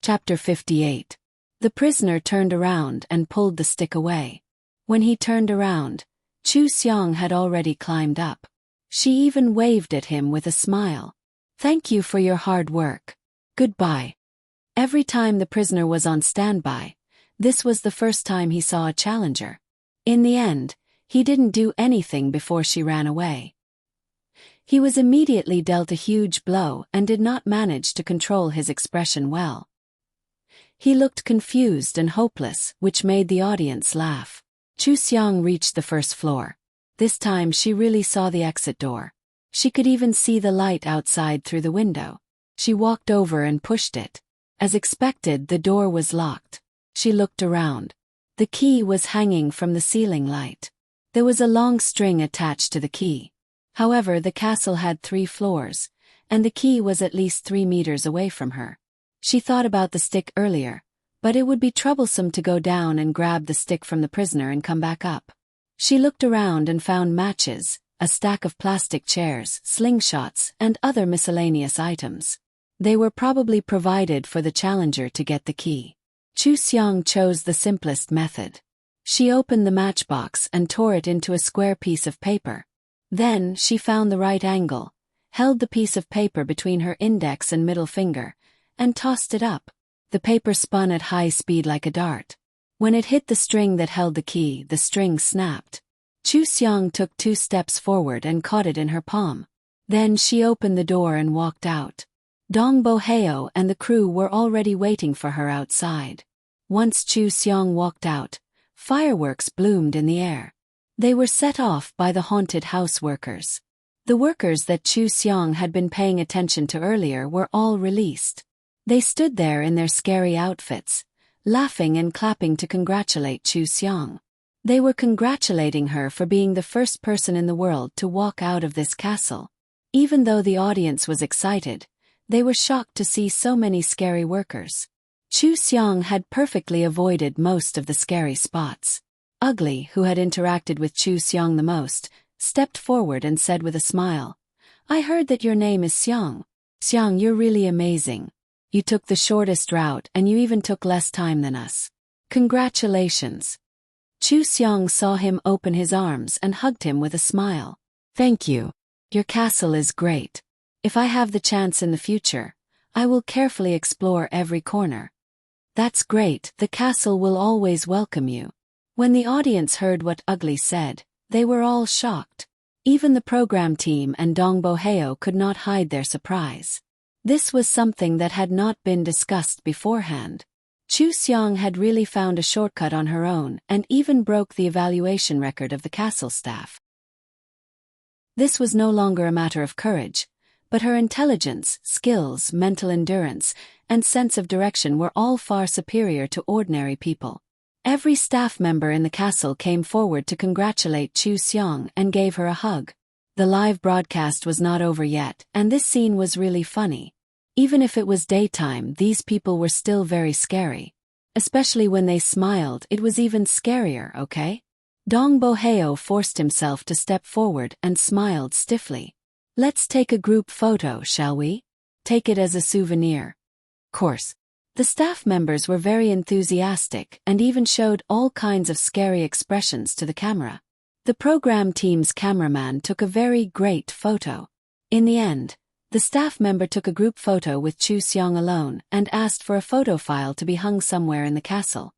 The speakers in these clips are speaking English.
Chapter 58. The prisoner turned around and pulled the stick away. When he turned around, Chu Xiong had already climbed up. She even waved at him with a smile. "Thank you for your hard work. Goodbye." Every time the prisoner was on standby, this was the first time he saw a challenger. In the end, he didn't do anything before she ran away. He was immediately dealt a huge blow and did not manage to control his expression well. He looked confused and hopeless, which made the audience laugh. Chu Xiong reached the first floor. This time she really saw the exit door. She could even see the light outside through the window. She walked over and pushed it. As expected, the door was locked. She looked around. The key was hanging from the ceiling light. There was a long string attached to the key. However, the castle had 3 floors, and the key was at least 3 meters away from her. She thought about the stick earlier, but it would be troublesome to go down and grab the stick from the prisoner and come back up. She looked around and found matches, a stack of plastic chairs, slingshots, and other miscellaneous items. They were probably provided for the challenger to get the key. Chu Xiong chose the simplest method. She opened the matchbox and tore it into a square piece of paper. Then she found the right angle, held the piece of paper between her index and middle finger, and tossed it up. The paper spun at high speed like a dart. When it hit the string that held the key, the string snapped. Chu Xiong took 2 steps forward and caught it in her palm. Then she opened the door and walked out. Dong Bo Heo and the crew were already waiting for her outside. Once Chu Xiong walked out, fireworks bloomed in the air. They were set off by the haunted house workers. The workers that Chu Xiong had been paying attention to earlier were all released. They stood there in their scary outfits, laughing and clapping to congratulate Chu Xiong. They were congratulating her for being the first person in the world to walk out of this castle. Even though the audience was excited, they were shocked to see so many scary workers. Chu Xiong had perfectly avoided most of the scary spots. Ugly, who had interacted with Chu Xiong the most, stepped forward and said with a smile, "I heard that your name is Xiong. Xiong, you're really amazing. You took the shortest route and you even took less time than us. Congratulations." Chu Xiong saw him open his arms and hugged him with a smile. "Thank you. Your castle is great. If I have the chance in the future, I will carefully explore every corner." "That's great, the castle will always welcome you." When the audience heard what Ugly said, they were all shocked. Even the program team and Dong Bo Heo could not hide their surprise. This was something that had not been discussed beforehand. Chu Xiong had really found a shortcut on her own and even broke the evaluation record of the castle staff. This was no longer a matter of courage, but her intelligence, skills, mental endurance, and sense of direction were all far superior to ordinary people. Every staff member in the castle came forward to congratulate Chu Xiong and gave her a hug. The live broadcast was not over yet, and this scene was really funny. Even if it was daytime, these people were still very scary. Especially when they smiled, it was even scarier, okay? Dong Bo Heo forced himself to step forward and smiled stiffly. "Let's take a group photo, shall we? Take it as a souvenir." Course. The staff members were very enthusiastic and even showed all kinds of scary expressions to the camera. The program team's cameraman took a very great photo. In the end, the staff member took a group photo with Chu Xiong alone and asked for a photo file to be hung somewhere in the castle.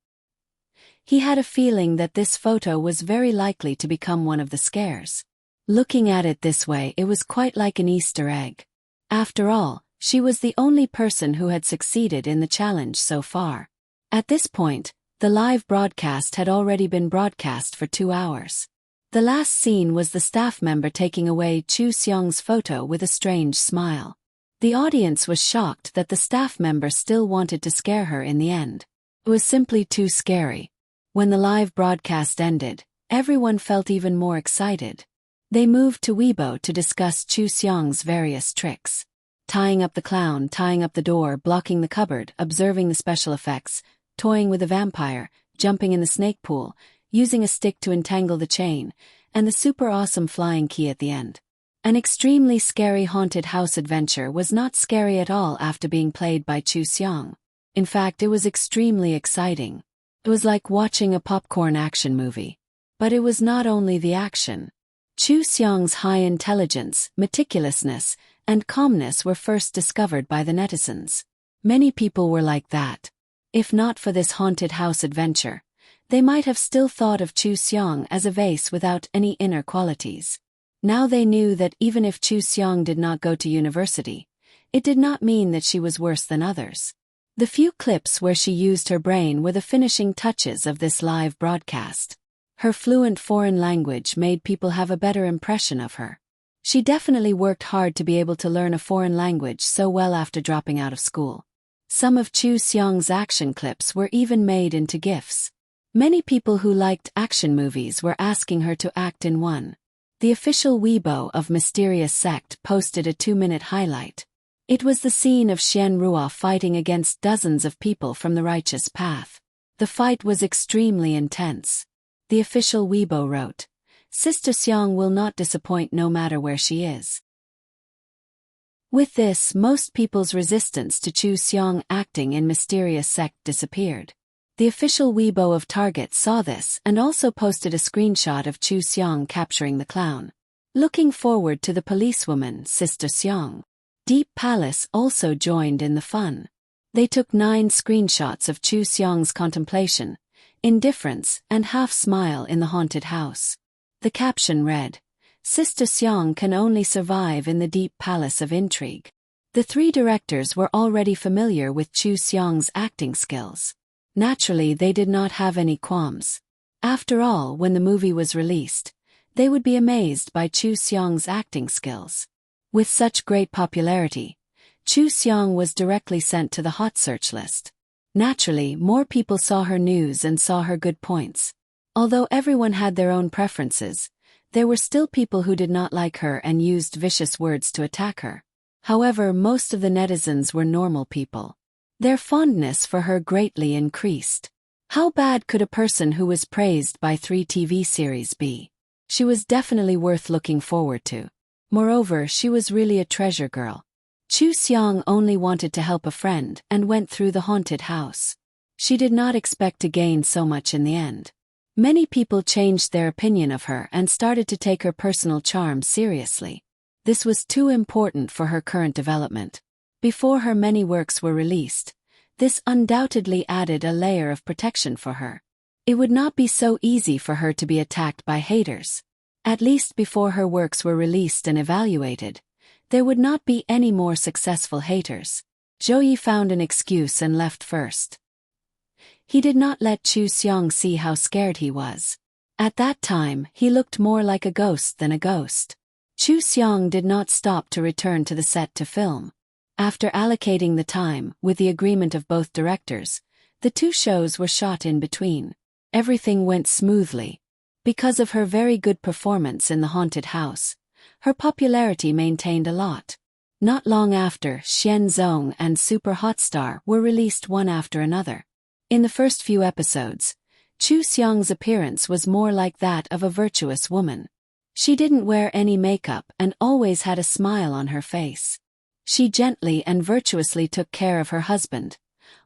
He had a feeling that this photo was very likely to become one of the scares. Looking at it this way, it was quite like an Easter egg. After all, she was the only person who had succeeded in the challenge so far. At this point, the live broadcast had already been broadcast for 2 hours. The last scene was the staff member taking away Chu Xiong's photo with a strange smile. The audience was shocked that the staff member still wanted to scare her in the end. It was simply too scary. When the live broadcast ended, everyone felt even more excited. They moved to Weibo to discuss Chu Xiong's various tricks. Tying up the clown, tying up the door, blocking the cupboard, observing the special effects, toying with a vampire, jumping in the snake pool, using a stick to entangle the chain, and the super awesome flying key at the end. An extremely scary haunted house adventure was not scary at all after being played by Chu Xiong. In fact, it was extremely exciting. It was like watching a popcorn action movie. But it was not only the action. Chu Xiong's high intelligence, meticulousness, and calmness were first discovered by the netizens. Many people were like that. If not for this haunted house adventure, they might have still thought of Chu Xiong as a vase without any inner qualities. Now they knew that even if Chu Xiong did not go to university, it did not mean that she was worse than others. The few clips where she used her brain were the finishing touches of this live broadcast. Her fluent foreign language made people have a better impression of her. She definitely worked hard to be able to learn a foreign language so well after dropping out of school. Some of Chu Xiong's action clips were even made into GIFs. Many people who liked action movies were asking her to act in one. The official Weibo of Mysterious Sect posted a 2-minute highlight. It was the scene of Xian Rua fighting against dozens of people from the righteous path. The fight was extremely intense. The official Weibo wrote, "Sister Xiong will not disappoint no matter where she is." With this, most people's resistance to Chu Xiong acting in Mysterious Sect disappeared. The official Weibo of Target saw this and also posted a screenshot of Chu Xiong capturing the clown. Looking forward to the policewoman, Sister Xiong. Deep Palace also joined in the fun. They took 9 screenshots of Chu Xiong's contemplation, indifference, and half-smile in the haunted house. The caption read, "Sister Xiong can only survive in the deep palace of intrigue." The 3 directors were already familiar with Chu Xiong's acting skills. Naturally, they did not have any qualms. After all, when the movie was released, they would be amazed by Chu Xiong's acting skills. With such great popularity, Chu Xiong was directly sent to the hot search list. Naturally, more people saw her news and saw her good points. Although everyone had their own preferences, there were still people who did not like her and used vicious words to attack her. However, most of the netizens were normal people. Their fondness for her greatly increased. How bad could a person who was praised by 3 TV series be? She was definitely worth looking forward to. Moreover, she was really a treasure girl. Chu Xiong only wanted to help a friend and went through the haunted house. She did not expect to gain so much in the end. Many people changed their opinion of her and started to take her personal charm seriously. This was too important for her current development. Before her many works were released, this undoubtedly added a layer of protection for her. It would not be so easy for her to be attacked by haters. At least before her works were released and evaluated, there would not be any more successful haters. Zhou Yi found an excuse and left first. He did not let Chu Xiong see how scared he was. At that time, he looked more like a ghost than a ghost. Chu Xiong did not stop to return to the set to film. After allocating the time, with the agreement of both directors, the 2 shows were shot in between. Everything went smoothly. Because of her very good performance in the haunted house, her popularity maintained a lot. Not long after, Xian Zong and Super Hotstar were released one after another. In the first few episodes, Chu Xiong's appearance was more like that of a virtuous woman. She didn't wear any makeup and always had a smile on her face. She gently and virtuously took care of her husband,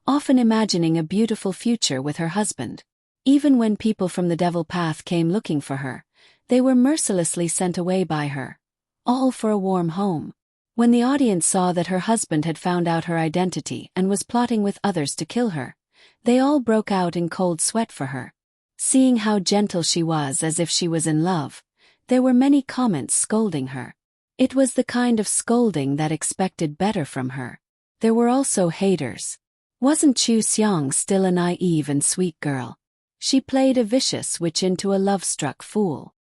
often imagining a beautiful future with her husband. Even when people from the devil path came looking for her, they were mercilessly sent away by her, all for a warm home. When the audience saw that her husband had found out her identity and was plotting with others to kill her, they all broke out in cold sweat for her. Seeing how gentle she was as if she was in love, there were many comments scolding her. It was the kind of scolding that expected better from her. There were also haters. Wasn't Chu Xiong still a naive and sweet girl? She played a vicious witch into a love-struck fool.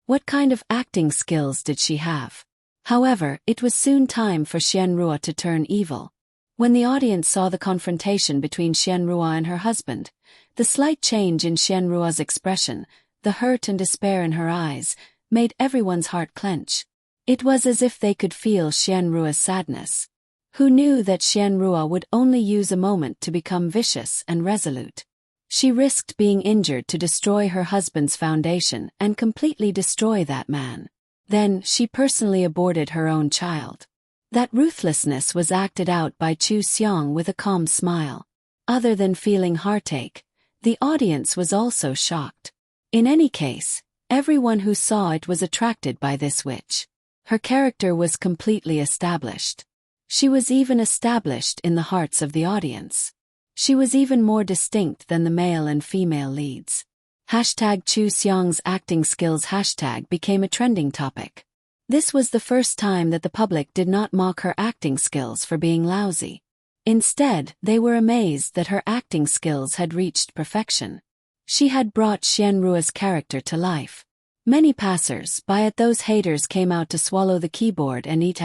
What kind of acting skills did she have? However, it was soon time for Xianrua to turn evil. When the audience saw the confrontation between Xianrua and her husband, the slight change in Xianrua's expression, the hurt and despair in her eyes, made everyone's heart clench. It was as if they could feel Xianrua's sadness. Who knew that Xianrua would only use a moment to become vicious and resolute? She risked being injured to destroy her husband's foundation and completely destroy that man. Then, she personally aborted her own child. That ruthlessness was acted out by Chu Seong with a calm smile. Other than feeling heartache, the audience was also shocked. In any case, everyone who saw it was attracted by this witch. Her character was completely established. She was even established in the hearts of the audience. She was even more distinct than the male and female leads. Hashtag Chu Seong's acting skills hashtag became a trending topic. This was the first time that the public did not mock her acting skills for being lousy. Instead, they were amazed that her acting skills had reached perfection. She had brought Xianrua's character to life. Many passers-by at those haters came out to swallow the keyboard and eat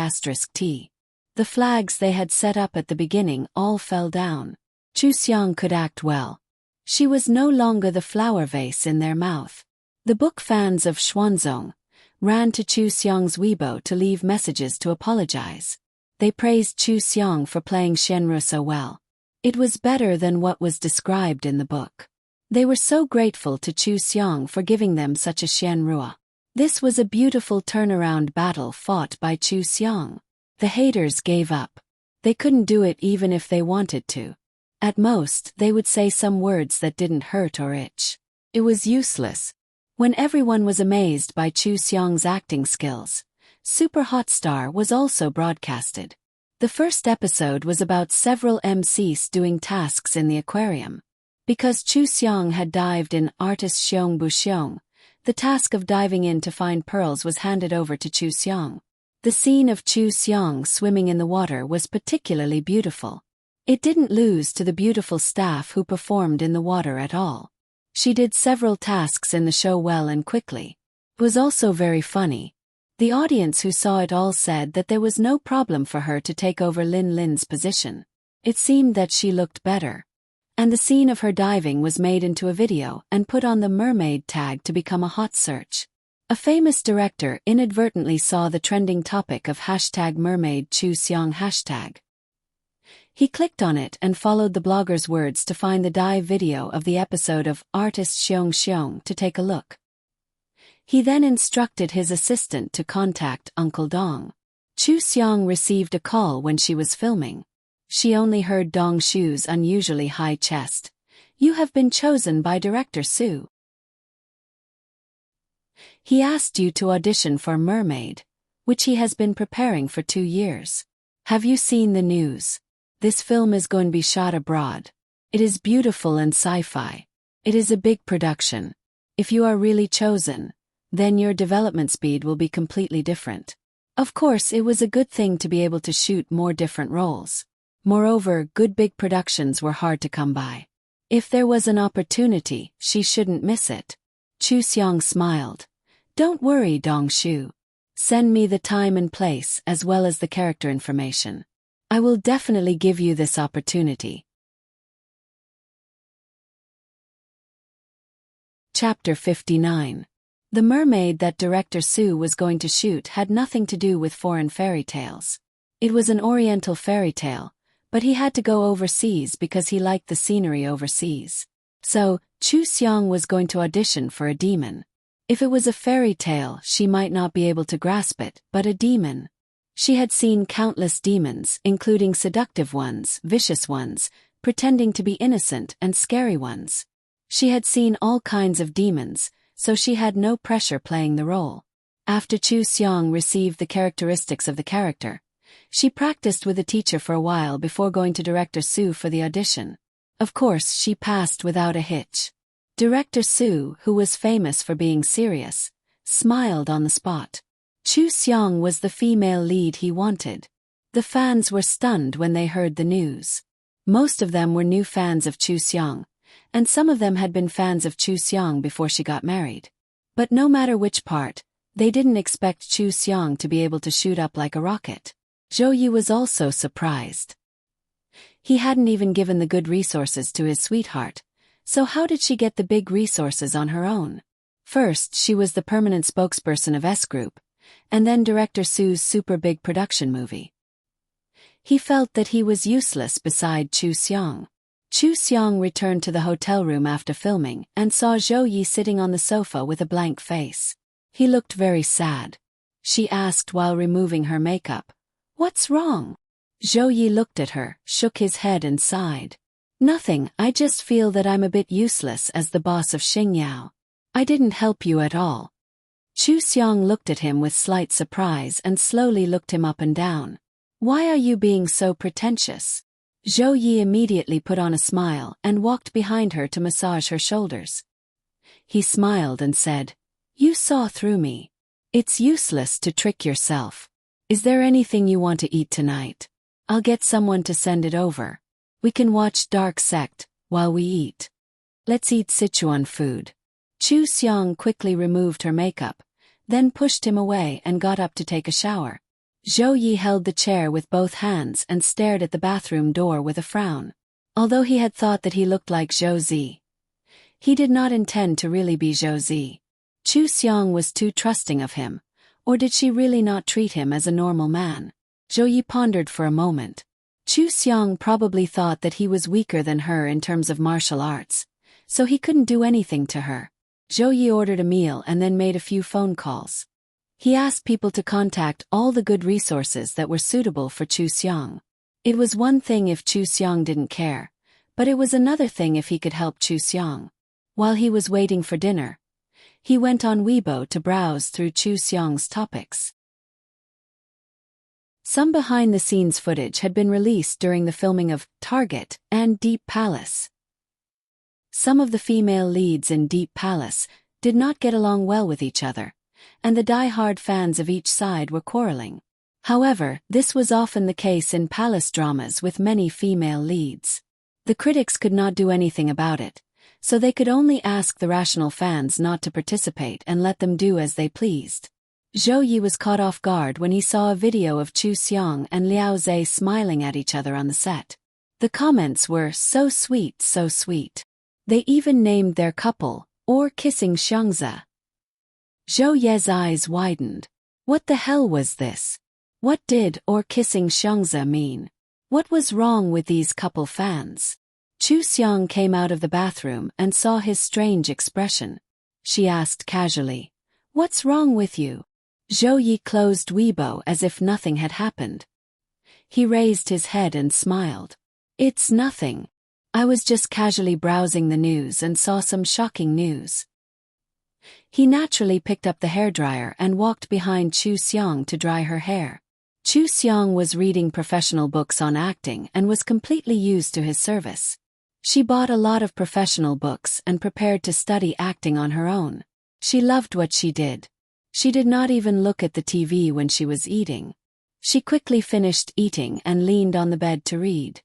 *T. The flags they had set up at the beginning all fell down. Chu Seong could act well. She was no longer the flower vase in their mouth. The book fans of Xuanzong ran to Chu Seong's Weibo to leave messages to apologize. They praised Chu Seong for playing Xianru so well. It was better than what was described in the book. They were so grateful to Chu Seong for giving them such a Xianrua. This was a beautiful turnaround battle fought by Chu Seong. The haters gave up. They couldn't do it even if they wanted to. At most, they would say some words that didn't hurt or itch. It was useless. When everyone was amazed by Chu Seong's acting skills, Super Hot Star was also broadcasted. The first episode was about several MCs doing tasks in the aquarium. Because Chu Seong had dived in artist Xiong Bu Xiong, the task of diving in to find pearls was handed over to Chu Seong. The scene of Chu Seong swimming in the water was particularly beautiful. It didn't lose to the beautiful staff who performed in the water at all. She did several tasks in the show well and quickly. It was also very funny. The audience who saw it all said that there was no problem for her to take over Lin Lin's position. It seemed that she looked better. And the scene of her diving was made into a video and put on the mermaid tag to become a hot search. A famous director inadvertently saw the trending topic of hashtag mermaid Chu Seong hashtag. He clicked on it and followed the blogger's words to find the dive video of the episode of Artist Xiong Xiong to take a look. He then instructed his assistant to contact Uncle Dong. Chu Seong received a call when she was filming. She only heard Dong Shu's unusually high chest. "You have been chosen by Director Su. He asked you to audition for Mermaid, which he has been preparing for 2 years. Have you seen the news? This film is going to be shot abroad. It is beautiful and sci-fi. It is a big production. If you are really chosen, then your development speed will be completely different." Of course, it was a good thing to be able to shoot more different roles. Moreover, good big productions were hard to come by. If there was an opportunity, she shouldn't miss it. Chu Seong smiled. "Don't worry, Dong Shu. Send me the time and place as well as the character information. I will definitely give you this opportunity." Chapter 59. The mermaid that Director Su was going to shoot had nothing to do with foreign fairy tales. It was an oriental fairy tale, but he had to go overseas because he liked the scenery overseas. So, Chu Seong was going to audition for a demon. If it was a fairy tale, she might not be able to grasp it, but a demon. She had seen countless demons, including seductive ones, vicious ones, pretending to be innocent and scary ones. She had seen all kinds of demons, so she had no pressure playing the role. After Chu Seong received the characteristics of the character, she practiced with a teacher for a while before going to Director Su for the audition. Of course, she passed without a hitch. Director Su, who was famous for being serious, smiled on the spot. Chu Seong was the female lead he wanted. The fans were stunned when they heard the news. Most of them were new fans of Chu Seong, and some of them had been fans of Chu Seong before she got married. But no matter which part, they didn't expect Chu Seong to be able to shoot up like a rocket. Zhou Yi was also surprised. He hadn't even given the good resources to his sweetheart, so how did she get the big resources on her own? First, she was the permanent spokesperson of S Group, and then Director Su's super big production movie. He felt that he was useless beside Chu Seong. Chu Seong returned to the hotel room after filming and saw Zhou Yi sitting on the sofa with a blank face. He looked very sad. She asked while removing her makeup, What's wrong? Zhou Yi looked at her, shook his head and sighed. Nothing, I just feel that I'm a bit useless as the boss of Xingyao. I didn't help you at all. Chu Xiong looked at him with slight surprise and slowly looked him up and down. Why are you being so pretentious? Zhou Yi immediately put on a smile and walked behind her to massage her shoulders. He smiled and said, You saw through me. It's useless to trick yourself. Is there anything you want to eat tonight? I'll get someone to send it over. We can watch Dark Sect while we eat. Let's eat Sichuan food. Chu Xiong quickly removed her makeup, then pushed him away and got up to take a shower. Zhou Yi held the chair with both hands and stared at the bathroom door with a frown. Although he had thought that he looked like Zhou Zi, he did not intend to really be Zhou Zi. Chu Xiong was too trusting of him, or did she really not treat him as a normal man? Zhou Yi pondered for a moment. Chu Xiong probably thought that he was weaker than her in terms of martial arts, so he couldn't do anything to her. Zhou Yi ordered a meal and then made a few phone calls. He asked people to contact all the good resources that were suitable for Chu Xiong. It was one thing if Chu Xiong didn't care, but it was another thing if he could help Chu Xiong. While he was waiting for dinner, he went on Weibo to browse through Chu Xiong's topics. Some behind-the-scenes footage had been released during the filming of Target and Deep Palace. Some of the female leads in Deep Palace did not get along well with each other, and the die-hard fans of each side were quarreling. However, this was often the case in palace dramas with many female leads. The critics could not do anything about it, so they could only ask the rational fans not to participate and let them do as they pleased. Zhou Yi was caught off guard when he saw a video of Chu Xiong and Liao Zhe smiling at each other on the set. The comments were, so sweet, so sweet. They even named their couple, or kissing Xiangzi. Zhou Ye's eyes widened. What the hell was this? What did or kissing Xiangzi mean? What was wrong with these couple fans? Chu Xiong came out of the bathroom and saw his strange expression. She asked casually, What's wrong with you? Zhou Yi closed Weibo as if nothing had happened. He raised his head and smiled. It's nothing. I was just casually browsing the news and saw some shocking news. He naturally picked up the hairdryer and walked behind Chu Xiong to dry her hair. Chu Xiong was reading professional books on acting and was completely used to his service. She bought a lot of professional books and prepared to study acting on her own. She loved what she did. She did not even look at the TV when she was eating. She quickly finished eating and leaned on the bed to read.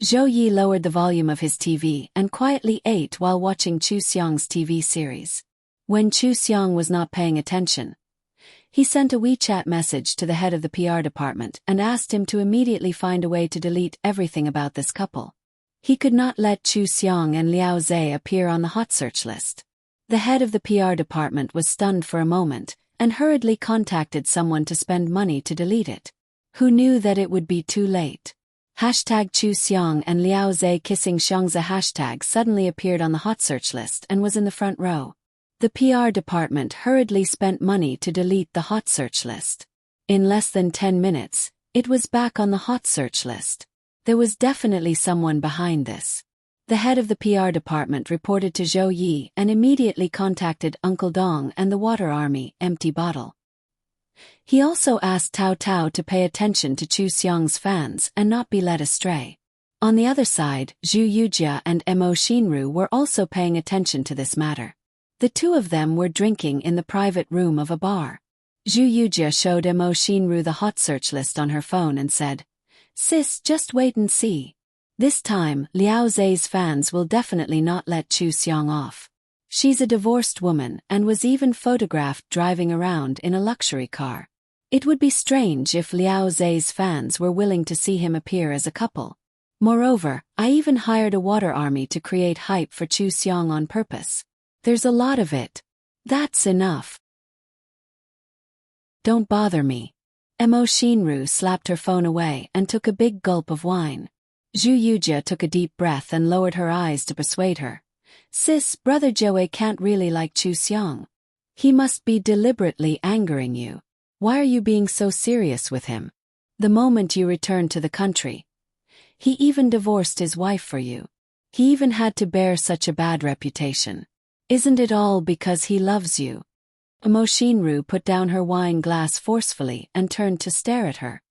Zhou Yi lowered the volume of his TV and quietly ate while watching Chu Xiong's TV series. When Chu Xiong was not paying attention, he sent a WeChat message to the head of the PR department and asked him to immediately find a way to delete everything about this couple. He could not let Chu Xiong and Liao Zhe appear on the hot search list. The head of the PR department was stunned for a moment and hurriedly contacted someone to spend money to delete it. Who knew that it would be too late? Hashtag Chu Xiong and Liao Zhe kissing Xiangzi hashtag suddenly appeared on the hot search list and was in the front row. The PR department hurriedly spent money to delete the hot search list. In less than 10 minutes, it was back on the hot search list. There was definitely someone behind this. The head of the PR department reported to Zhou Yi and immediately contacted Uncle Dong and the Water Army, Empty Bottle. He also asked Tao Tao to pay attention to Chu Xiong's fans and not be led astray. On the other side, Zhu Yujia and Mo Xinru were also paying attention to this matter. The two of them were drinking in the private room of a bar. Zhu Yujia showed Mo Xinru the hot search list on her phone and said, Sis, just wait and see. This time, Liao Zhe's fans will definitely not let Chu Xiong off. She's a divorced woman and was even photographed driving around in a luxury car. It would be strange if Liao Zhe's fans were willing to see him appear as a couple. Moreover, I even hired a water army to create hype for Chu Xiong on purpose. There's a lot of it. That's enough. Don't bother me. Mo Xinru slapped her phone away and took a big gulp of wine. Zhu Yujia took a deep breath and lowered her eyes to persuade her. Sis, Brother Joey can't really like Chu Xiong. He must be deliberately angering you. Why are you being so serious with him? The moment you returned to the country. He even divorced his wife for you. He even had to bear such a bad reputation. Isn't it all because he loves you? Mo Shinru put down her wine glass forcefully and turned to stare at her.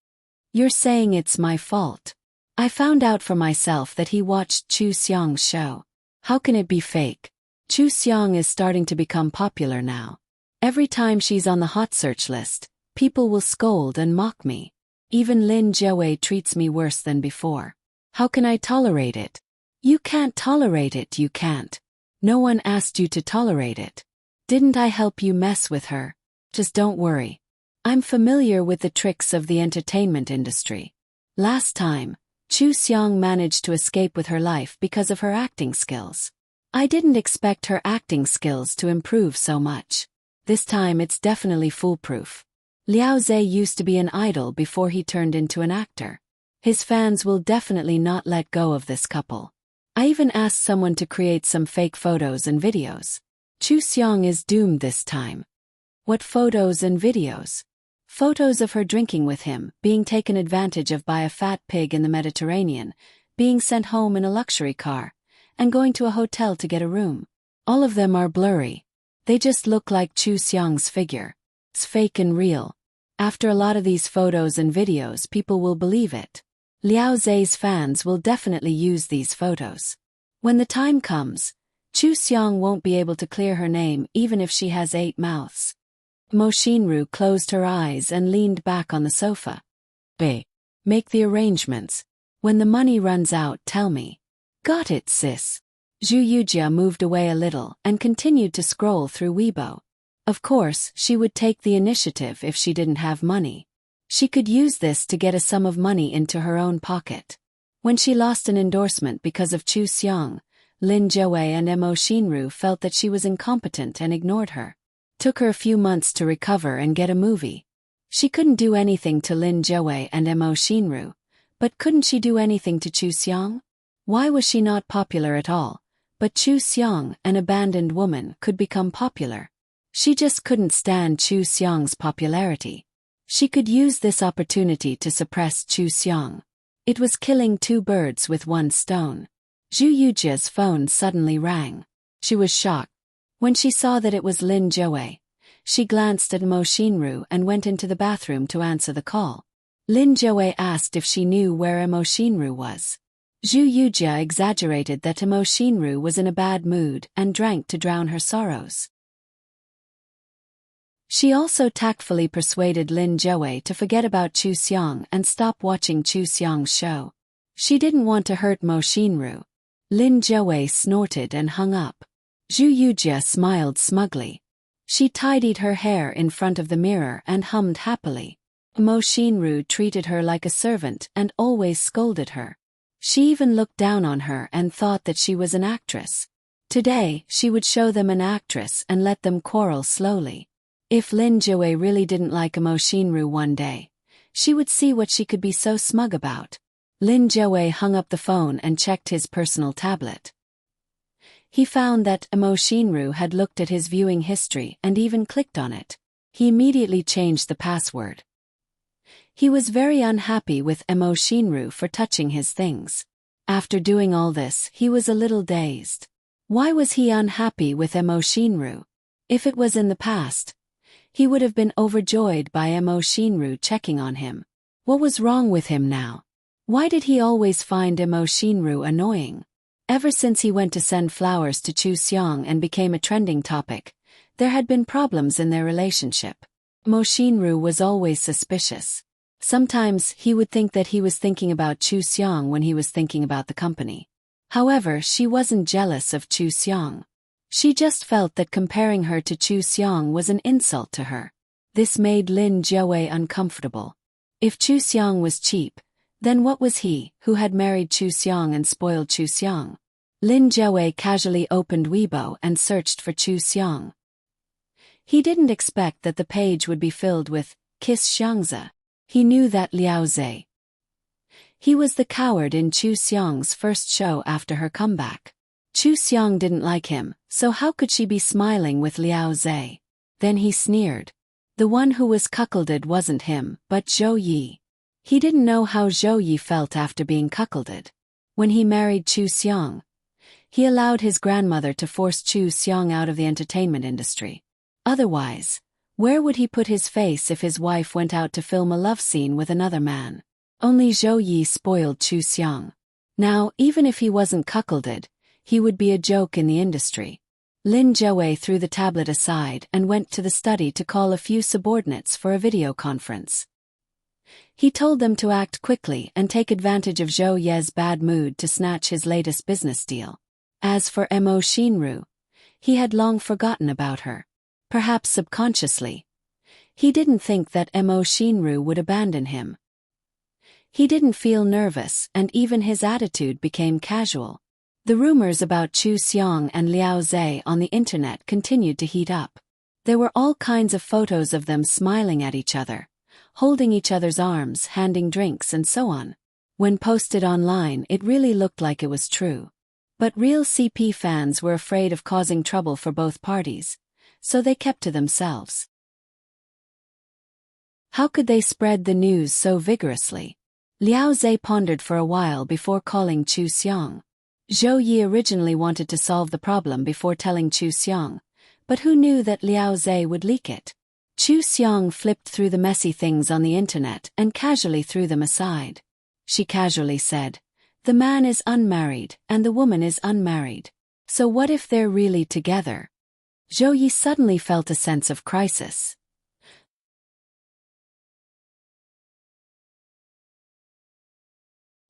You're saying it's my fault. I found out for myself that he watched Chu Xiong's show. How can it be fake? Chu Xiong is starting to become popular now. Every time she's on the hot search list, people will scold and mock me. Even Lin Jiawei treats me worse than before. How can I tolerate it? You can't tolerate it, you can't. No one asked you to tolerate it. Didn't I help you mess with her? Just don't worry. I'm familiar with the tricks of the entertainment industry. Last time, Chu Xiong managed to escape with her life because of her acting skills. I didn't expect her acting skills to improve so much. This time it's definitely foolproof. Liao Zhe used to be an idol before he turned into an actor. His fans will definitely not let go of this couple. I even asked someone to create some fake photos and videos. Chu Xiong is doomed this time. What photos and videos? Photos of her drinking with him, being taken advantage of by a fat pig in the Mediterranean, being sent home in a luxury car, and going to a hotel to get a room. All of them are blurry. They just look like Chu Xiong's figure. It's fake and real. After a lot of these photos and videos, people will believe it. Liao Zhe's fans will definitely use these photos. When the time comes, Chu Xiong won't be able to clear her name even if she has 8 mouths. Mo Shinru closed her eyes and leaned back on the sofa. Make the arrangements. When the money runs out, tell me. Got it, sis. Zhu Yujia moved away a little and continued to scroll through Weibo. Of course, she would take the initiative if she didn't have money. She could use this to get a sum of money into her own pocket. When she lost an endorsement because of Chu Xiong, Lin Jiawei and Mo Shinru felt that she was incompetent and ignored her. Took her a few months to recover and get a movie. She couldn't do anything to Lin Jiawei and Mo Shinru, but couldn't she do anything to Chu Xiong? Why was she not popular at all? But Chu Xiong, an abandoned woman, could become popular. She just couldn't stand Chu Xiong's popularity. She could use this opportunity to suppress Chu Xiong. It was killing 2 birds with 1 stone. Zhu Yujia's phone suddenly rang. She was shocked. When she saw that it was Lin Jiawei, she glanced at Mo Shinru and went into the bathroom to answer the call. Lin Jiawei asked if she knew where Mo Shinru was. Zhu Yujia exaggerated that Mo Shinru was in a bad mood and drank to drown her sorrows. She also tactfully persuaded Lin Jiawei to forget about Chu Xiong and stop watching Chu Xiong's show. She didn't want to hurt Mo Shinru. Lin Jiawei snorted and hung up. Zhu Yujia smiled smugly. She tidied her hair in front of the mirror and hummed happily. Mo Shinru treated her like a servant and always scolded her. She even looked down on her and thought that she was an actress. Today, she would show them an actress and let them quarrel slowly. If Lin Jiawei really didn't like Mo Shinru one day, she would see what she could be so smug about. Lin Jiawei hung up the phone and checked his personal tablet. He found that Mo Shinru had looked at his viewing history and even clicked on it. He immediately changed the password. He was very unhappy with Mo Shinru for touching his things. After doing all this, he was a little dazed. Why was he unhappy with Mo Shinru? If it was in the past, he would have been overjoyed by Mo Shinru checking on him. What was wrong with him now? Why did he always find Mo Shinru annoying? Ever since he went to send flowers to Chu Xiong and became a trending topic, there had been problems in their relationship. Mo Shinru was always suspicious. Sometimes he would think that he was thinking about Chu Xiong when he was thinking about the company. However, she wasn't jealous of Chu Xiong. She just felt that comparing her to Chu Xiong was an insult to her. This made Lin Jiawei uncomfortable. If Chu Xiong was cheap, then what was he, who had married Chu Xiong and spoiled Chu Xiong? Lin Jiawei casually opened Weibo and searched for Chu Xiong. He didn't expect that the page would be filled with "Kiss Xiangzi." He knew that Liao Zhe. He was the coward in Chu Xiong's first show after her comeback. Chu Xiong didn't like him, so how could she be smiling with Liao Zhe? Then he sneered. The one who was cuckolded wasn't him, but Zhou Yi. He didn't know how Zhou Yi felt after being cuckolded. When he married Chu Xiong, he allowed his grandmother to force Chu Xiong out of the entertainment industry. Otherwise, where would he put his face if his wife went out to film a love scene with another man? Only Zhou Yi spoiled Chu Xiong. Now, even if he wasn't cuckolded, he would be a joke in the industry. Lin Zhouwei threw the tablet aside and went to the study to call a few subordinates for a video conference. He told them to act quickly and take advantage of Zhou Ye's bad mood to snatch his latest business deal. As for Mo Xinru, he had long forgotten about her. Perhaps subconsciously. He didn't think that Mo Xinru would abandon him. He didn't feel nervous, and even his attitude became casual. The rumors about Chu Xiong and Liao Zhe on the internet continued to heat up. There were all kinds of photos of them smiling at each other, holding each other's arms, handing drinks and so on. When posted online, it really looked like it was true. But real CP fans were afraid of causing trouble for both parties, so they kept to themselves. How could they spread the news so vigorously? Liao Zhe pondered for a while before calling Chu Xiong. Zhou Yi originally wanted to solve the problem before telling Chu Xiong, but who knew that Liao Zhe would leak it? Chu Xiong flipped through the messy things on the internet and casually threw them aside. She casually said, "The man is unmarried and the woman is unmarried. So what if they're really together?" Zhou Yi suddenly felt a sense of crisis.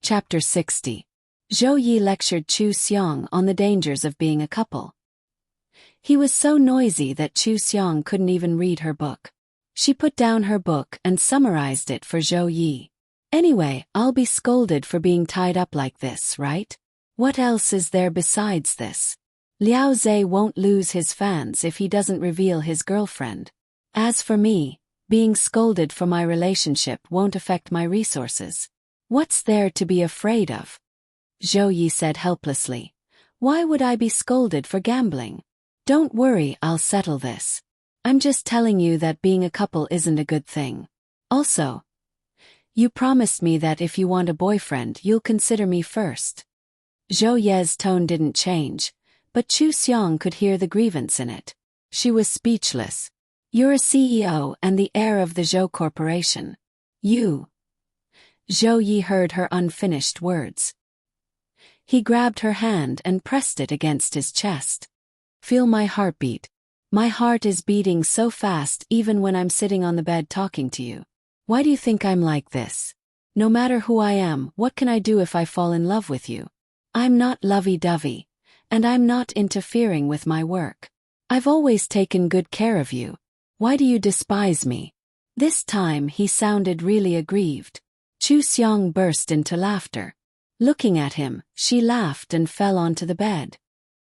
Chapter 60. Zhou Yi lectured Chu Xiong on the dangers of being a couple. He was so noisy that Chu Xiong couldn't even read her book. She put down her book and summarized it for Zhou Yi. "Anyway, I'll be scolded for being tied up like this, right? What else is there besides this? Liao Zhe won't lose his fans if he doesn't reveal his girlfriend. As for me, being scolded for my relationship won't affect my resources. What's there to be afraid of?" Zhou Yi said helplessly. "Why would I be scolded for gambling? Don't worry, I'll settle this. I'm just telling you that being a couple isn't a good thing. Also, you promised me that if you want a boyfriend, you'll consider me first." Zhou Ye's tone didn't change, but Chu Xiong could hear the grievance in it. She was speechless. "You're a CEO and the heir of the Zhou Corporation. You..." Zhou Yi heard her unfinished words. He grabbed her hand and pressed it against his chest. "Feel my heartbeat. My heart is beating so fast even when I'm sitting on the bed talking to you. Why do you think I'm like this? No matter who I am, what can I do if I fall in love with you? I'm not lovey-dovey, and I'm not interfering with my work. I've always taken good care of you. Why do you despise me?" This time he sounded really aggrieved. Chu Xiong burst into laughter. Looking at him, she laughed and fell onto the bed.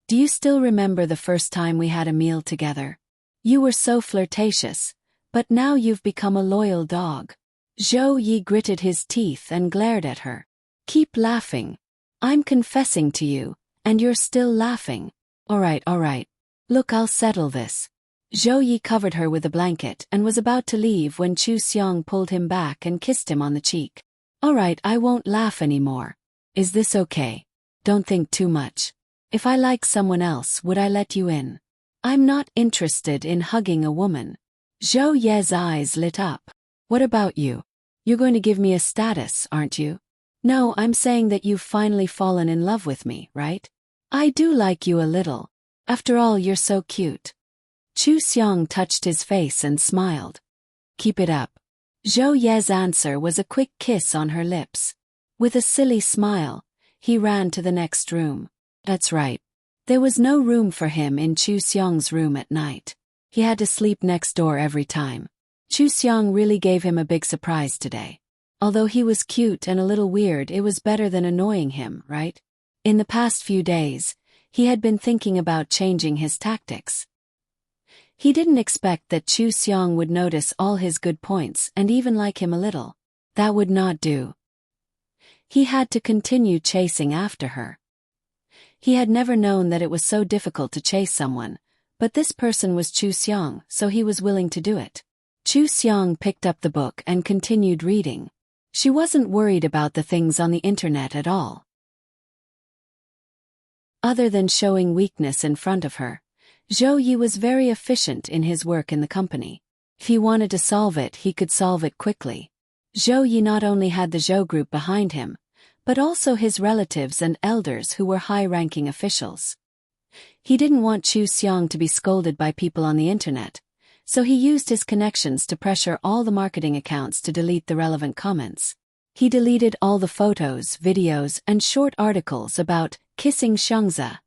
"Do you still remember the first time we had a meal together? You were so flirtatious, but now you've become a loyal dog." Zhou Yi gritted his teeth and glared at her. "Keep laughing. I'm confessing to you, and you're still laughing. All right. Look, I'll settle this." Zhou Yi covered her with a blanket and was about to leave when Chu Xiong pulled him back and kissed him on the cheek. "All right, I won't laugh anymore. Is this okay? Don't think too much. If I like someone else, would I let you in? I'm not interested in hugging a woman." Zhou Ye's eyes lit up. "What about you? You're going to give me a status, aren't you?" "No, I'm saying that you've finally fallen in love with me, right? I do like you a little. After all, you're so cute." Chu Xiong touched his face and smiled. "Keep it up." Zhou Ye's answer was a quick kiss on her lips. With a silly smile, he ran to the next room. That's right. There was no room for him in Chu Xiong's room at night. He had to sleep next door every time. Chu Xiong really gave him a big surprise today. Although he was cute and a little weird, it was better than annoying him, right? In the past few days, he had been thinking about changing his tactics. He didn't expect that Chu Xiong would notice all his good points and even like him a little. That would not do. He had to continue chasing after her. He had never known that it was so difficult to chase someone, but this person was Chu Xiong, so he was willing to do it. Chu Xiong picked up the book and continued reading. She wasn't worried about the things on the internet at all. Other than showing weakness in front of her, Zhou Yi was very efficient in his work in the company. If he wanted to solve it, he could solve it quickly. Zhou Yi not only had the Zhou group behind him, but also his relatives and elders who were high-ranking officials. He didn't want Chu Xiang to be scolded by people on the internet, so he used his connections to pressure all the marketing accounts to delete the relevant comments. He deleted all the photos, videos, and short articles about kissing Xiangzi.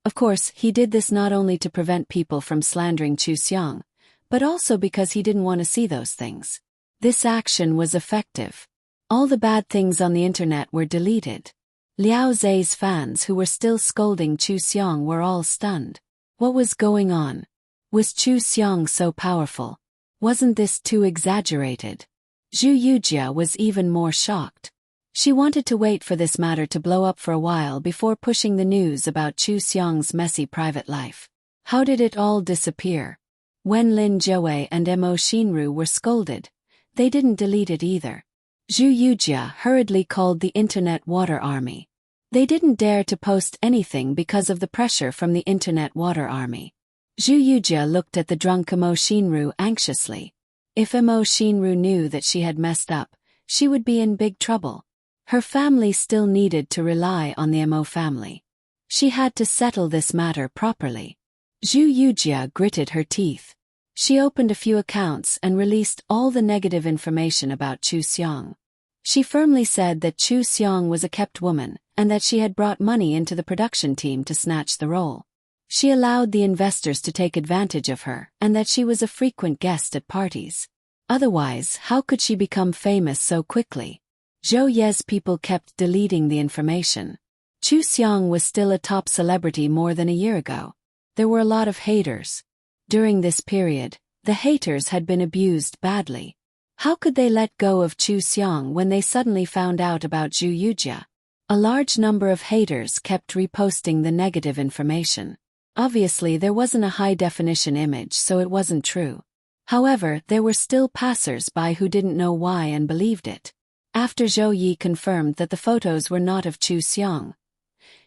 Of course, he did this not only to prevent people from slandering Chu Xiang, but also because he didn't want to see those things. This action was effective. All the bad things on the internet were deleted. Liao Zhe's fans who were still scolding Chu Xiang were all stunned. What was going on? Was Chu Xiang so powerful? Wasn't this too exaggerated? Zhu Yujia was even more shocked. She wanted to wait for this matter to blow up for a while before pushing the news about Chu Xiang's messy private life. How did it all disappear? When Lin Zhouwei and Mo Xinru were scolded, they didn't delete it either. Zhu Yujia hurriedly called the Internet Water Army. They didn't dare to post anything because of the pressure from the Internet Water Army. Zhu Yujia looked at the drunk Mo Xinru anxiously. If Mo Xinru knew that she had messed up, she would be in big trouble. Her family still needed to rely on the Mo family. She had to settle this matter properly. Zhu Yujia gritted her teeth. She opened a few accounts and released all the negative information about Chu Xiang. She firmly said that Chu Xiang was a kept woman, and that she had brought money into the production team to snatch the role. She allowed the investors to take advantage of her, and that she was a frequent guest at parties. Otherwise, how could she become famous so quickly? Zhou Ye's people kept deleting the information. Chu Xiang was still a top celebrity more than a year ago. There were a lot of haters. During this period, the haters had been abused badly. How could they let go of Chu Xiang when they suddenly found out about Zhu Yujia? A large number of haters kept reposting the negative information. Obviously, there wasn't a high-definition image, so it wasn't true. However, there were still passers-by who didn't know why and believed it. After Zhou Yi confirmed that the photos were not of Chu Xiang,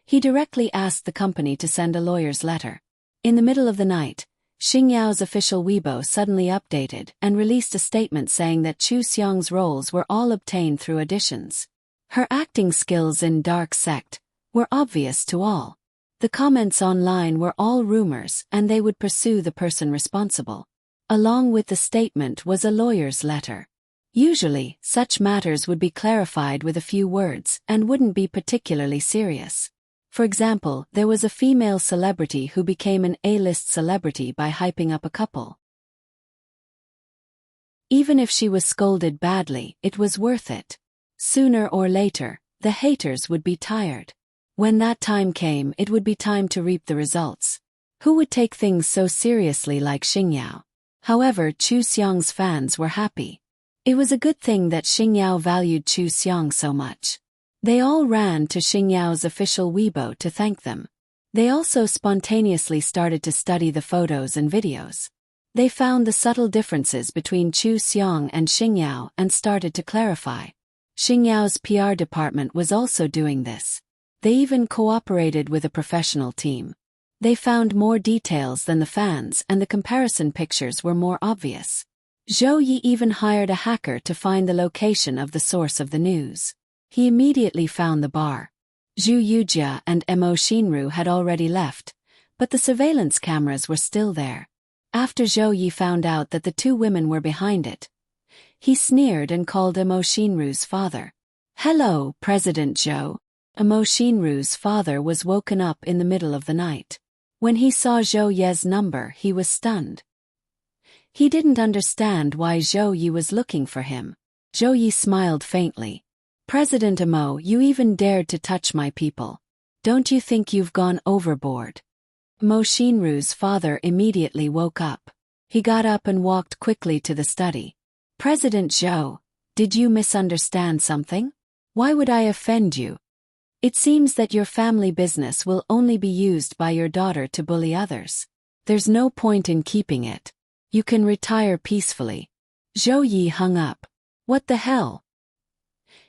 he directly asked the company to send a lawyer's letter. In the middle of the night, Xingyao's official Weibo suddenly updated and released a statement saying that Chu Xiang's roles were all obtained through auditions. Her acting skills in Dark Sect were obvious to all. The comments online were all rumors, and they would pursue the person responsible. Along with the statement was a lawyer's letter. Usually, such matters would be clarified with a few words and wouldn't be particularly serious. For example, there was a female celebrity who became an A-list celebrity by hyping up a couple. Even if she was scolded badly, it was worth it. Sooner or later, the haters would be tired. When that time came, it would be time to reap the results. Who would take things so seriously like Xingyao? However, Chu Xiang's fans were happy. It was a good thing that Xingyao valued Chu Xiang so much. They all ran to Xingyao's official Weibo to thank them. They also spontaneously started to study the photos and videos. They found the subtle differences between Chu Xiang and Xingyao and started to clarify. Xingyao's PR department was also doing this. They even cooperated with a professional team. They found more details than the fans, and the comparison pictures were more obvious. Zhou Yi even hired a hacker to find the location of the source of the news. He immediately found the bar. Zhu Yujia and Mo Xinru had already left, but the surveillance cameras were still there. After Zhou Yi found out that the two women were behind it, he sneered and called Mo Xinru's father. "Hello, President Zhou." Mo Xinru's father was woken up in the middle of the night. When he saw Zhou Ye's number, he was stunned. He didn't understand why Zhou Yi was looking for him. Zhou Yi smiled faintly. "President Mo, you even dared to touch my people. Don't you think you've gone overboard?" Mo Xinru's father immediately woke up. He got up and walked quickly to the study. "President Zhou, did you misunderstand something? Why would I offend you? It seems that your family business will only be used by your daughter to bully others. There's no point in keeping it. You can retire peacefully." Zhou Yi hung up. "What the hell?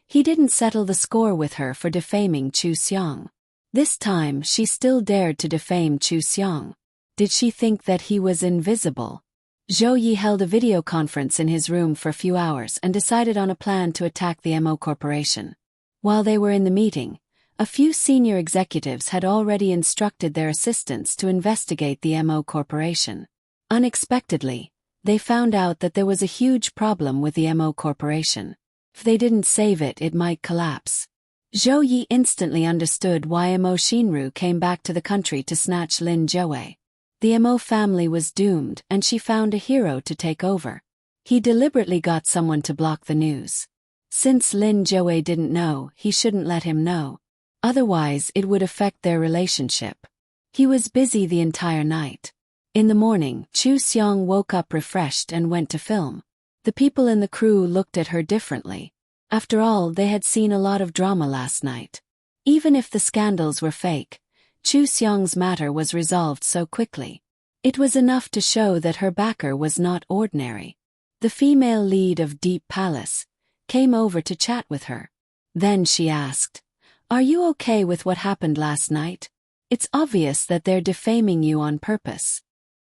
He didn't settle the score with her for defaming Chu Xiong. This time she still dared to defame Chu Xiong. Did she think that he was invisible? Zhou Yi held a video conference in his room for a few hours and decided on a plan to attack the MO Corporation. While they were in the meeting, a few senior executives had already instructed their assistants to investigate the MO Corporation. Unexpectedly, they found out that there was a huge problem with the MO Corporation. If they didn't save it, it might collapse. Zhou Yi instantly understood why Mo Xinru came back to the country to snatch Lin Zhouwei. The Mo family was doomed and she found a hero to take over. He deliberately got someone to block the news. Since Lin Zhouwei didn't know, he shouldn't let him know. Otherwise it would affect their relationship. He was busy the entire night. In the morning, Chu Xiong woke up refreshed and went to film. The people in the crew looked at her differently. After all, they had seen a lot of drama last night. Even if the scandals were fake, Chu Xiong's matter was resolved so quickly. It was enough to show that her backer was not ordinary. The female lead of Deep Palace came over to chat with her. Then she asked, "Are you okay with what happened last night? It's obvious that they're defaming you on purpose."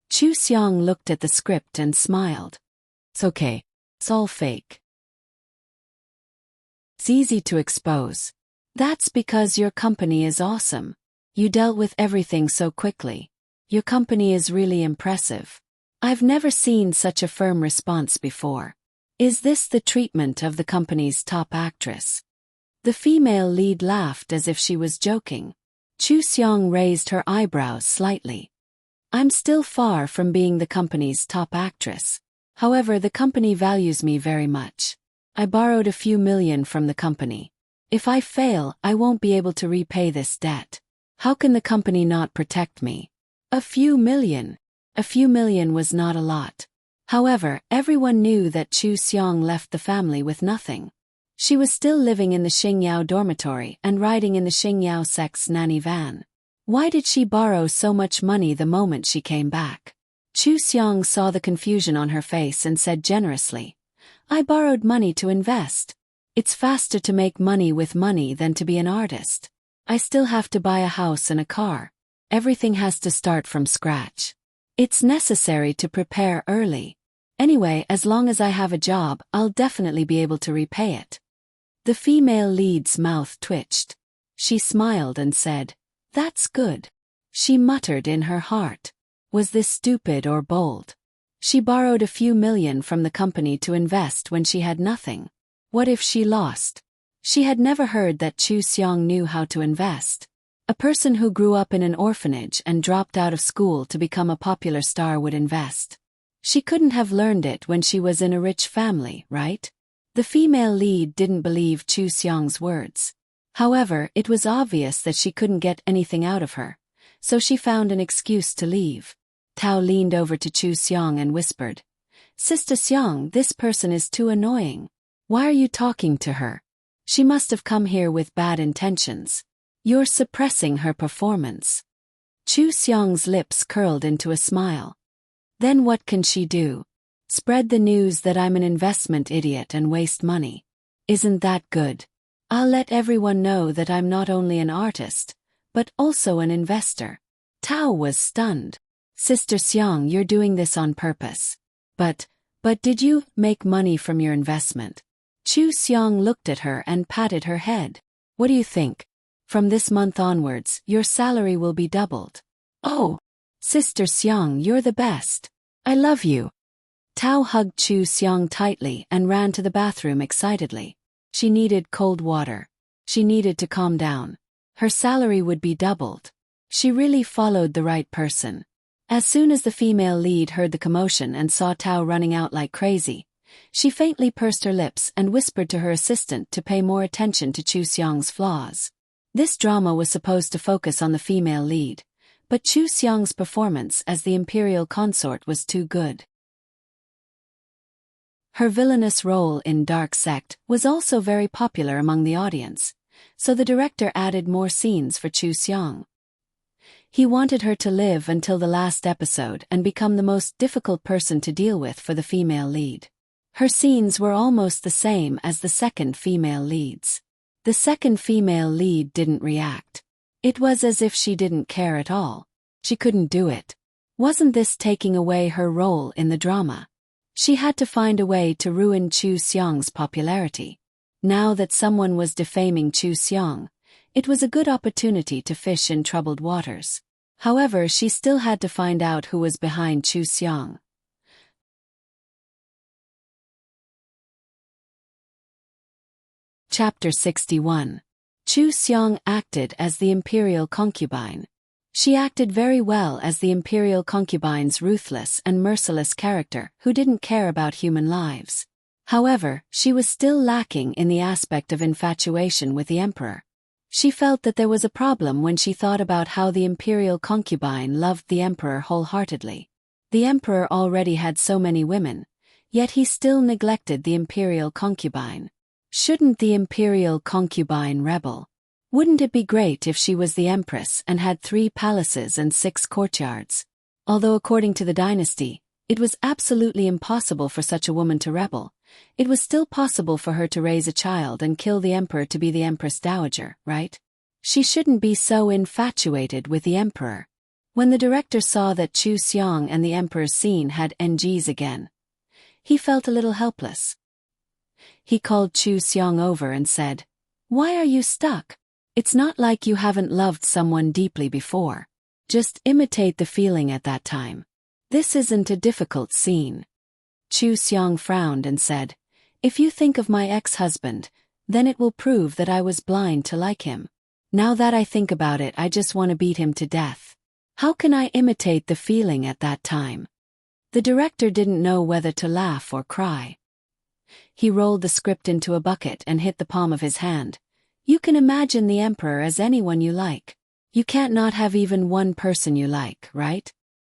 Chu Xiong looked at the script and smiled. "It's okay. It's all fake. It's easy to expose. That's because your company is awesome. You dealt with everything so quickly. Your company is really impressive. I've never seen such a firm response before. Is this the treatment of the company's top actress?" The female lead laughed as if she was joking. Chu Xiong raised her eyebrows slightly. "I'm still far from being the company's top actress. However, the company values me very much. I borrowed a few million from the company. If I fail, I won't be able to repay this debt. How can the company not protect me?" A few million. A few million was not a lot. However, everyone knew that Chu Xiong left the family with nothing. She was still living in the Xingyao dormitory and riding in the Xingyao sect's nanny van. Why did she borrow so much money the moment she came back? Chu Xiong saw the confusion on her face and said generously, "I borrowed money to invest. It's faster to make money with money than to be an artist. I still have to buy a house and a car. Everything has to start from scratch. It's necessary to prepare early. Anyway, as long as I have a job, I'll definitely be able to repay it." The female lead's mouth twitched. She smiled and said, "That's good." She muttered in her heart. Was this stupid or bold? She borrowed a few million from the company to invest when she had nothing. What if she lost? She had never heard that Chu Xiong knew how to invest. A person who grew up in an orphanage and dropped out of school to become a popular star would invest. She couldn't have learned it when she was in a rich family, right? The female lead didn't believe Chu Xiong's words. However, it was obvious that she couldn't get anything out of her, so she found an excuse to leave. Tao leaned over to Chu Xiong and whispered, "Sister Xiong, this person is too annoying. Why are you talking to her? She must have come here with bad intentions. You're suppressing her performance." Chu Xiong's lips curled into a smile. "Then what can she do? Spread the news that I'm an investment idiot and waste money. Isn't that good? I'll let everyone know that I'm not only an artist, but also an investor." Tao was stunned. "Sister Xiong, you're doing this on purpose. But did you make money from your investment?" Chu Xiong looked at her and patted her head. "What do you think? From this month onwards, your salary will be doubled." "Oh, Sister Xiong, you're the best. I love you." Tao hugged Chu Xiong tightly and ran to the bathroom excitedly. She needed cold water. She needed to calm down. Her salary would be doubled. She really followed the right person. As soon as the female lead heard the commotion and saw Tao running out like crazy, she faintly pursed her lips and whispered to her assistant to pay more attention to Chu Xiong's flaws. This drama was supposed to focus on the female lead, but Chu Xiong's performance as the imperial consort was too good. Her villainous role in Dark Sect was also very popular among the audience, so the director added more scenes for Chu Xiong. He wanted her to live until the last episode and become the most difficult person to deal with for the female lead. Her scenes were almost the same as the second female leads. The second female lead didn't react. It was as if she didn't care at all. She couldn't do it. Wasn't this taking away her role in the drama? She had to find a way to ruin Chu Seong's popularity. Now that someone was defaming Chu Seong, it was a good opportunity to fish in troubled waters. However, she still had to find out who was behind Chu Seong. Chapter 61. Chu Seong acted as the imperial concubine. She acted very well as the imperial concubine's ruthless and merciless character who didn't care about human lives. However, she was still lacking in the aspect of infatuation with the emperor. She felt that there was a problem when she thought about how the imperial concubine loved the emperor wholeheartedly. The emperor already had so many women, yet he still neglected the imperial concubine. Shouldn't the imperial concubine rebel? Wouldn't it be great if she was the empress and had 3 palaces and 6 courtyards? Although according to the dynasty, it was absolutely impossible for such a woman to rebel, it was still possible for her to raise a child and kill the emperor to be the empress dowager, right? She shouldn't be so infatuated with the emperor. When the director saw that Chu Seong and the emperor's scene had NGs again, he felt a little helpless. He called Chu Seong over and said, "Why are you stuck? It's not like you haven't loved someone deeply before. Just imitate the feeling at that time. This isn't a difficult scene." Chu Seong frowned and said, "If you think of my ex-husband, then it will prove that I was blind to like him. Now that I think about it, I just want to beat him to death. How can I imitate the feeling at that time?" The director didn't know whether to laugh or cry. He rolled the script into a bucket and hit the palm of his hand. "You can imagine the emperor as anyone you like. You can't not have even one person you like, right?"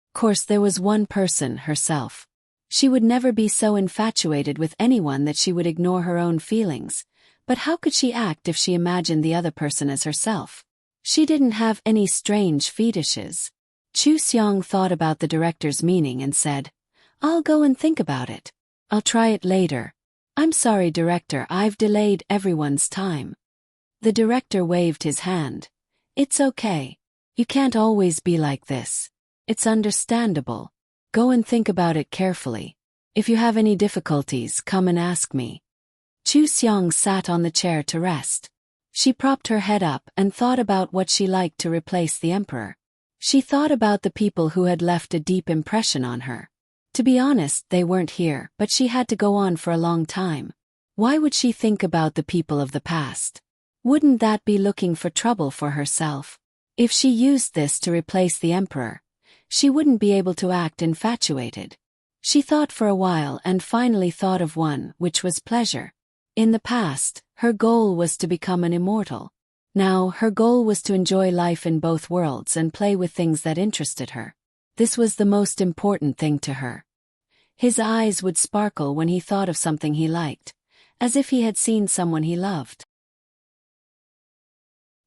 Of course, there was one person, herself. She would never be so infatuated with anyone that she would ignore her own feelings, but how could she act if she imagined the other person as herself? She didn't have any strange fetishes. Chu Seong thought about the director's meaning and said, "I'll go and think about it. I'll try it later. I'm sorry, director, I've delayed everyone's time." The director waved his hand. "It's okay. You can't always be like this. It's understandable. Go and think about it carefully. If you have any difficulties, come and ask me." Chu Seong sat on the chair to rest. She propped her head up and thought about what she liked to replace the emperor. She thought about the people who had left a deep impression on her. To be honest, they weren't here, but she had to go on for a long time. Why would she think about the people of the past? Wouldn't that be looking for trouble for herself? If she used this to replace the emperor, she wouldn't be able to act infatuated. She thought for a while and finally thought of one, which was pleasure. In the past, her goal was to become an immortal. Now, her goal was to enjoy life in both worlds and play with things that interested her. This was the most important thing to her. His eyes would sparkle when he thought of something he liked, as if he had seen someone he loved.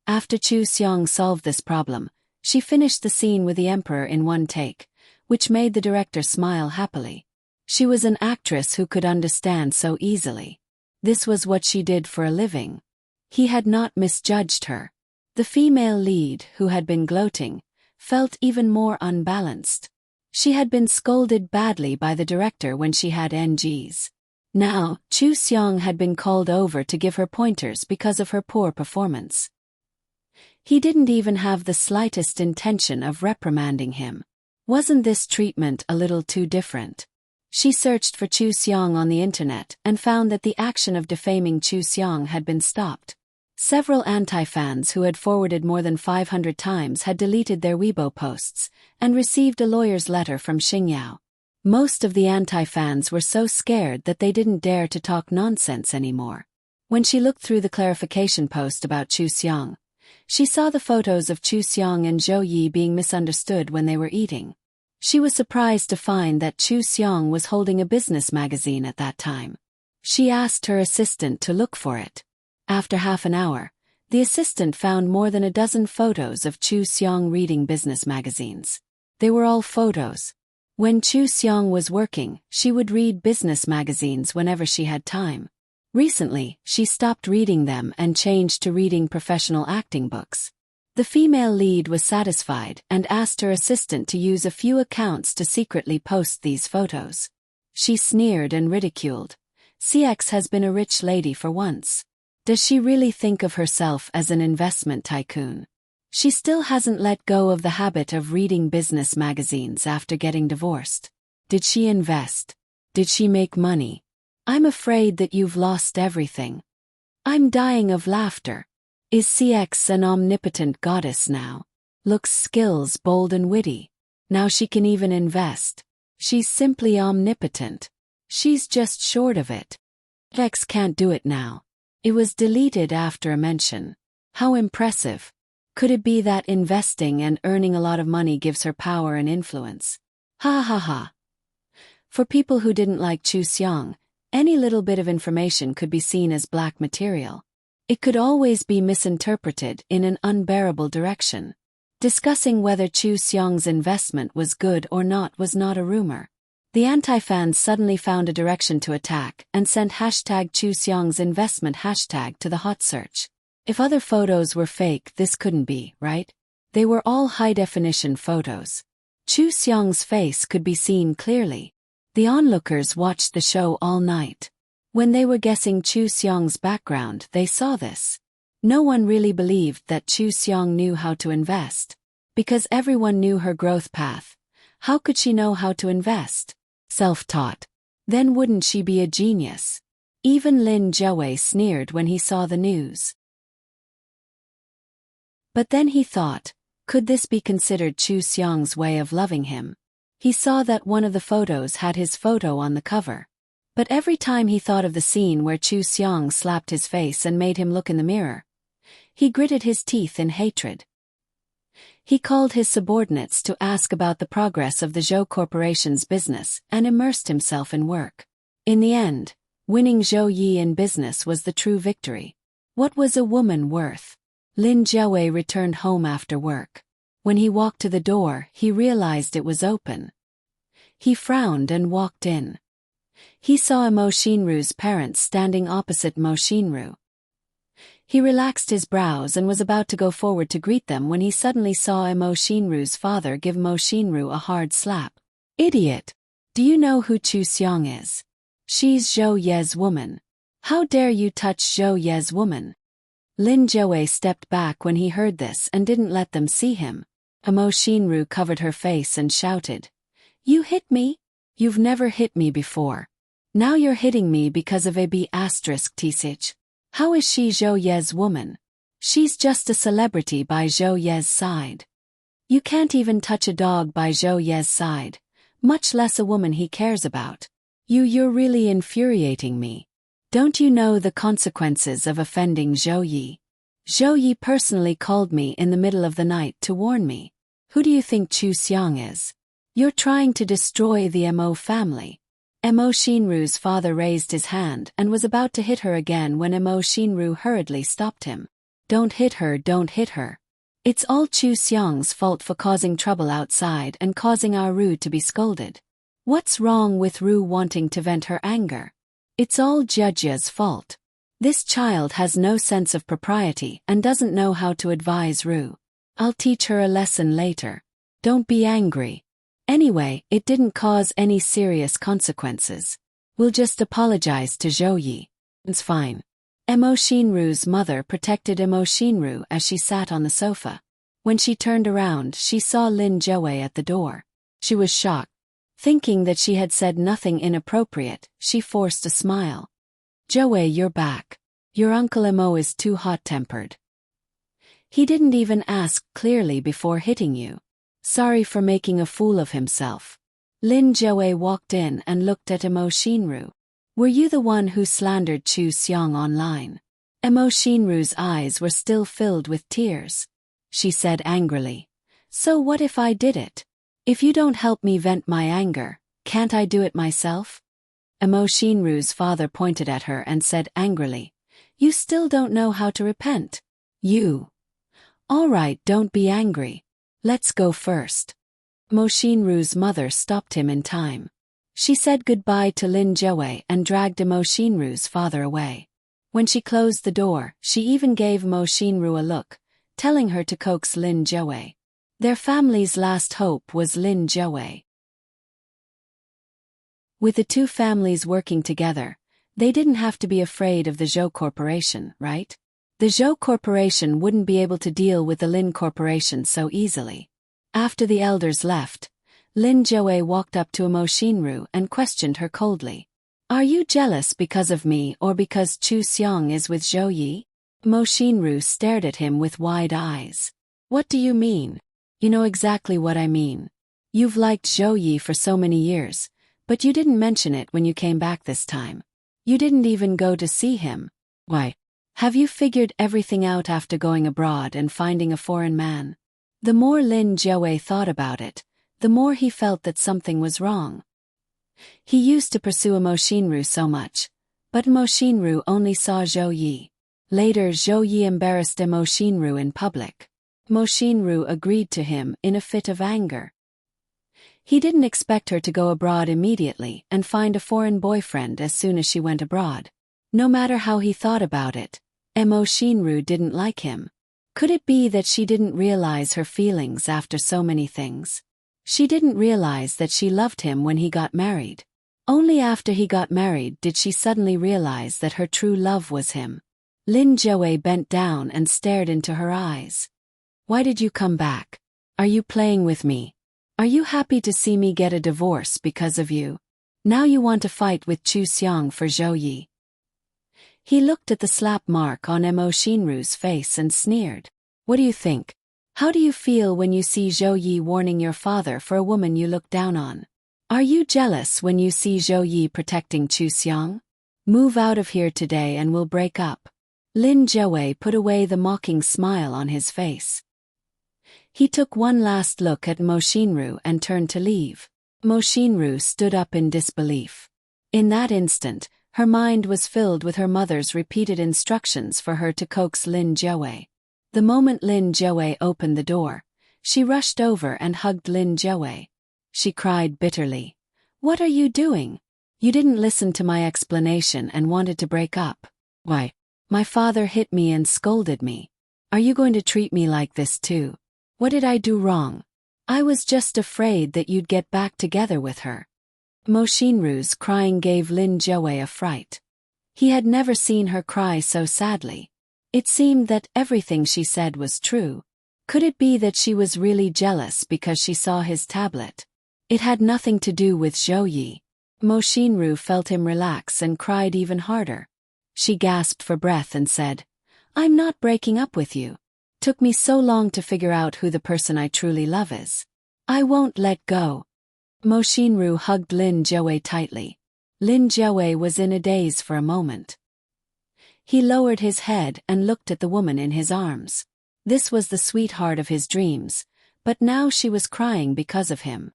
After Chu Seong solved this problem, she finished the scene with the emperor in one take, which made the director smile happily. She was an actress who could understand so easily. This was what she did for a living. He had not misjudged her. The female lead, who had been gloating, felt even more unbalanced. She had been scolded badly by the director when she had NGs. Now, Chu Seong had been called over to give her pointers because of her poor performance. He didn't even have the slightest intention of reprimanding him. Wasn't this treatment a little too different? She searched for Chu Seong on the internet and found that the action of defaming Chu Seong had been stopped. Several anti-fans who had forwarded more than 500 times had deleted their Weibo posts and received a lawyer's letter from Xingyao. Most of the anti-fans were so scared that they didn't dare to talk nonsense anymore. When she looked through the clarification post about Chu Seong, she saw the photos of Chu Seong and Zhou Yi being misunderstood when they were eating. She was surprised to find that Chu Seong was holding a business magazine at that time. She asked her assistant to look for it. After half an hour, the assistant found more than a dozen photos of Chu Seong reading business magazines. They were all photos. When Chu Xiong was working, she would read business magazines whenever she had time. Recently, she stopped reading them and changed to reading professional acting books. The female lead was satisfied and asked her assistant to use a few accounts to secretly post these photos. She sneered and ridiculed. CX has been a rich lady for once. Does she really think of herself as an investment tycoon? She still hasn't let go of the habit of reading business magazines after getting divorced. Did she invest? Did she make money? I'm afraid that you've lost everything. I'm dying of laughter. Is CX an omnipotent goddess now? Looks, skills, bold and witty. Now she can even invest. She's simply omnipotent. She's just short of it. X can't do it now. It was deleted after a mention. How impressive. Could it be that investing and earning a lot of money gives her power and influence? Ha ha ha. For people who didn't like Chu Xiong, any little bit of information could be seen as black material. It could always be misinterpreted in an unbearable direction. Discussing whether Chu Xiong's investment was good or not was not a rumor. The anti-fans suddenly found a direction to attack and sent hashtag Chu Xiong's investment hashtag to the hot search. If other photos were fake, this couldn't be, right? They were all high-definition photos. Chu Xiong's face could be seen clearly. The onlookers watched the show all night. When they were guessing Chu Xiong's background, they saw this. No one really believed that Chu Xiong knew how to invest. Because everyone knew her growth path. How could she know how to invest? Self-taught. Then wouldn't she be a genius? Even Lin Jiawei sneered when he saw the news. But then he thought, could this be considered Chu Xiong's way of loving him? He saw that one of the photos had his photo on the cover. But every time he thought of the scene where Chu Xiong slapped his face and made him look in the mirror, he gritted his teeth in hatred. He called his subordinates to ask about the progress of the Zhou Corporation's business and immersed himself in work. In the end, winning Zhou Yi in business was the true victory. What was a woman worth? Lin Jiawei returned home after work. When he walked to the door, he realized it was open. He frowned and walked in. He saw Mo Xinru's parents standing opposite Mo Xinru. He relaxed his brows and was about to go forward to greet them when he suddenly saw Mo Xinru's father give Mo Xinru a hard slap. Idiot! Do you know who Chu Xiong is? She's Zhou Ye's woman. How dare you touch Zhou Ye's woman? Lin Jiawei stepped back when he heard this and didn't let them see him. Mo Xinru covered her face and shouted. You hit me? You've never hit me before. Now you're hitting me because of a B****. How is she Zhou Ye's woman? She's just a celebrity by Zhou Ye's side. You can't even touch a dog by Zhou Ye's side, much less a woman he cares about. You're really infuriating me. Don't you know the consequences of offending Zhou Yi? Zhou Yi personally called me in the middle of the night to warn me. Who do you think Chu Xiong is? You're trying to destroy the Mo family. Mo Xinru's father raised his hand and was about to hit her again when Mo Xinru hurriedly stopped him. Don't hit her, don't hit her. It's all Chu Xiong's fault for causing trouble outside and causing our Ru to be scolded. What's wrong with Ru wanting to vent her anger? It's all Judge's fault. This child has no sense of propriety and doesn't know how to advise Ru. I'll teach her a lesson later. Don't be angry. Anyway, it didn't cause any serious consequences. We'll just apologize to Zhou Yi. It's fine. Mo Xinru's mother protected Mo Xinru as she sat on the sofa. When she turned around, she saw Lin Jiawei at the door. She was shocked. Thinking that she had said nothing inappropriate, she forced a smile. Jiawei, you're back. Your Uncle Mo is too hot-tempered. He didn't even ask clearly before hitting you. Sorry for making a fool of himself. Lin Jiawei walked in and looked at Mo Xinru. Were you the one who slandered Chu Xiong online? Mo Xinru's eyes were still filled with tears. She said angrily. So what if I did it? If you don't help me vent my anger, can't I do it myself? Mo Xinru's father pointed at her and said angrily. You still don't know how to repent. You. All right, don't be angry. Let's go first. Mo Shinru's mother stopped him in time. She said goodbye to Lin Jiawei and dragged Mo Shinru's father away. When she closed the door, she even gave Mo Shinru a look, telling her to coax Lin Jiawei. Their family's last hope was Lin Jiawei. With the two families working together, they didn't have to be afraid of the Zhou Corporation, right? The Zhou Corporation wouldn't be able to deal with the Lin Corporation so easily. After the elders left, Lin Jiawei walked up to Mo Shinru and questioned her coldly. Are you jealous because of me or because Chu Xiong is with Zhou Yi? Mo Shinru stared at him with wide eyes. What do you mean? You know exactly what I mean. You've liked Zhou Yi for so many years, but you didn't mention it when you came back this time. You didn't even go to see him. Why? Have you figured everything out after going abroad and finding a foreign man? The more Lin Jiawei thought about it, the more he felt that something was wrong. He used to pursue Mo Shinru so much, but Mo Shinru only saw Zhou Yi. Later Zhou Yi embarrassed Mo Shinru in public. Mo Shinru agreed to him in a fit of anger. He didn't expect her to go abroad immediately and find a foreign boyfriend as soon as she went abroad. No matter how he thought about it, Mo Shinru didn't like him. Could it be that she didn't realize her feelings after so many things? She didn't realize that she loved him when he got married. Only after he got married did she suddenly realize that her true love was him. Lin Jiawei bent down and stared into her eyes. Why did you come back? Are you playing with me? Are you happy to see me get a divorce because of you? Now you want to fight with Chu Xiong for Zhou Yi. He looked at the slap mark on Mo Shinru's face and sneered. What do you think? How do you feel when you see Zhou Yi warning your father for a woman you look down on? Are you jealous when you see Zhou Yi protecting Chu Xiong? Move out of here today and we'll break up. Lin Jiawei put away the mocking smile on his face. He took one last look at Mo Shinru and turned to leave. Mo Shinru stood up in disbelief. In that instant, her mind was filled with her mother's repeated instructions for her to coax Lin Jiawei. The moment Lin Jiawei opened the door, she rushed over and hugged Lin Jiawei. She cried bitterly. What are you doing? You didn't listen to my explanation and wanted to break up. Why? My father hit me and scolded me. Are you going to treat me like this too? What did I do wrong? I was just afraid that you'd get back together with her. Mo Shinru's crying gave Lin Jiawei a fright. He had never seen her cry so sadly. It seemed that everything she said was true. Could it be that she was really jealous because she saw his tablet? It had nothing to do with Zhou Yi. Mo Shinru felt him relax and cried even harder. She gasped for breath and said, I'm not breaking up with you. Took me so long to figure out who the person I truly love is. I won't let go. Mo Shinru hugged Lin Jiawei tightly. Lin Jiawei was in a daze for a moment. He lowered his head and looked at the woman in his arms. This was the sweetheart of his dreams, but now she was crying because of him.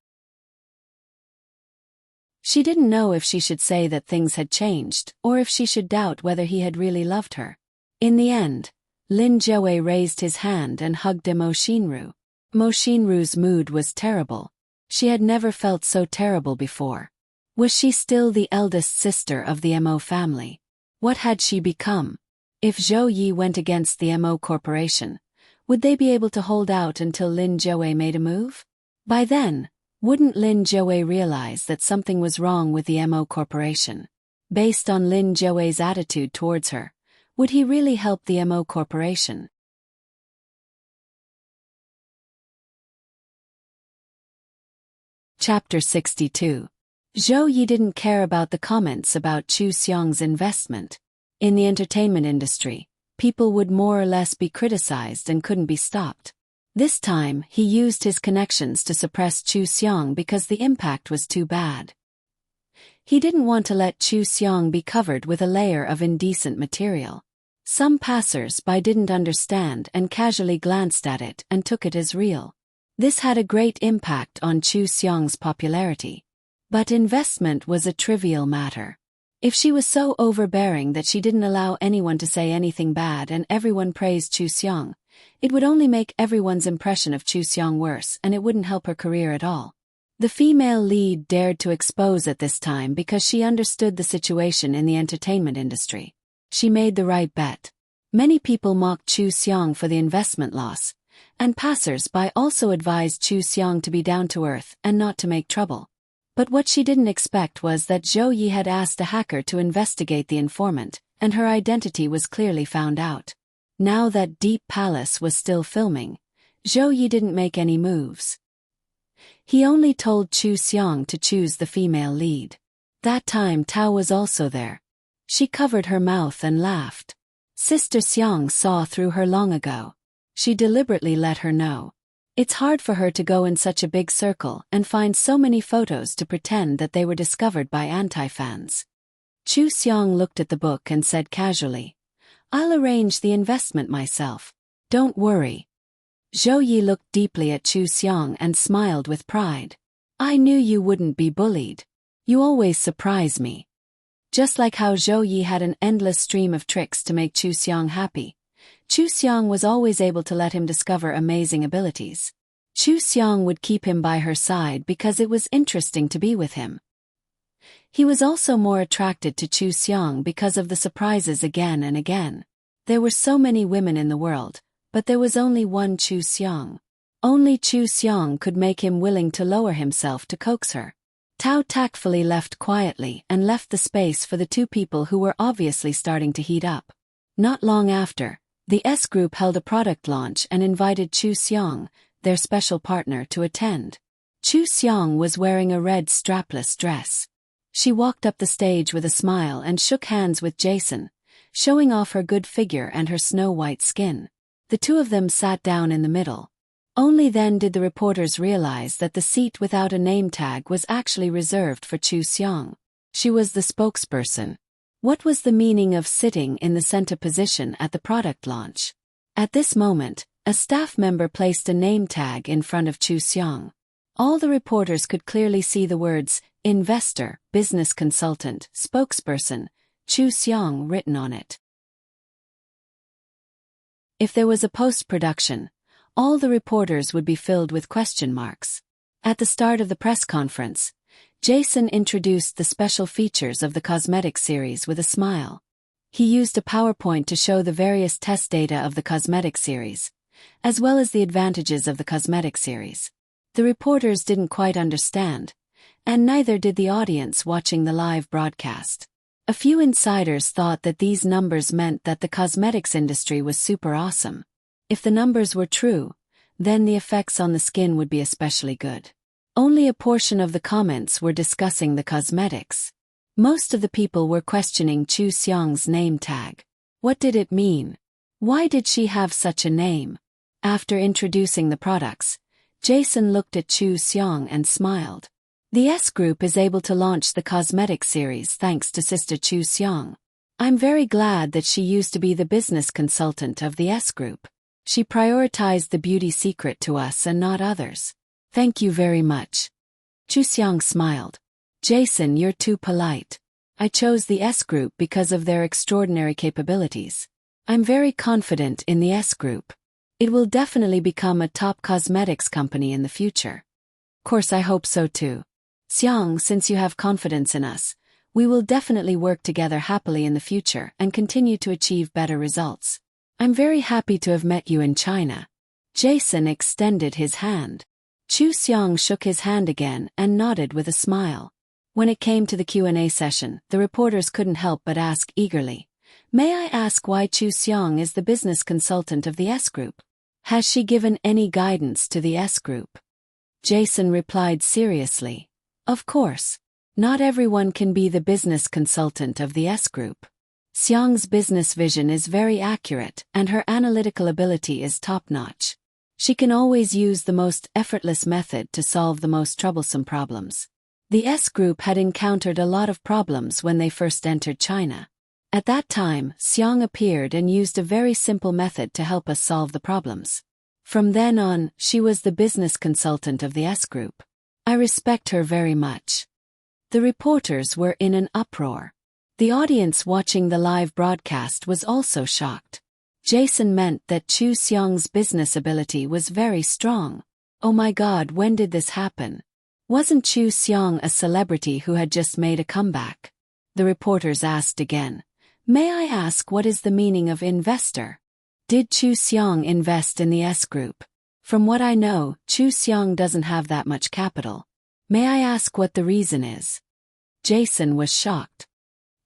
She didn't know if she should say that things had changed or if she should doubt whether he had really loved her. In the end, Lin Jiawei raised his hand and hugged Mo Shinru. Mo Shinru's mood was terrible. She had never felt so terrible before. Was she still the eldest sister of the Mo family? What had she become? If Zhou Yi went against the Mo Corporation, would they be able to hold out until Lin Jiawei made a move? By then, wouldn't Lin Jiawei realize that something was wrong with the Mo Corporation? Based on Lin Jiawei's attitude towards her, would he really help the Mo Corporation? Chapter 62. Zhou Yi didn't care about the comments about Chu Xiong's investment. In the entertainment industry, people would more or less be criticized and couldn't be stopped. This time, he used his connections to suppress Chu Xiong because the impact was too bad. He didn't want to let Chu Xiong be covered with a layer of indecent material. Some passers-by didn't understand and casually glanced at it and took it as real. This had a great impact on Chu Xiong's popularity. But investment was a trivial matter. If she was so overbearing that she didn't allow anyone to say anything bad and everyone praised Chu Xiong, It would only make everyone's impression of Chu Xiong worse, and it wouldn't help her career at all. The female lead dared to expose at this time because she understood the situation in the entertainment industry. She made the right bet. Many people mocked Chu Xiong for the investment loss, and passers-by also advised Chu Xiong to be down to earth and not to make trouble. But what she didn't expect was that Zhou Yi had asked a hacker to investigate the informant, and her identity was clearly found out. Now that Deep Palace was still filming, Zhou Yi didn't make any moves. He only told Chu Xiong to choose the female lead. That time Tao was also there. She covered her mouth and laughed. Sister Xiang saw through her long ago. She deliberately let her know. It's hard for her to go in such a big circle and find so many photos to pretend that they were discovered by anti-fans. Chu Xiong looked at the book and said casually, "I'll arrange the investment myself. Don't worry." Zhou Yi looked deeply at Chu Xiong and smiled with pride. "I knew you wouldn't be bullied. You always surprise me." Just like how Zhou Yi had an endless stream of tricks to make Chu Xiong happy, Chu Xiong was always able to let him discover amazing abilities. Chu Xiong would keep him by her side because it was interesting to be with him. He was also more attracted to Chu Xiong because of the surprises again and again. There were so many women in the world, but there was only one Chu Xiong. Only Chu Xiong could make him willing to lower himself to coax her. Tao tactfully left quietly and left the space for the two people who were obviously starting to heat up. Not long after, the S Group held a product launch and invited Chu Xiong, their special partner, to attend. Chu Xiong was wearing a red strapless dress. She walked up the stage with a smile and shook hands with Jason, showing off her good figure and her snow-white skin. The two of them sat down in the middle. Only then did the reporters realize that the seat without a name tag was actually reserved for Chu Xiong. She was the spokesperson. What was the meaning of sitting in the center position at the product launch? At this moment, a staff member placed a name tag in front of Chu Xiong. All the reporters could clearly see the words, "Investor, Business Consultant, Spokesperson, Chu Xiong" written on it. If there was a post-production, all the reporters would be filled with question marks. At the start of the press conference, Jason introduced the special features of the cosmetic series with a smile. He used a PowerPoint to show the various test data of the cosmetic series, as well as the advantages of the cosmetic series. The reporters didn't quite understand, and neither did the audience watching the live broadcast. A few insiders thought that these numbers meant that the cosmetics industry was super awesome. If the numbers were true, then the effects on the skin would be especially good. Only a portion of the comments were discussing the cosmetics. Most of the people were questioning Chu Xiong's name tag. What did it mean? Why did she have such a name? After introducing the products, Jason looked at Chu Xiong and smiled. The S Group is able to launch the cosmetic series thanks to Sister Chu Xiong. I'm very glad that she used to be the business consultant of the S Group. She prioritized the beauty secret to us and not others. Thank you very much. Chu Xiong smiled. Jason, you're too polite. I chose the S Group because of their extraordinary capabilities. I'm very confident in the S Group. It will definitely become a top cosmetics company in the future. Of course, I hope so too. Xiong, since you have confidence in us, we will definitely work together happily in the future and continue to achieve better results. I'm very happy to have met you in China. Jason extended his hand. Chu Xiong shook his hand again and nodded with a smile. When it came to the Q&A session, the reporters couldn't help but ask eagerly, "May I ask why Chu Xiong is the business consultant of the S Group? Has she given any guidance to the S Group?" Jason replied seriously, "Of course. Not everyone can be the business consultant of the S Group. Xiong's business vision is very accurate and her analytical ability is top-notch. She can always use the most effortless method to solve the most troublesome problems." The S Group had encountered a lot of problems when they first entered China. At that time, Xiong appeared and used a very simple method to help us solve the problems. From then on, she was the business consultant of the S Group. I respect her very much. The reporters were in an uproar. The audience watching the live broadcast was also shocked. Jason meant that Chu Xiong's business ability was very strong. Oh my god, when did this happen? Wasn't Chu Xiong a celebrity who had just made a comeback? The reporters asked again. May I ask what is the meaning of investor? Did Chu Xiong invest in the S Group? From what I know, Chu Xiong doesn't have that much capital. May I ask what the reason is? Jason was shocked.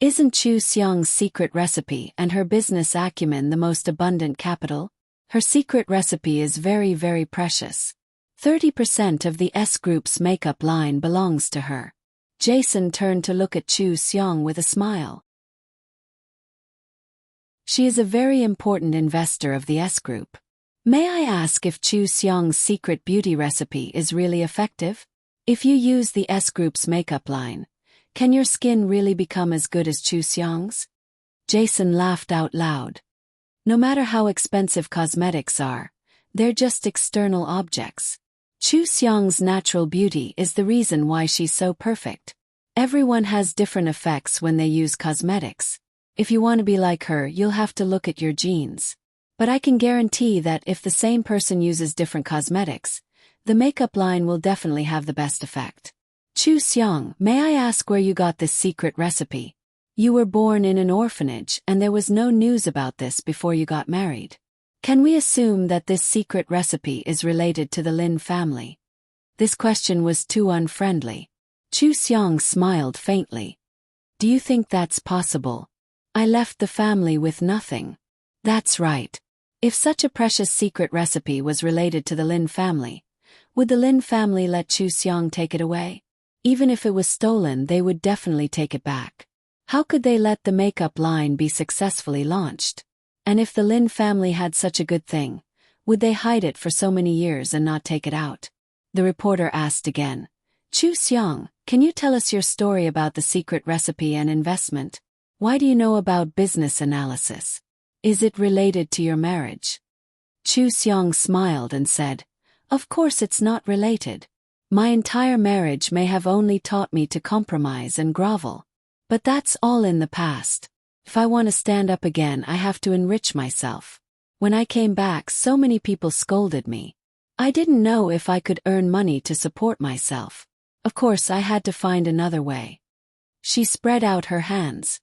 Isn't Chu Xiong's secret recipe and her business acumen the most abundant capital? Her secret recipe is very, very precious. 30% of the S Group's makeup line belongs to her. Jason turned to look at Chu Xiong with a smile. She is a very important investor of the S Group. May I ask if Chu Xiong's secret beauty recipe is really effective? If you use the S Group's makeup line, can your skin really become as good as Chu Xiong's? Jason laughed out loud. No matter how expensive cosmetics are, they're just external objects. Chu Xiong's natural beauty is the reason why she's so perfect. Everyone has different effects when they use cosmetics. If you want to be like her, you'll have to look at your genes. But I can guarantee that if the same person uses different cosmetics, the makeup line will definitely have the best effect. Chu Xiong, may I ask where you got this secret recipe? You were born in an orphanage and there was no news about this before you got married. Can we assume that this secret recipe is related to the Lin family? This question was too unfriendly. Chu Xiong smiled faintly. Do you think that's possible? I left the family with nothing. That's right. If such a precious secret recipe was related to the Lin family, would the Lin family let Chu Xiong take it away? Even if it was stolen, they would definitely take it back. How could they let the makeup line be successfully launched? And if the Lin family had such a good thing, would they hide it for so many years and not take it out? The reporter asked again. Chu Xiong, can you tell us your story about the secret recipe and investment? Why do you know about business analysis? Is it related to your marriage? Chu Xiong smiled and said, Of course it's not related. My entire marriage may have only taught me to compromise and grovel. But that's all in the past. If I want to stand up again, I have to enrich myself. When I came back, so many people scolded me. I didn't know if I could earn money to support myself. Of course, I had to find another way. She spread out her hands.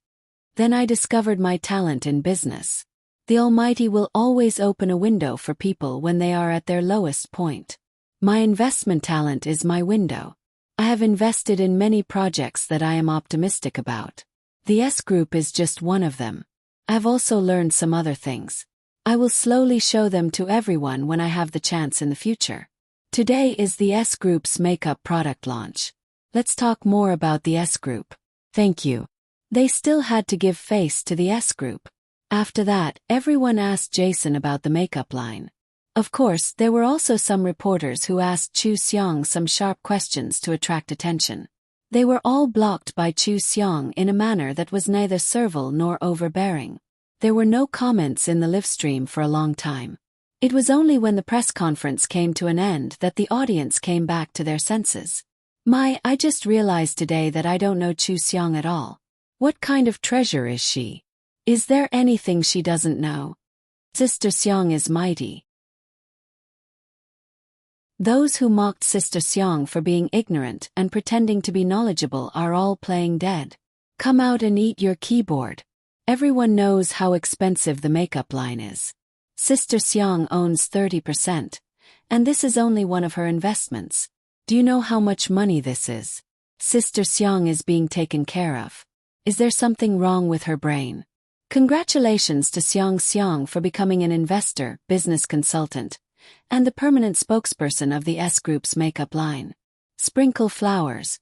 Then I discovered my talent in business. The Almighty will always open a window for people when they are at their lowest point. My investment talent is my window. I have invested in many projects that I am optimistic about. The S Group is just one of them. I've also learned some other things. I will slowly show them to everyone when I have the chance in the future. Today is the S Group's makeup product launch. Let's talk more about the S Group. Thank you. They still had to give face to the S Group. After that, everyone asked Jason about the makeup line. Of course, there were also some reporters who asked Chu Xiong some sharp questions to attract attention. They were all blocked by Chu Xiong in a manner that was neither servile nor overbearing. There were no comments in the live stream for a long time. It was only when the press conference came to an end that the audience came back to their senses. I just realized today that I don't know Chu Xiong at all. What kind of treasure is she? Is there anything she doesn't know? Sister Xiong is mighty. Those who mocked Sister Xiong for being ignorant and pretending to be knowledgeable are all playing dead. Come out and eat your keyboard. Everyone knows how expensive the makeup line is. Sister Xiong owns 30%, and this is only one of her investments. Do you know how much money this is? Sister Xiong is being taken care of. Is there something wrong with her brain? Congratulations to Xiong for becoming an investor, business consultant, and the permanent spokesperson of the S Group's makeup line. Sprinkle flowers.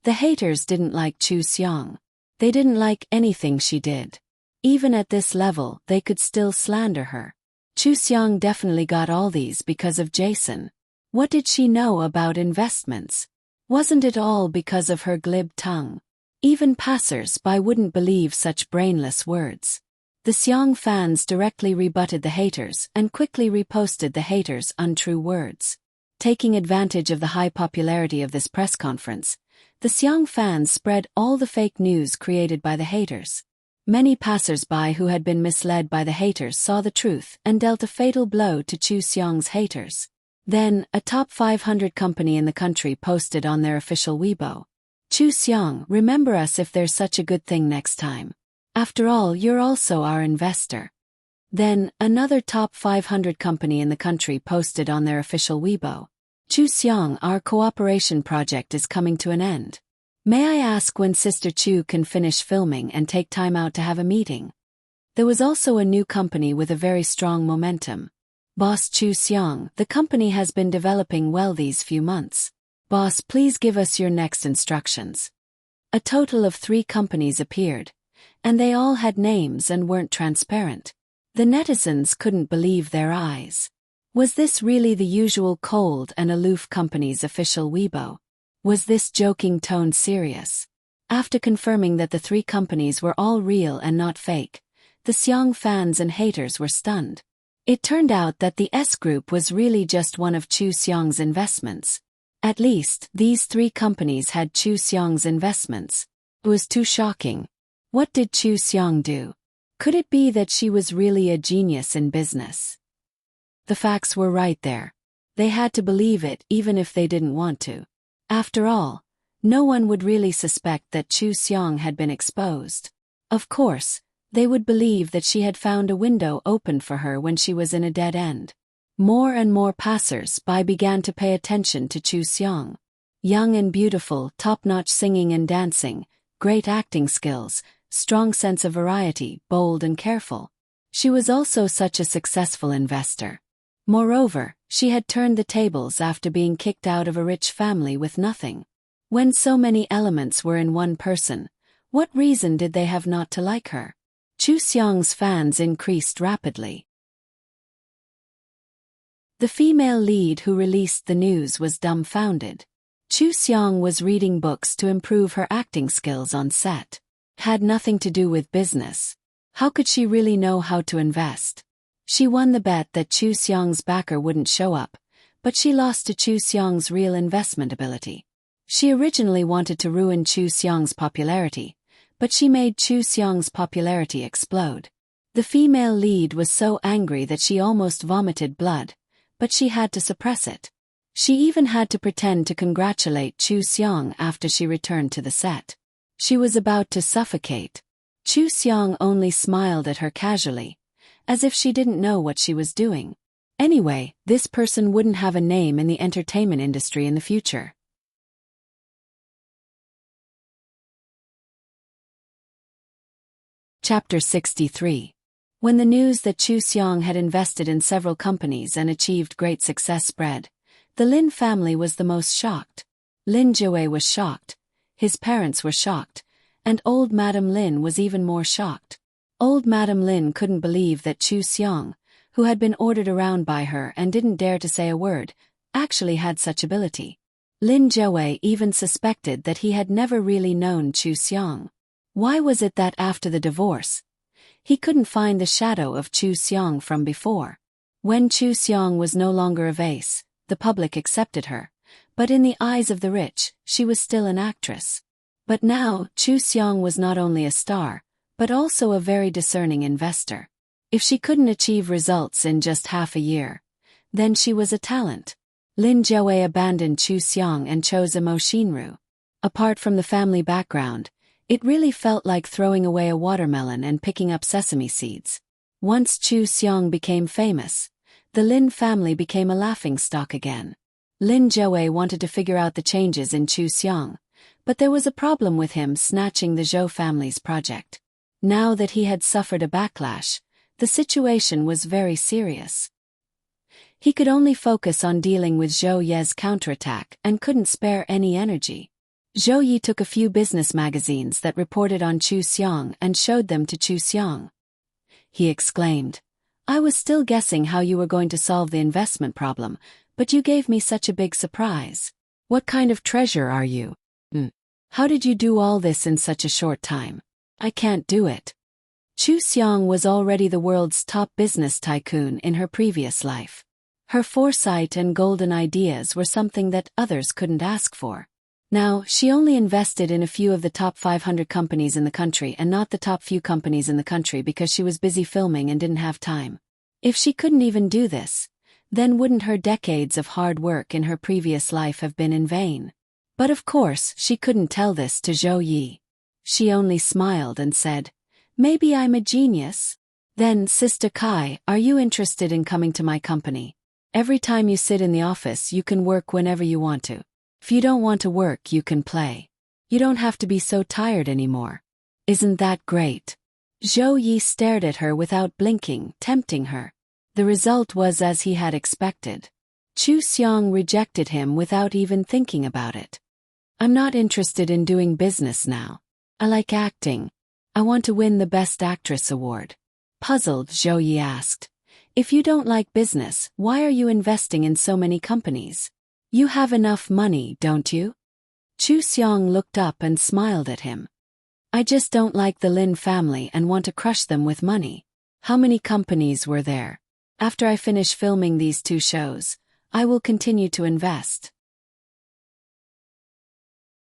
The haters didn't like Chu Xiong. They didn't like anything she did. Even at this level, they could still slander her. Chu Xiong definitely got all these because of Jason. What did she know about investments? Wasn't it all because of her glib tongue? Even passers-by wouldn't believe such brainless words. The Xiong fans directly rebutted the haters and quickly reposted the haters' untrue words. Taking advantage of the high popularity of this press conference, the Xiong fans spread all the fake news created by the haters. Many passers-by who had been misled by the haters saw the truth and dealt a fatal blow to Chu Xiong's haters. Then, a top 500 company in the country posted on their official Weibo. Chu Xiong, remember us if there's such a good thing next time. After all, you're also our investor. Then, another top 500 company in the country posted on their official Weibo. Chu Xiong, our cooperation project is coming to an end. May I ask when Sister Chu can finish filming and take time out to have a meeting? There was also a new company with a very strong momentum. Boss Chu Xiong, the company has been developing well these few months. Boss, please give us your next instructions. A total of 3 companies appeared, and they all had names and weren't transparent. The netizens couldn't believe their eyes. Was this really the usual cold and aloof company's official Weibo? Was this joking tone serious? After confirming that the 3 companies were all real and not fake, the Xiong fans and haters were stunned. It turned out that the S Group was really just one of Chu Xiong's investments. At least, these 3 companies had Chu Xiong's investments. It was too shocking. What did Chu Xiong do? Could it be that she was really a genius in business? The facts were right there. They had to believe it even if they didn't want to. After all, no one would really suspect that Chu Xiong had been exposed. Of course, they would believe that she had found a window opened for her when she was in a dead end. More and more passers-by began to pay attention to Chu Xiong. Young and beautiful, top-notch singing and dancing, great acting skills, strong sense of variety, bold and careful. She was also such a successful investor. Moreover, she had turned the tables after being kicked out of a rich family with nothing. When so many elements were in one person, what reason did they have not to like her? Chu Xiong's fans increased rapidly. The female lead who released the news was dumbfounded. Chu Xiong was reading books to improve her acting skills on set. Had nothing to do with business. How could she really know how to invest? She won the bet that Chu Xiong's backer wouldn't show up, but she lost to Chu Xiong's real investment ability. She originally wanted to ruin Chu Xiong's popularity, but she made Chu Xiong's popularity explode. The female lead was so angry that she almost vomited blood, but she had to suppress it. She even had to pretend to congratulate Chu Xiong after she returned to the set. She was about to suffocate. Chu Xiong only smiled at her casually, as if she didn't know what she was doing. Anyway, this person wouldn't have a name in the entertainment industry in the future. Chapter 63. When the news that Chu Xiong had invested in several companies and achieved great success spread, the Lin family was the most shocked. Lin Jiawei was shocked, his parents were shocked, and old Madam Lin was even more shocked. Old Madam Lin couldn't believe that Chu Xiong, who had been ordered around by her and didn't dare to say a word, actually had such ability. Lin Jiawei even suspected that he had never really known Chu Xiong. Why was it that after the divorce, he couldn't find the shadow of Chu Xiong from before? When Chu Xiong was no longer a vase, the public accepted her, but in the eyes of the rich, she was still an actress. But now, Chu Xiong was not only a star, but also a very discerning investor. If she couldn't achieve results in just half a year, then she was a talent. Lin Jiawei abandoned Chu Xiong and chose Mo Shinru. Apart from the family background, it really felt like throwing away a watermelon and picking up sesame seeds. Once Chu Xiong became famous, the Lin family became a laughingstock again. Lin Jiawei wanted to figure out the changes in Chu Xiong, but there was a problem with him snatching the Zhou family's project. Now that he had suffered a backlash, the situation was very serious. He could only focus on dealing with Zhou Ye's counterattack and couldn't spare any energy. Zhou Ye took a few business magazines that reported on Chu Xiong and showed them to Chu Xiong. He exclaimed, "I was still guessing how you were going to solve the investment problem, but you gave me such a big surprise. What kind of treasure are you? How did you do all this in such a short time? I can't do it." Chu Xiong was already the world's top business tycoon in her previous life. Her foresight and golden ideas were something that others couldn't ask for. Now, she only invested in a few of the top 500 companies in the country and not the top few companies in the country because she was busy filming and didn't have time. If she couldn't even do this, then wouldn't her decades of hard work in her previous life have been in vain? But of course, she couldn't tell this to Zhou Yi. She only smiled and said, "Maybe I'm a genius." "Then, Sister Kai, are you interested in coming to my company? Every time you sit in the office, you can work whenever you want to. If you don't want to work, you can play. You don't have to be so tired anymore. Isn't that great?" Zhou Yi stared at her without blinking, tempting her. The result was as he had expected. Chu Xiang rejected him without even thinking about it. "I'm not interested in doing business now. I like acting. I want to win the Best Actress award." Puzzled, Zhou Yi asked, "If you don't like business, why are you investing in so many companies? You have enough money, don't you?" Chu Xiang looked up and smiled at him. "I just don't like the Lin family and want to crush them with money. How many companies were there? After I finish filming these 2 shows, I will continue to invest.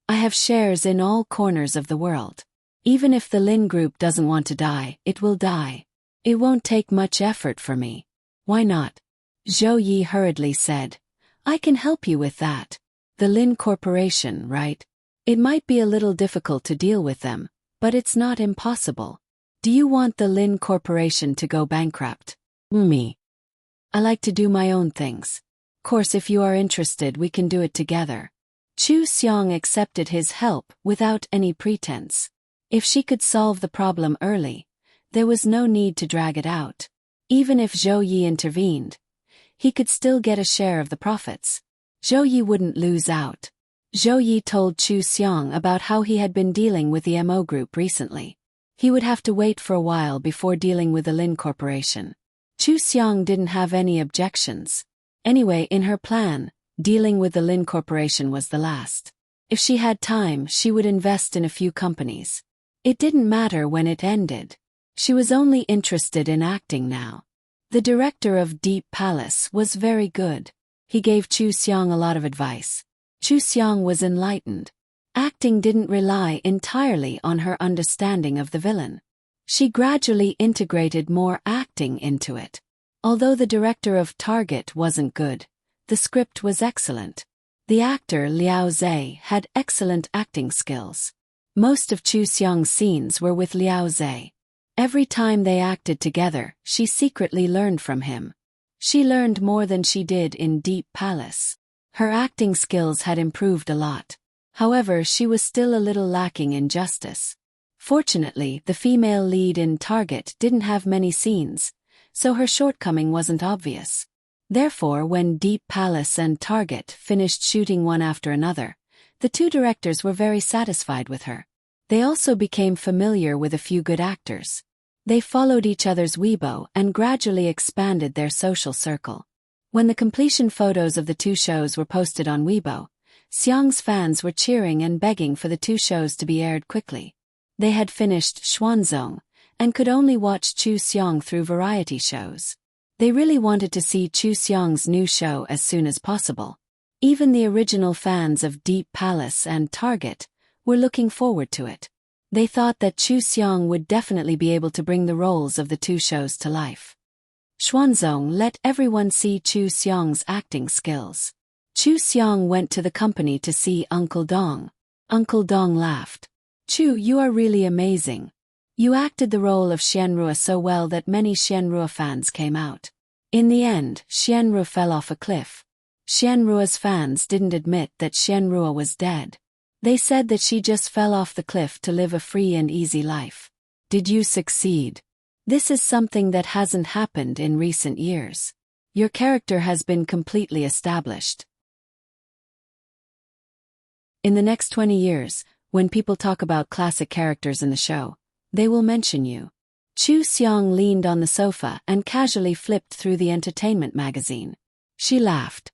I have shares in all corners of the world. Even if the Lin group doesn't want to die, it will die. It won't take much effort for me. Why not?" Zhou Yi hurriedly said, "I can help you with that. The Lin Corporation, right? It might be a little difficult to deal with them, but it's not impossible. Do you want the Lin Corporation to go bankrupt?" "Me. I like to do my own things. Of course, if you are interested, we can do it together." Chu Xiang accepted his help without any pretense. If she could solve the problem early, there was no need to drag it out. Even if Zhou Yi intervened, he could still get a share of the profits. Zhou Yi wouldn't lose out. Zhou Yi told Chu Xiang about how he had been dealing with the MO Group recently. He would have to wait for a while before dealing with the Lin Corporation. Chu Xiang didn't have any objections. Anyway, in her plan, dealing with the Lin Corporation was the last. If she had time, she would invest in a few companies. It didn't matter when it ended. She was only interested in acting now. The director of Deep Palace was very good. He gave Chu Xiang a lot of advice. Chu Xiang was enlightened. Acting didn't rely entirely on her understanding of the villain. She gradually integrated more acting into it. Although the director of Target wasn't good, the script was excellent. The actor Liao Zhe had excellent acting skills. Most of Chu Xiang's scenes were with Liao Zhe. Every time they acted together, she secretly learned from him. She learned more than she did in Deep Palace. Her acting skills had improved a lot. However, she was still a little lacking in justice. Fortunately, the female lead in Target didn't have many scenes, so her shortcoming wasn't obvious. Therefore, when Deep Palace and Target finished shooting one after another, the 2 directors were very satisfied with her. They also became familiar with a few good actors. They followed each other's Weibo and gradually expanded their social circle. When the completion photos of the 2 shows were posted on Weibo, Xiang's fans were cheering and begging for the 2 shows to be aired quickly. They had finished Xuanzong and could only watch Chu Xiang through variety shows. They really wanted to see Chu Xiang's new show as soon as possible. Even the original fans of Deep Palace and Target were looking forward to it. They thought that Chu Xiang would definitely be able to bring the roles of the 2 shows to life. Xuanzong let everyone see Chu Xiang's acting skills. Chu Xiang went to the company to see Uncle Dong. Uncle Dong laughed. "Chu, you are really amazing. You acted the role of Xianrua so well that many Xianrua fans came out. In the end, Xianrua fell off a cliff. Xianrua's fans didn't admit that Xianrua was dead. They said that she just fell off the cliff to live a free and easy life. Did you succeed? This is something that hasn't happened in recent years. Your character has been completely established. In the next 20 years, when people talk about classic characters in the show, they will mention you." Chu Xiang leaned on the sofa and casually flipped through the entertainment magazine. She laughed.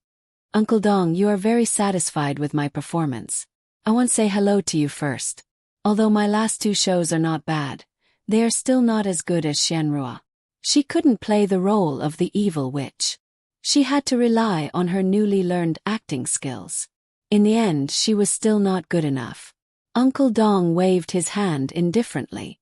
"Uncle Dong, you are very satisfied with my performance. I want to say hello to you first. Although my last 2 shows are not bad, they are still not as good as Xianrua. She couldn't play the role of the evil witch. She had to rely on her newly learned acting skills. In the end, she was still not good enough. Uncle Dong waved his hand indifferently.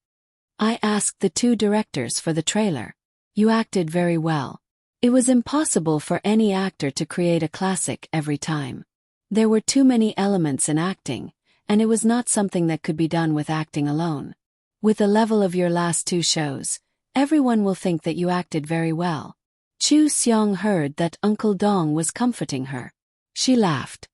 I asked the two directors for the trailer. You acted very well. It was impossible for any actor to create a classic every time. There were too many elements in acting, and it was not something that could be done with acting alone. With the level of your last two shows, everyone will think that you acted very well. Chu Seong heard that Uncle Dong was comforting her. She laughed.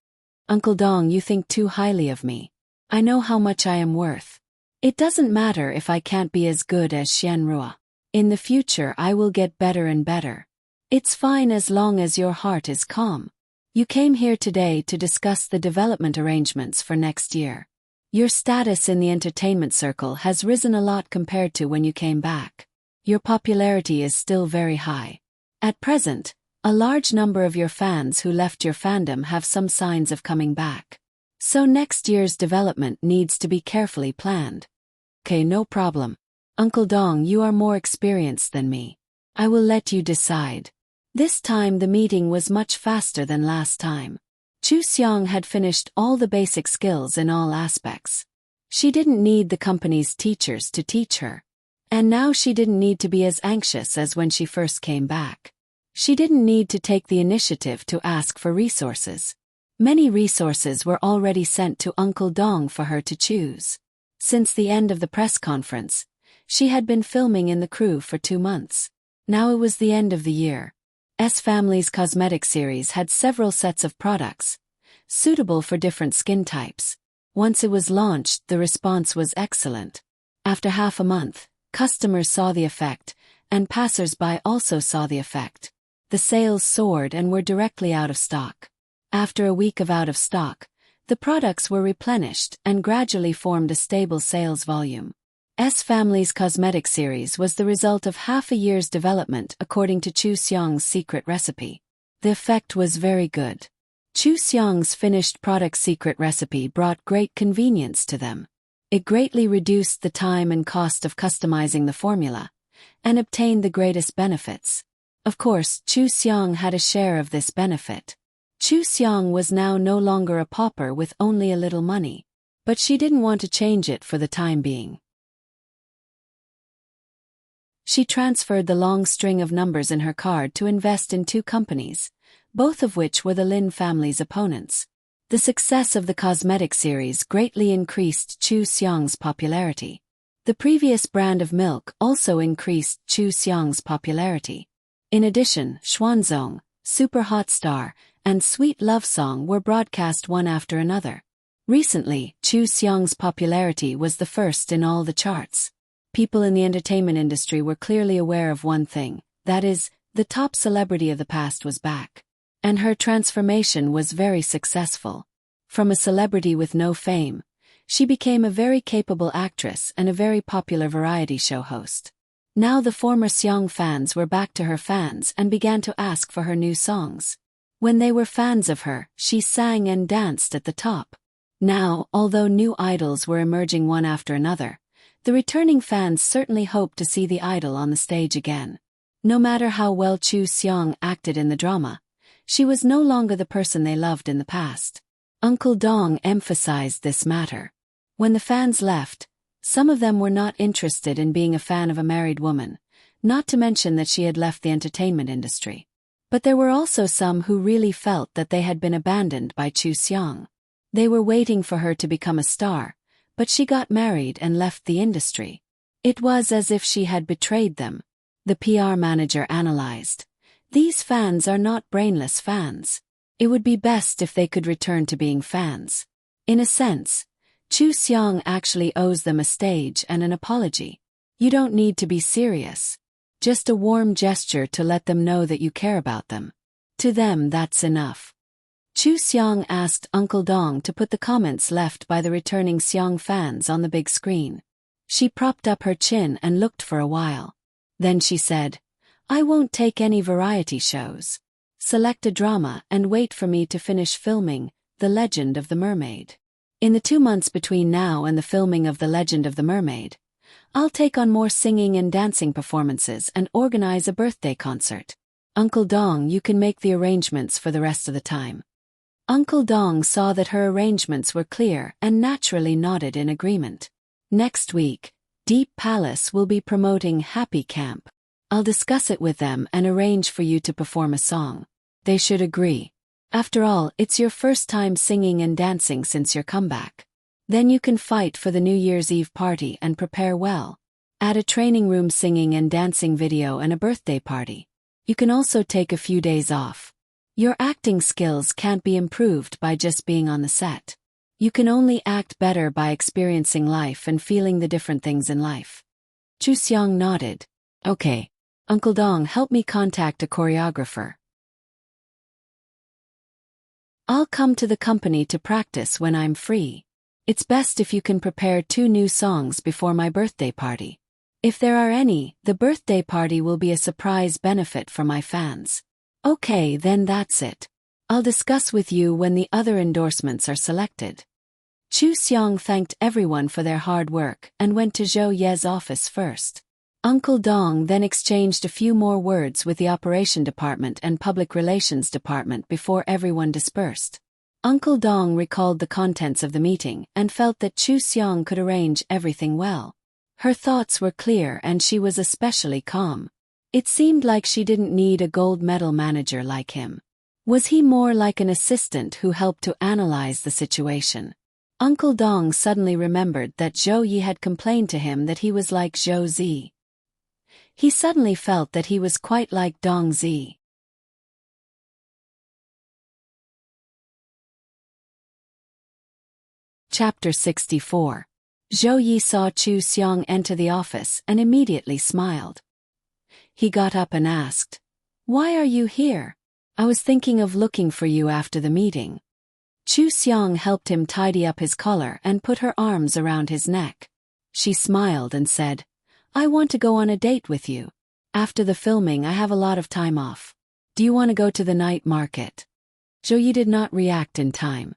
Uncle Dong, you think too highly of me. I know how much I am worth. It doesn't matter if I can't be as good as Shenrua. In the future I will get better and better. It's fine as long as your heart is calm. You came here today to discuss the development arrangements for next year. Your status in the entertainment circle has risen a lot compared to when you came back. Your popularity is still very high. At present, a large number of your fans who left your fandom have some signs of coming back. So next year's development needs to be carefully planned. Okay, no problem. Uncle Dong, you are more experienced than me. I will let you decide. This time the meeting was much faster than last time. Chu Seong had finished all the basic skills in all aspects. She didn't need the company's teachers to teach her. And now she didn't need to be as anxious as when she first came back. She didn't need to take the initiative to ask for resources. Many resources were already sent to Uncle Dong for her to choose. Since the end of the press conference, she had been filming in the crew for 2 months. Now it was the end of the year. S Family's cosmetic series had several sets of products, suitable for different skin types. Once it was launched, the response was excellent. After half a month, customers saw the effect, and passers-by also saw the effect. The sales soared and were directly out of stock. After a week of out of stock, the products were replenished and gradually formed a stable sales volume. S Family's cosmetic series was the result of half a year's development according to Chu Seong's secret recipe. The effect was very good. Chu Seong's finished product secret recipe brought great convenience to them. It greatly reduced the time and cost of customizing the formula, and obtained the greatest benefits. Of course, Chu Seong had a share of this benefit. Chu Seong was now no longer a pauper with only a little money, but she didn't want to change it for the time being. She transferred the long string of numbers in her card to invest in 2 companies, both of which were the Lin family's opponents. The success of the cosmetic series greatly increased Chu Seong's popularity. The previous brand of milk also increased Chu Seong's popularity. In addition, Xuanzong, Super Hot Star, and Sweet Love Song were broadcast one after another. Recently, Chu Seong's popularity was the first in all the charts. People in the entertainment industry were clearly aware of one thing, that is, the top celebrity of the past was back. And her transformation was very successful. From a celebrity with no fame, she became a very capable actress and a very popular variety show host. Now the former Seong fans were back to her fans and began to ask for her new songs. When they were fans of her, she sang and danced at the top. Now, although new idols were emerging one after another, the returning fans certainly hoped to see the idol on the stage again. No matter how well Chu Seong acted in the drama, she was no longer the person they loved in the past. Uncle Dong emphasized this matter. When the fans left, some of them were not interested in being a fan of a married woman, not to mention that she had left the entertainment industry. But there were also some who really felt that they had been abandoned by Chu Seong. They were waiting for her to become a star, but she got married and left the industry. It was as if she had betrayed them. The PR manager analyzed. These fans are not brainless fans. It would be best if they could return to being fans. In a sense, Chu Seong actually owes them a stage and an apology. You don't need to be serious. Just a warm gesture to let them know that you care about them. To them, that's enough. Chu Seong asked Uncle Dong to put the comments left by the returning Seong fans on the big screen. She propped up her chin and looked for a while. Then she said, I won't take any variety shows. Select a drama and wait for me to finish filming The Legend of the Mermaid. In the 2 months between now and the filming of The Legend of the Mermaid, I'll take on more singing and dancing performances and organize a birthday concert. Uncle Dong, you can make the arrangements for the rest of the time. Uncle Dong saw that her arrangements were clear and naturally nodded in agreement. Next week, Deep Palace will be promoting Happy Camp. I'll discuss it with them and arrange for you to perform a song. They should agree. After all, it's your first time singing and dancing since your comeback. Then you can fight for the New Year's Eve party and prepare well. Add a training room singing and dancing video and a birthday party. You can also take a few days off. Your acting skills can't be improved by just being on the set. You can only act better by experiencing life and feeling the different things in life. Chu Xiang nodded. Okay. Uncle Dong, help me contact a choreographer. I'll come to the company to practice when I'm free. It's best if you can prepare 2 new songs before my birthday party. If there are any, the birthday party will be a surprise benefit for my fans. Okay, then that's it. I'll discuss with you when the other endorsements are selected. Chu Xiang thanked everyone for their hard work and went to Zhou Ye's office first. Uncle Dong then exchanged a few more words with the Operation Department and Public Relations Department before everyone dispersed. Uncle Dong recalled the contents of the meeting and felt that Chu Xiang could arrange everything well. Her thoughts were clear and she was especially calm. It seemed like she didn't need a gold medal manager like him. Was he more like an assistant who helped to analyze the situation? Uncle Dong suddenly remembered that Zhou Yi had complained to him that he was like Zhou Zi. He suddenly felt that he was quite like Dong Zi. Chapter 64. Zhou Yi saw Chu Xiang enter the office and immediately smiled. He got up and asked, "Why are you here? I was thinking of looking for you after the meeting." Chu Xiang helped him tidy up his collar and put her arms around his neck. She smiled and said, "I want to go on a date with you. After the filming I have a lot of time off. Do you want to go to the night market?" Zhou Yi did not react in time.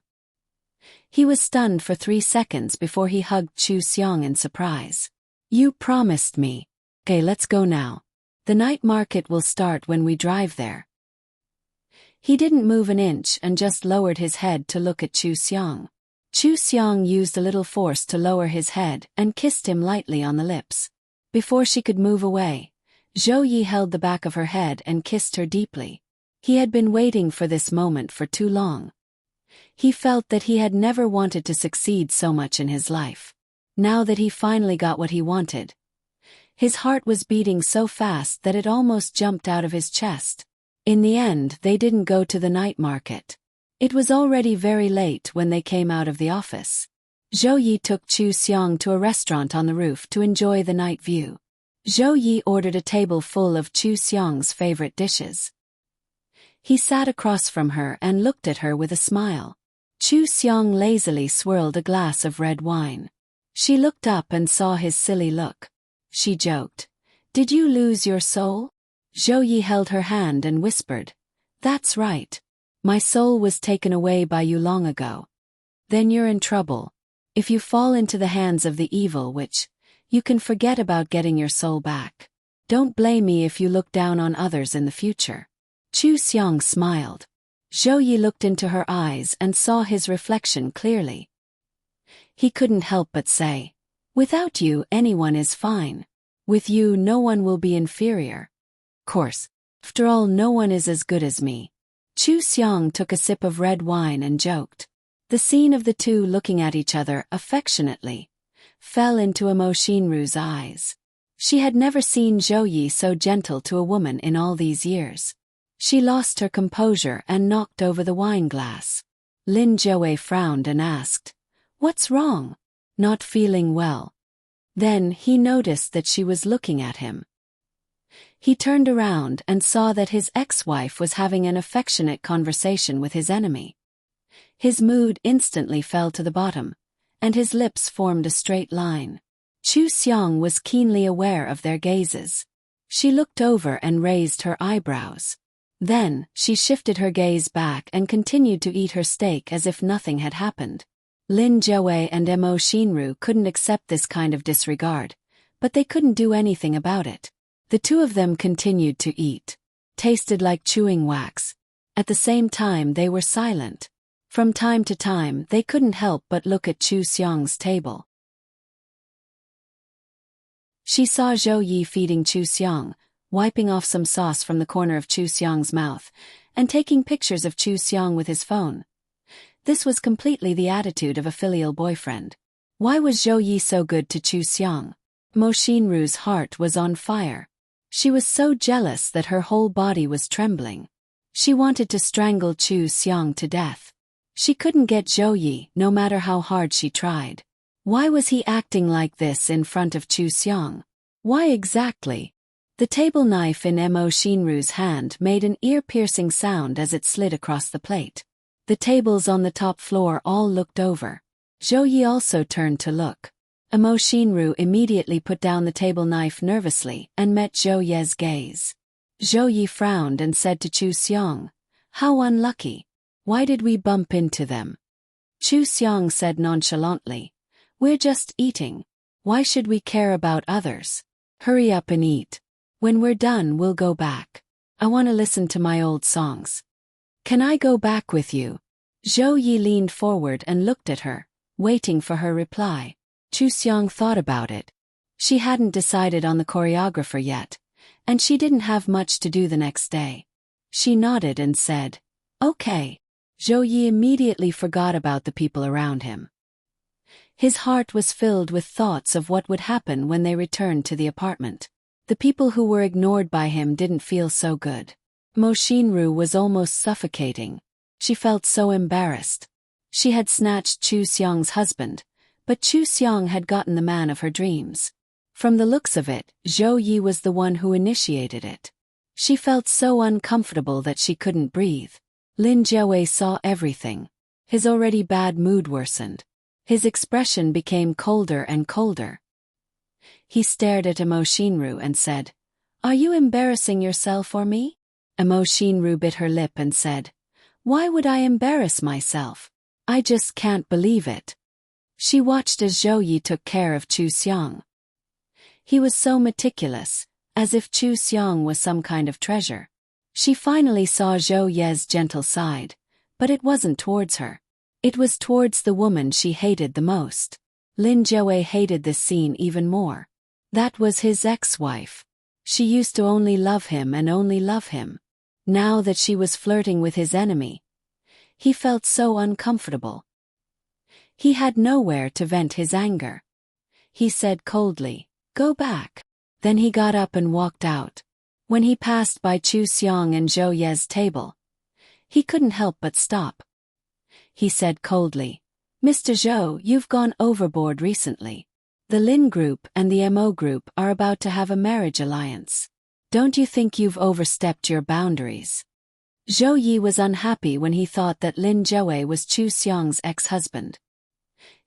He was stunned for 3 seconds before he hugged Chu Xiang in surprise. "You promised me. Okay, let's go now. The night market will start when we drive there." He didn't move an inch and just lowered his head to look at Chu Xiang. Chu Xiang used a little force to lower his head and kissed him lightly on the lips. Before she could move away, Zhou Yi held the back of her head and kissed her deeply. He had been waiting for this moment for too long. He felt that he had never wanted to succeed so much in his life. Now that he finally got what he wanted, his heart was beating so fast that it almost jumped out of his chest. In the end, they didn't go to the night market. It was already very late when they came out of the office. Zhou Yi took Chu Xiang to a restaurant on the roof to enjoy the night view. Zhou Yi ordered a table full of Chu Xiang's favorite dishes. He sat across from her and looked at her with a smile. Chu Xiang lazily swirled a glass of red wine. She looked up and saw his silly look. She joked, "Did you lose your soul?" Zhou Yi held her hand and whispered, "That's right. My soul was taken away by you long ago. Then you're in trouble. If you fall into the hands of the evil witch, you can forget about getting your soul back. Don't blame me if you look down on others in the future." Chu Xiang smiled. Zhou Yi looked into her eyes and saw his reflection clearly. He couldn't help but say, "Without you, anyone is fine. With you, no one will be inferior. Course, after all, no one is as good as me." Chu Xiang took a sip of red wine and joked. The scene of the two looking at each other affectionately fell into Mo Xinru's eyes. She had never seen Zhou Yi so gentle to a woman in all these years. She lost her composure and knocked over the wine glass. Lin Zhou frowned and asked, "What's wrong?" "Not feeling well." Then he noticed that she was looking at him. He turned around and saw that his ex-wife was having an affectionate conversation with his enemy. His mood instantly fell to the bottom, and his lips formed a straight line. Chu Xiang was keenly aware of their gazes. She looked over and raised her eyebrows. Then, she shifted her gaze back and continued to eat her steak as if nothing had happened. Lin Zhou and Mo Xinru couldn't accept this kind of disregard, but they couldn't do anything about it. The two of them continued to eat. Tasted like chewing wax. At the same time they were silent. From time to time, they couldn't help but look at Chu Xiang's table. She saw Zhou Yi feeding Chu Xiang, wiping off some sauce from the corner of Chu Xiang's mouth, and taking pictures of Chu Xiang with his phone. This was completely the attitude of a filial boyfriend. Why was Zhou Yi so good to Chu Xiang? Mo Xinru's heart was on fire. She was so jealous that her whole body was trembling. She wanted to strangle Chu Xiang to death. She couldn't get Zhou Yi, no matter how hard she tried. Why was he acting like this in front of Chu Xiang? Why exactly? The table knife in Mo Xinru's hand made an ear-piercing sound as it slid across the plate. The tables on the top floor all looked over. Zhou Yi also turned to look. Mo Xinru immediately put down the table knife nervously and met Zhou Ye's gaze. Zhou Yi frowned and said to Chu Xiang, "How unlucky. Why did we bump into them?" Chu Xiang said nonchalantly, "We're just eating. Why should we care about others? Hurry up and eat. When we're done, we'll go back. I want to listen to my old songs." "Can I go back with you?" Zhou Yi leaned forward and looked at her, waiting for her reply. Chu Xiang thought about it. She hadn't decided on the choreographer yet, and she didn't have much to do the next day. She nodded and said, "Okay." Zhou Yi immediately forgot about the people around him. His heart was filled with thoughts of what would happen when they returned to the apartment. The people who were ignored by him didn't feel so good. Mo Xinru was almost suffocating. She felt so embarrassed. She had snatched Chu Xiang's husband, but Chu Xiang had gotten the man of her dreams. From the looks of it, Zhou Yi was the one who initiated it. She felt so uncomfortable that she couldn't breathe. Lin Jiawei saw everything. His already bad mood worsened. His expression became colder and colder. He stared at Mo Xinru and said, "Are you embarrassing yourself or me?" Mo Xinru bit her lip and said, "Why would I embarrass myself? I just can't believe it." She watched as Zhou Yi took care of Chu Xiang. He was so meticulous, as if Chu Xiang was some kind of treasure. She finally saw Zhou Ye's gentle side, but it wasn't towards her. It was towards the woman she hated the most. Lin Jiawei hated this scene even more. That was his ex-wife. She used to only love him and only love him. Now that she was flirting with his enemy, he felt so uncomfortable. He had nowhere to vent his anger. He said coldly, "Go back." Then he got up and walked out. When he passed by Chu Xiang and Zhou Ye's table, he couldn't help but stop. He said coldly, "Mr. Zhou, you've gone overboard recently. The Lin group and the Mo group are about to have a marriage alliance. Don't you think you've overstepped your boundaries?" Zhou Yi was unhappy when he thought that Lin Jiawei was Chu Xiang's ex-husband.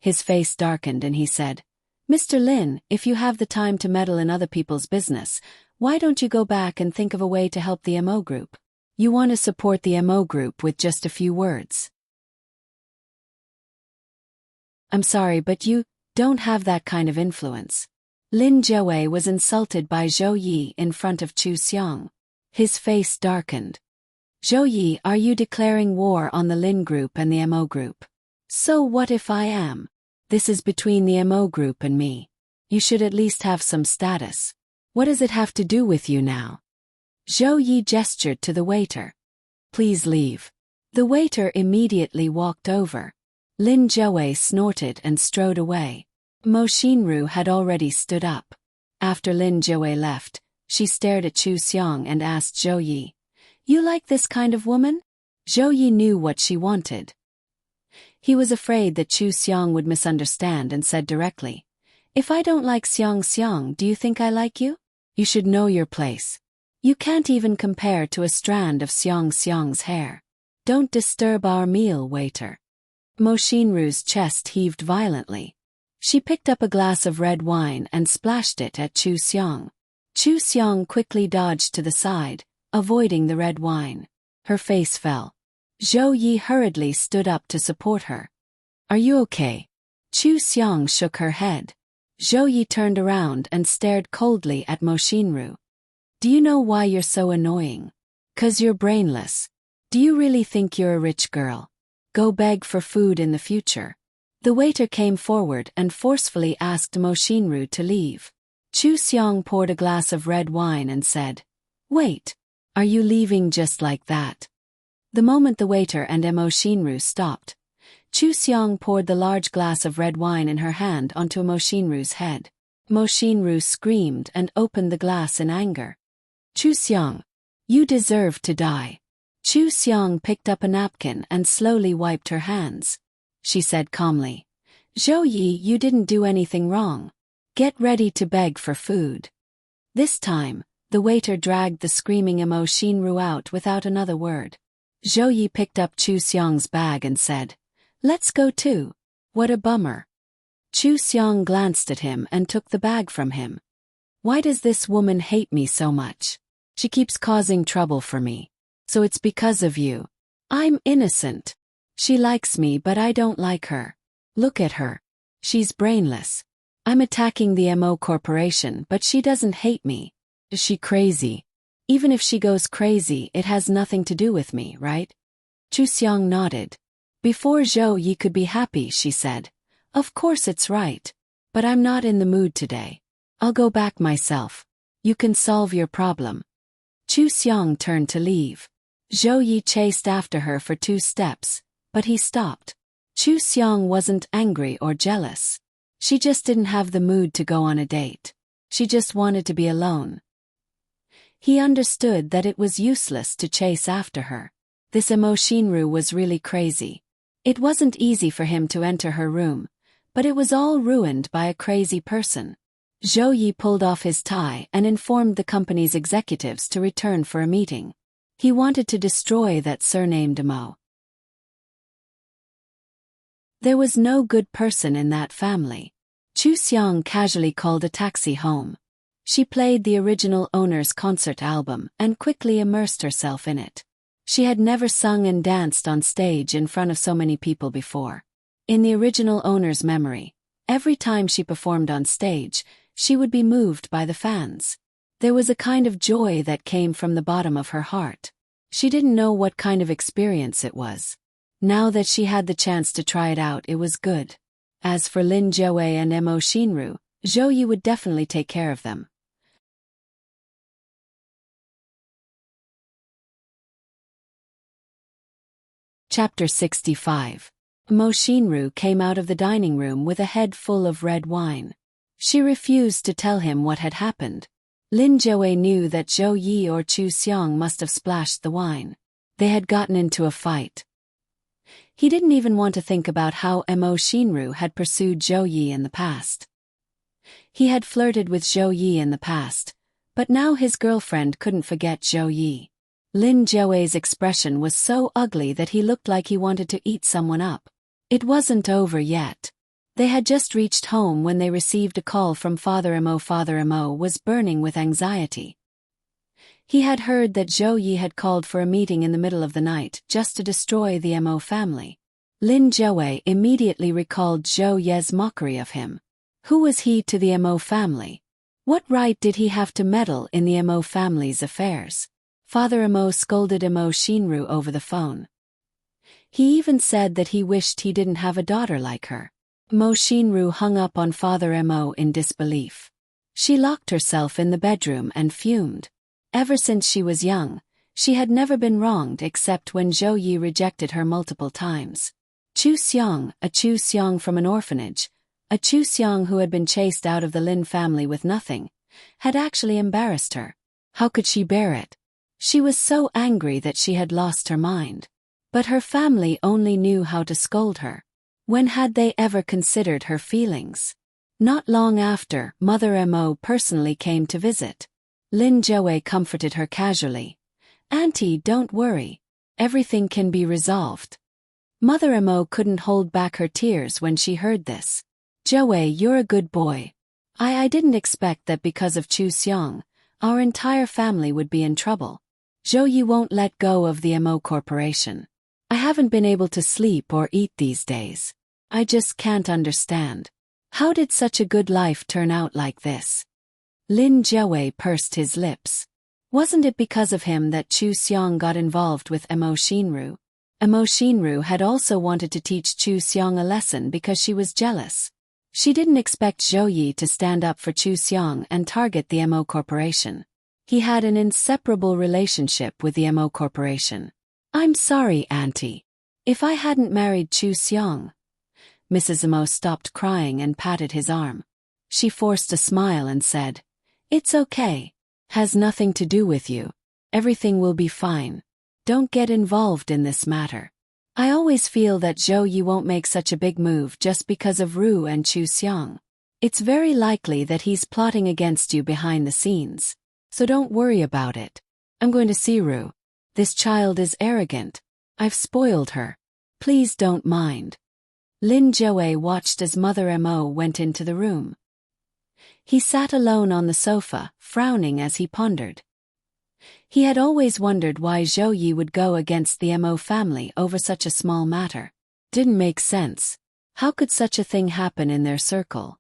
His face darkened and he said, "Mr. Lin, if you have the time to meddle in other people's business, why don't you go back and think of a way to help the Mo group? You want to support the Mo group with just a few words. I'm sorry, but you don't have that kind of influence." Lin Jiawei was insulted by Zhou Yi in front of Chu Xiang. His face darkened. "Zhou Yi, are you declaring war on the Lin group and the Mo group? So what if I am? This is between the Mo group and me. You should at least have some status. What does it have to do with you now?" Zhou Yi gestured to the waiter. "Please leave." The waiter immediately walked over. Lin Jiawei snorted and strode away. Mo Xinru had already stood up. After Lin Jiawei left, she stared at Chu Xiang and asked Zhou Yi, "You like this kind of woman?" Zhou Yi knew what she wanted. He was afraid that Chu Xiang would misunderstand and said directly, "If I don't like Xiang, do you think I like you? You should know your place. You can't even compare to a strand of Xiang's hair. Don't disturb our meal, waiter." Mo Xinru's chest heaved violently. She picked up a glass of red wine and splashed it at Chu Xiang. Chu Xiang quickly dodged to the side, avoiding the red wine. Her face fell. Zhou Yi hurriedly stood up to support her. "Are you okay?" Chu Xiang shook her head. Zhou Yi turned around and stared coldly at Mo Xinru. "Do you know why you're so annoying? 'Cause you're brainless. Do you really think you're a rich girl? Go beg for food in the future. The waiter came forward and forcefully asked Mo Shinru to leave. Chu Xiong poured a glass of red wine and said, "Wait. Are you leaving just like that?" The moment the waiter and Mo Shinru stopped, Chu Xiong poured the large glass of red wine in her hand onto Mo Shinru's head. Mo Shinru screamed and opened the glass in anger. "Chu Xiong, you deserve to die." Chu Xiong picked up a napkin and slowly wiped her hands. She said calmly, "Zhou Yi, you didn't do anything wrong. Get ready to beg for food." This time, the waiter dragged the screaming Mo Shinru out without another word. Zhou Yi picked up Chu Xiong's bag and said, "Let's go too. What a bummer." Chu Xiong glanced at him and took the bag from him. "Why does this woman hate me so much? She keeps causing trouble for me. So it's because of you. I'm innocent. She likes me but I don't like her. Look at her. She's brainless. I'm attacking the MO Corporation but she doesn't hate me. Is she crazy? Even if she goes crazy it has nothing to do with me, right?" Chu Xiong nodded. Before Zhou Yi could be happy, she said, "Of course it's right. But I'm not in the mood today. I'll go back myself. You can solve your problem." Chu Xiong turned to leave. Zhou Yi chased after her for 2 steps, but he stopped. Chu Xiong wasn't angry or jealous. She just didn't have the mood to go on a date. She just wanted to be alone. He understood that it was useless to chase after her. This Mo Shinru was really crazy. It wasn't easy for him to enter her room, but it was all ruined by a crazy person. Zhou Yi pulled off his tie and informed the company's executives to return for a meeting. He wanted to destroy that surnamed Mo. There was no good person in that family. Chu Xiong casually called a taxi home. She played the original owner's concert album and quickly immersed herself in it. She had never sung and danced on stage in front of so many people before. In the original owner's memory, every time she performed on stage, she would be moved by the fans. There was a kind of joy that came from the bottom of her heart. She didn't know what kind of experience it was. Now that she had the chance to try it out, it was good. As for Lin Jiawei and Mo Shinru, Zhou Yi would definitely take care of them. Chapter 65. Mo Shinru came out of the dining room with a head full of red wine. She refused to tell him what had happened. Lin Jiawei knew that Zhou Yi or Chu Xiong must have splashed the wine. They had gotten into a fight. He didn't even want to think about how Mo Shinru had pursued Zhou Yi in the past. He had flirted with Zhou Yi in the past, but now his girlfriend couldn't forget Zhou Yi. Lin Jiawei's expression was so ugly that he looked like he wanted to eat someone up. It wasn't over yet. They had just reached home when they received a call from Father Mo. Father Mo was burning with anxiety. He had heard that Zhou Yi had called for a meeting in the middle of the night just to destroy the Mo family. Lin Jiawei immediately recalled Zhou Ye's mockery of him. Who was he to the Mo family? What right did he have to meddle in the Mo family's affairs? Father Mo scolded Mo Shinru over the phone. He even said that he wished he didn't have a daughter like her. Mo Shinru hung up on Father Mo in disbelief. She locked herself in the bedroom and fumed. Ever since she was young, she had never been wronged except when Zhou Yi rejected her multiple times. Chu Xiong, a Chu Xiong from an orphanage, a Chu Xiong who had been chased out of the Lin family with nothing, had actually embarrassed her. How could she bear it? She was so angry that she had lost her mind. But her family only knew how to scold her. When had they ever considered her feelings? Not long after, Mother Mo personally came to visit. Lin Jiawei comforted her casually. "Auntie, don't worry. Everything can be resolved." Mother Mo couldn't hold back her tears when she heard this. "Jiawei, you're a good boy. I didn't expect that because of Chu Xiong, our entire family would be in trouble. Zhou Yi won't let go of the Mo Corporation. I haven't been able to sleep or eat these days. I just can't understand. How did such a good life turn out like this?" Lin Jiawei pursed his lips. Wasn't it because of him that Chu Xiong got involved with Mo Shinru? Emo Shinru had also wanted to teach Chu Xiong a lesson because she was jealous. She didn't expect Zhou Yi to stand up for Chu Xiong and target the Mo Corporation. He had an inseparable relationship with the Mo Corporation. "I'm sorry, Auntie. If I hadn't married Chu Xiong." Mrs. Mo stopped crying and patted his arm. She forced a smile and said, "It's okay. Has nothing to do with you. Everything will be fine. Don't get involved in this matter. I always feel that Zhou Yi won't make such a big move just because of Ru and Chu Xiong. It's very likely that he's plotting against you behind the scenes. So don't worry about it. I'm going to see Ru. This child is arrogant. I've spoiled her. Please don't mind." Lin Jiawei watched as Mother Mo went into the room. He sat alone on the sofa, frowning as he pondered. He had always wondered why Zhou Yi would go against the Mo family over such a small matter. Didn't make sense. How could such a thing happen in their circle?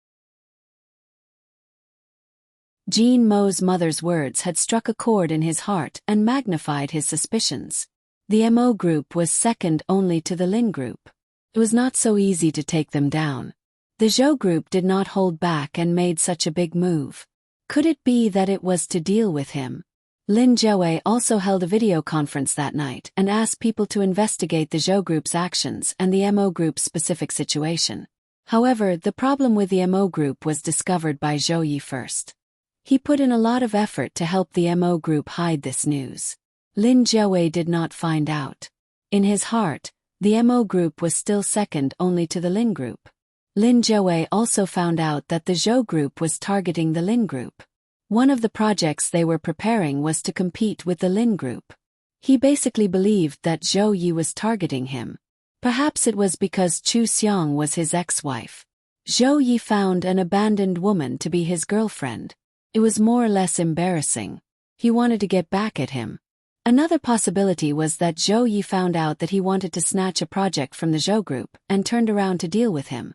Jean Mo's mother's words had struck a chord in his heart and magnified his suspicions. The Mo group was second only to the Lin group. It was not so easy to take them down. The Zhou group did not hold back and made such a big move. Could it be that it was to deal with him? Lin Jiawei also held a video conference that night and asked people to investigate the Zhou group's actions and the Mo group's specific situation. However, the problem with the Mo group was discovered by Zhou Yi first. He put in a lot of effort to help the Mo group hide this news. Lin Jiawei did not find out. In his heart, the Mo group was still second only to the Lin group. Lin Jiawei also found out that the Zhou group was targeting the Lin group. One of the projects they were preparing was to compete with the Lin group. He basically believed that Zhou Yi was targeting him. Perhaps it was because Chu Xiong was his ex-wife. Zhou Yi found an abandoned woman to be his girlfriend. It was more or less embarrassing. He wanted to get back at him. Another possibility was that Zhou Yi found out that he wanted to snatch a project from the Zhou group and turned around to deal with him.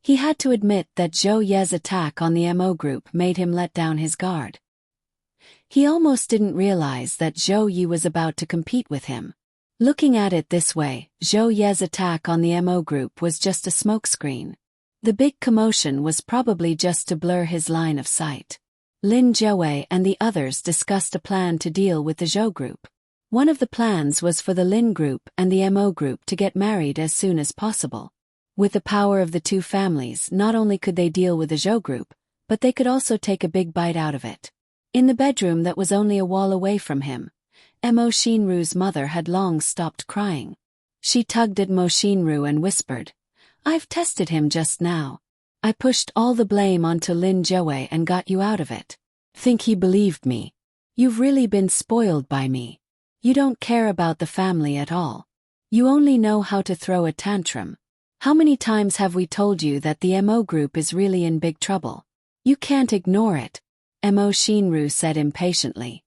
He had to admit that Zhou Ye's attack on the Mo group made him let down his guard. He almost didn't realize that Zhou Yi was about to compete with him. Looking at it this way, Zhou Ye's attack on the Mo group was just a smokescreen. The big commotion was probably just to blur his line of sight. Lin Jiawei and the others discussed a plan to deal with the Zhou group. One of the plans was for the Lin group and the Mo group to get married as soon as possible. With the power of the two families, not only could they deal with the Zhou group, but they could also take a big bite out of it. In the bedroom that was only a wall away from him, Mo Shinru's mother had long stopped crying. She tugged at Mo Shinru and whispered, "I've tested him just now. I pushed all the blame onto Lin Jiawei and got you out of it. Think he believed me? You've really been spoiled by me. You don't care about the family at all. You only know how to throw a tantrum. How many times have we told you that the Mo group is really in big trouble? You can't ignore it," Mo Shinru said impatiently.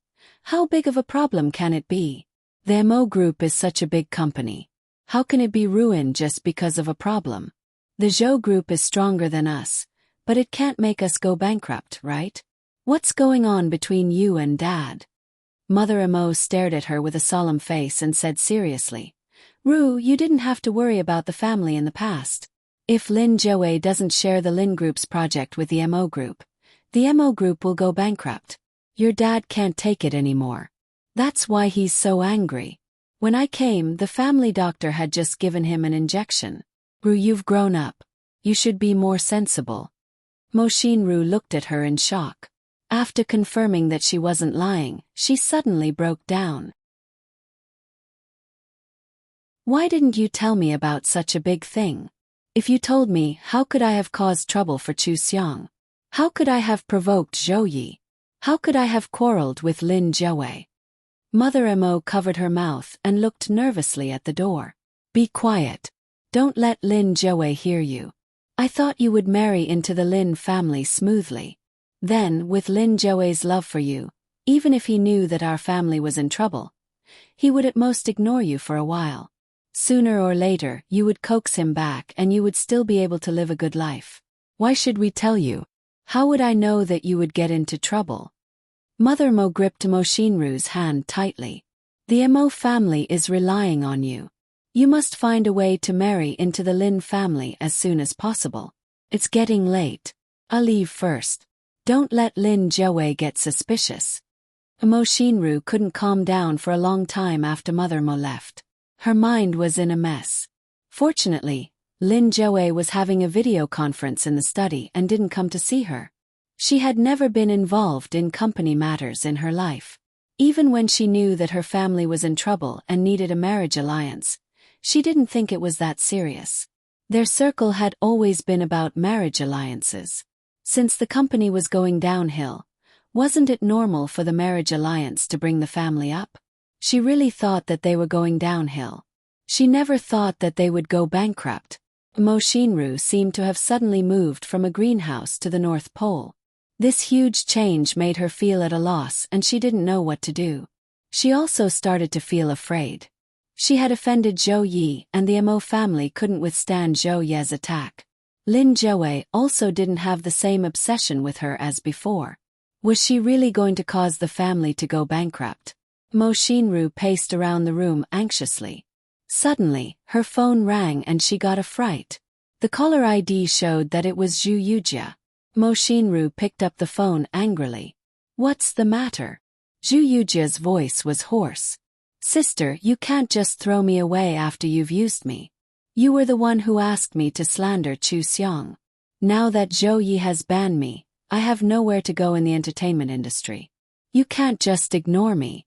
"How big of a problem can it be? The Mo group is such a big company. How can it be ruined just because of a problem? The Zhou group is stronger than us, but it can't make us go bankrupt, right? What's going on between you and Dad?" Mother Mo stared at her with a solemn face and said seriously, "Ru, you didn't have to worry about the family in the past. If Lin Jiawei doesn't share the Lin group's project with the Mo group, the Mo group will go bankrupt. Your dad can't take it anymore. That's why he's so angry. When I came, the family doctor had just given him an injection. Ru, you've grown up. You should be more sensible." Mo Shinru looked at her in shock. After confirming that she wasn't lying, she suddenly broke down. "Why didn't you tell me about such a big thing? If you told me, how could I have caused trouble for Chu Xiong? How could I have provoked Zhou Yi? How could I have quarreled with Lin Jiawei?" Mother Mo covered her mouth and looked nervously at the door. "Be quiet. Don't let Lin Jiawei hear you. I thought you would marry into the Lin family smoothly. Then, with Lin Jiawei's love for you, even if he knew that our family was in trouble, he would at most ignore you for a while. Sooner or later, you would coax him back and you would still be able to live a good life. Why should we tell you? How would I know that you would get into trouble?" Mother Mo gripped Mo Shinru's hand tightly. The Mo family is relying on you. You must find a way to marry into the Lin family as soon as possible. It's getting late. I'll leave first. Don't let Lin Jiawei get suspicious. Mo Shinru couldn't calm down for a long time after Mother Mo left. Her mind was in a mess. Fortunately, Lin Jiawei was having a video conference in the study and didn't come to see her. She had never been involved in company matters in her life. Even when she knew that her family was in trouble and needed a marriage alliance, she didn't think it was that serious. Their circle had always been about marriage alliances. Since the company was going downhill, wasn't it normal for the marriage alliance to bring the family up? She really thought that they were going downhill. She never thought that they would go bankrupt. Mo Shinru seemed to have suddenly moved from a greenhouse to the North Pole. This huge change made her feel at a loss and she didn't know what to do. She also started to feel afraid. She had offended Zhou Yi and the Mo family couldn't withstand Zhou Ye's attack. Lin Jiawei also didn't have the same obsession with her as before. Was she really going to cause the family to go bankrupt? Mo Shinru paced around the room anxiously. Suddenly, her phone rang and she got a fright. The caller ID showed that it was Zhu Yujia. Mo Shinru picked up the phone angrily. What's the matter? Zhu Yujia's voice was hoarse. Sister, you can't just throw me away after you've used me. You were the one who asked me to slander Chu Xiong. Now that Zhou Yi has banned me, I have nowhere to go in the entertainment industry. You can't just ignore me.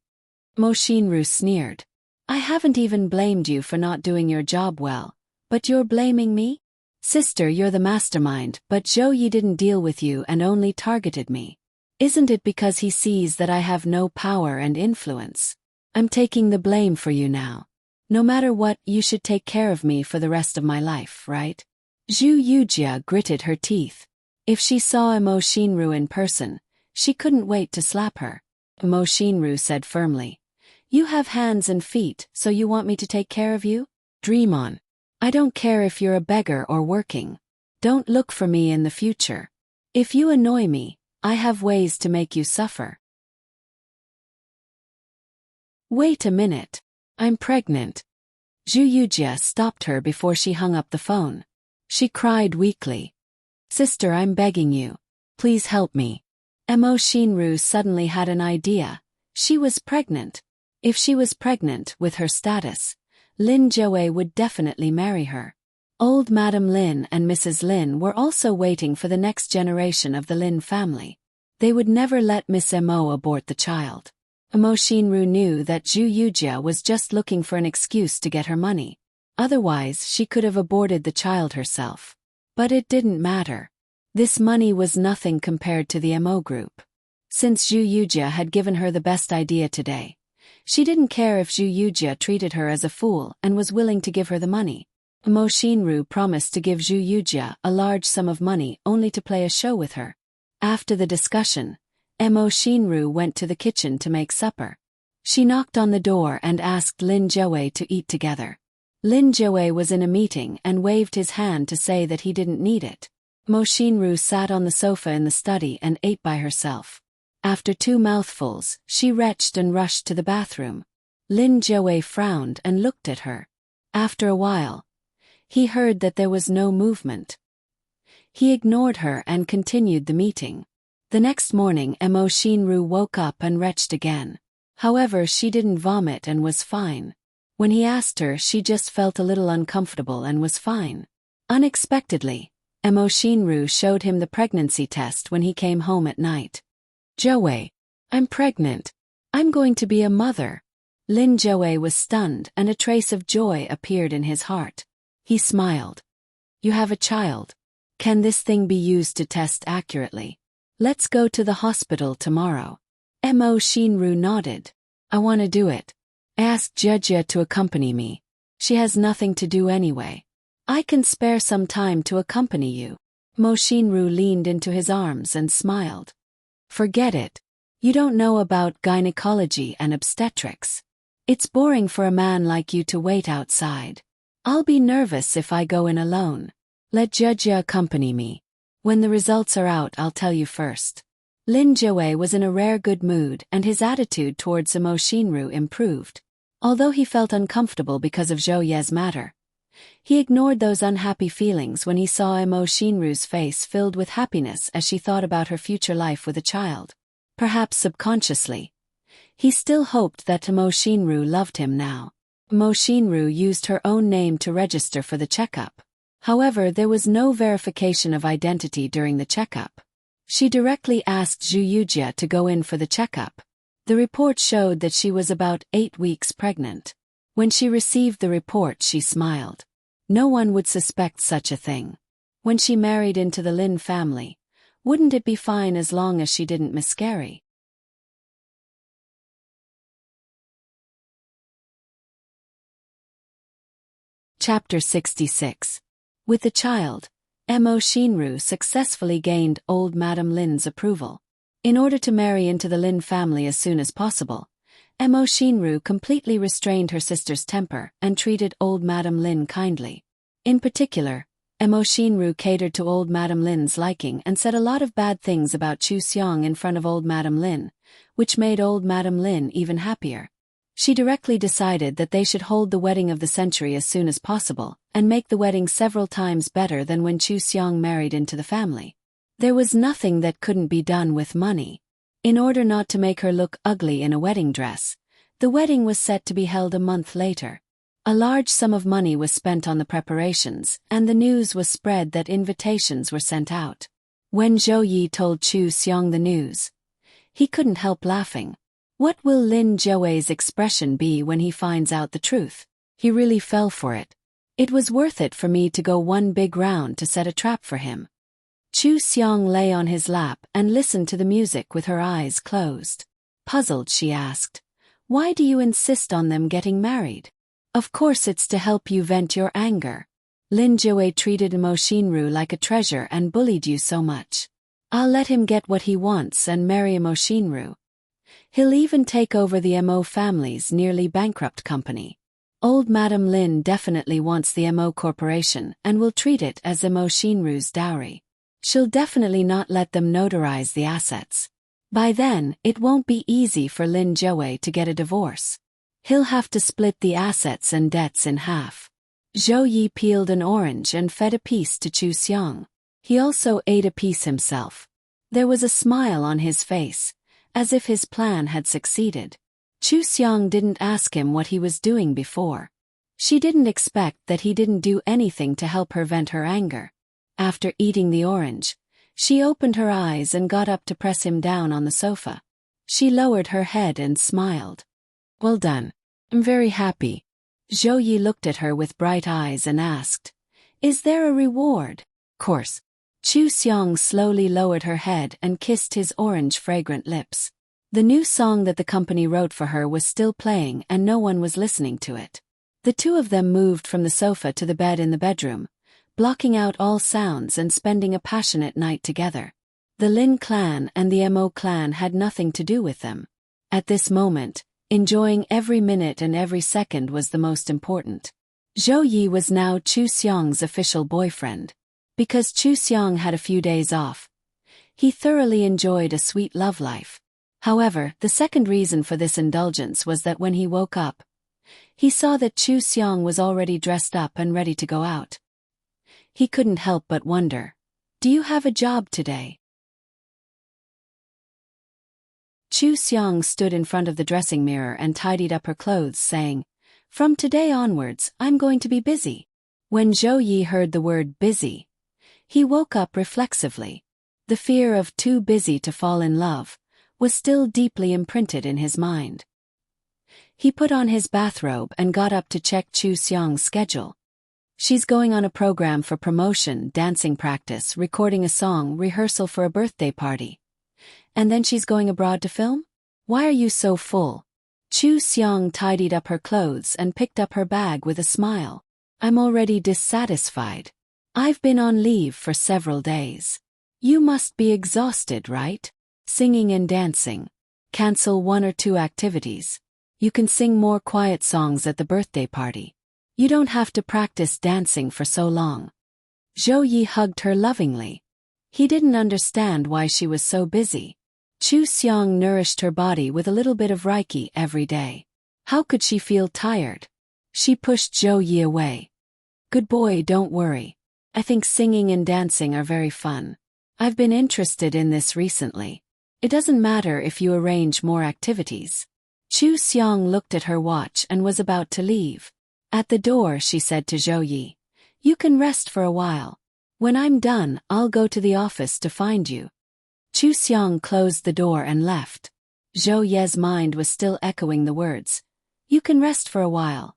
Mo Shinru sneered. I haven't even blamed you for not doing your job well, but you're blaming me? Sister, you're the mastermind, but Zhou Yi didn't deal with you and only targeted me. Isn't it because he sees that I have no power and influence? I'm taking the blame for you now. No matter what, you should take care of me for the rest of my life, right? Zhu Yujia gritted her teeth. If she saw Mo Shinru in person, she couldn't wait to slap her. Mo Shinru said firmly. You have hands and feet, so you want me to take care of you? Dream on. I don't care if you're a beggar or working. Don't look for me in the future. If you annoy me, I have ways to make you suffer. Wait a minute. I'm pregnant. Zhu Yujia stopped her before she hung up the phone. She cried weakly. Sister, I'm begging you. Please help me. Mo Shinru suddenly had an idea. She was pregnant. If she was pregnant with her status, Lin Jiawei would definitely marry her. Old Madam Lin and Mrs. Lin were also waiting for the next generation of the Lin family. They would never let Miss Mo abort the child. Mo Shinru knew that Zhu Yujia was just looking for an excuse to get her money. Otherwise, she could have aborted the child herself. But it didn't matter. This money was nothing compared to the Mo group. Since Zhu Yujia had given her the best idea today, she didn't care if Zhu Yujia treated her as a fool and was willing to give her the money. Mo Shinru promised to give Zhu Yujia a large sum of money only to play a show with her. After the discussion, Mo Shinru went to the kitchen to make supper. She knocked on the door and asked Lin Jiawei to eat together. Lin Jiawei was in a meeting and waved his hand to say that he didn't need it. Mo Shinru sat on the sofa in the study and ate by herself. After 2 mouthfuls, she retched and rushed to the bathroom. Lin Jiawei frowned and looked at her. After a while, he heard that there was no movement. He ignored her and continued the meeting. The next morning, Mo Shinru woke up and retched again. However, she didn't vomit and was fine. When he asked her, she just felt a little uncomfortable and was fine. Unexpectedly, Mo Shinru showed him the pregnancy test when he came home at night. Jiawei, I'm pregnant. I'm going to be a mother. Lin Jiawei was stunned and a trace of joy appeared in his heart. He smiled. You have a child. Can this thing be used to test accurately? Let's go to the hospital tomorrow. Mo Shinru nodded. I want to do it. I asked Jejia to accompany me. She has nothing to do anyway. I can spare some time to accompany you. Mo Shinru leaned into his arms and smiled. Forget it. You don't know about gynecology and obstetrics. It's boring for a man like you to wait outside. I'll be nervous if I go in alone. Let Jejia accompany me. When the results are out, I'll tell you first. Lin Jiawei was in a rare good mood and his attitude towards Mo Shinru improved. Although he felt uncomfortable because of Zhou Ye's matter, he ignored those unhappy feelings when he saw Mo Shinru's face filled with happiness as she thought about her future life with a child. Perhaps subconsciously, he still hoped that Mo Shinru loved him now. Mo Shinru used her own name to register for the checkup. However, there was no verification of identity during the checkup. She directly asked Zhu Yujia to go in for the checkup. The report showed that she was about 8 weeks pregnant. When she received the report, she smiled. No one would suspect such a thing. When she married into the Lin family, wouldn't it be fine as long as she didn't miscarry? Chapter 66. With the child, Mo Shinru successfully gained old Madame Lin's approval. In order to marry into the Lin family as soon as possible, Mo Shinru completely restrained her sister's temper and treated old Madame Lin kindly. In particular, Mo Shinru catered to old Madame Lin's liking and said a lot of bad things about Chu Xiong in front of old Madame Lin, which made old Madame Lin even happier. She directly decided that they should hold the wedding of the century as soon as possible, and make the wedding several times better than when Chu Xiong married into the family. There was nothing that couldn't be done with money. In order not to make her look ugly in a wedding dress, the wedding was set to be held a month later. A large sum of money was spent on the preparations, and the news was spread that invitations were sent out. When Zhou Yi told Chu Xiong the news, he couldn't help laughing. What will Lin Jiawei's expression be when he finds out the truth? He really fell for it. It was worth it for me to go one big round to set a trap for him. Chu Xiong lay on his lap and listened to the music with her eyes closed. Puzzled, she asked, "Why do you insist on them getting married?" "Of course it's to help you vent your anger. Lin Jiawei treated Mo Shinru like a treasure and bullied you so much. I'll let him get what he wants and marry Mo Shinru. He'll even take over the Mo family's nearly bankrupt company. Old Madame Lin definitely wants the Mo Corporation and will treat it as Mo Shinru's dowry. She'll definitely not let them notarize the assets. By then, it won't be easy for Lin Jiawei to get a divorce. He'll have to split the assets and debts in half." Zhou Yi peeled an orange and fed a piece to Chu Xiong. He also ate a piece himself. There was a smile on his face, as if his plan had succeeded. Chu Xiong didn't ask him what he was doing before. She didn't expect that he didn't do anything to help her vent her anger. After eating the orange, she opened her eyes and got up to press him down on the sofa. She lowered her head and smiled. "Well done. I'm very happy." Zhou Yi looked at her with bright eyes and asked, "Is there a reward?" "Course." Chu Xiong slowly lowered her head and kissed his orange fragrant lips. The new song that the company wrote for her was still playing and no one was listening to it. The two of them moved from the sofa to the bed in the bedroom, blocking out all sounds and spending a passionate night together. The Lin clan and the Mo clan had nothing to do with them. At this moment, enjoying every minute and every second was the most important. Zhou Yi was now Chu Xiong's official boyfriend. Because Chu Xiong had a few days off, he thoroughly enjoyed a sweet love life. However, the second reason for this indulgence was that when he woke up, he saw that Chu Xiong was already dressed up and ready to go out. He couldn't help but wonder, "Do you have a job today?" Chu Xiong stood in front of the dressing mirror and tidied up her clothes, saying, "From today onwards, I'm going to be busy." When Zhou Yi heard the word busy, he woke up reflexively. The fear of too busy to fall in love was still deeply imprinted in his mind. He put on his bathrobe and got up to check Chu Xiong's schedule. She's going on a program for promotion, dancing practice, recording a song, rehearsal for a birthday party. And then she's going abroad to film? Why are you so full? Chu Xiong tidied up her clothes and picked up her bag with a smile. "I'm already dissatisfied. I've been on leave for several days. You must be exhausted, right? Singing and dancing. Cancel 1 or 2 activities. You can sing more quiet songs at the birthday party. You don't have to practice dancing for so long." Zhou Yi hugged her lovingly. He didn't understand why she was so busy. Chu Xiong nourished her body with a little bit of Reiki every day. How could she feel tired? She pushed Zhou Yi away. Good boy, don't worry. I think singing and dancing are very fun. I've been interested in this recently. It doesn't matter if you arrange more activities. Chu Xiang looked at her watch and was about to leave. At the door she said to Zhou Yi, "You can rest for a while. When I'm done, I'll go to the office to find you." Chu Xiang closed the door and left. Zhou Ye's mind was still echoing the words, "You can rest for a while.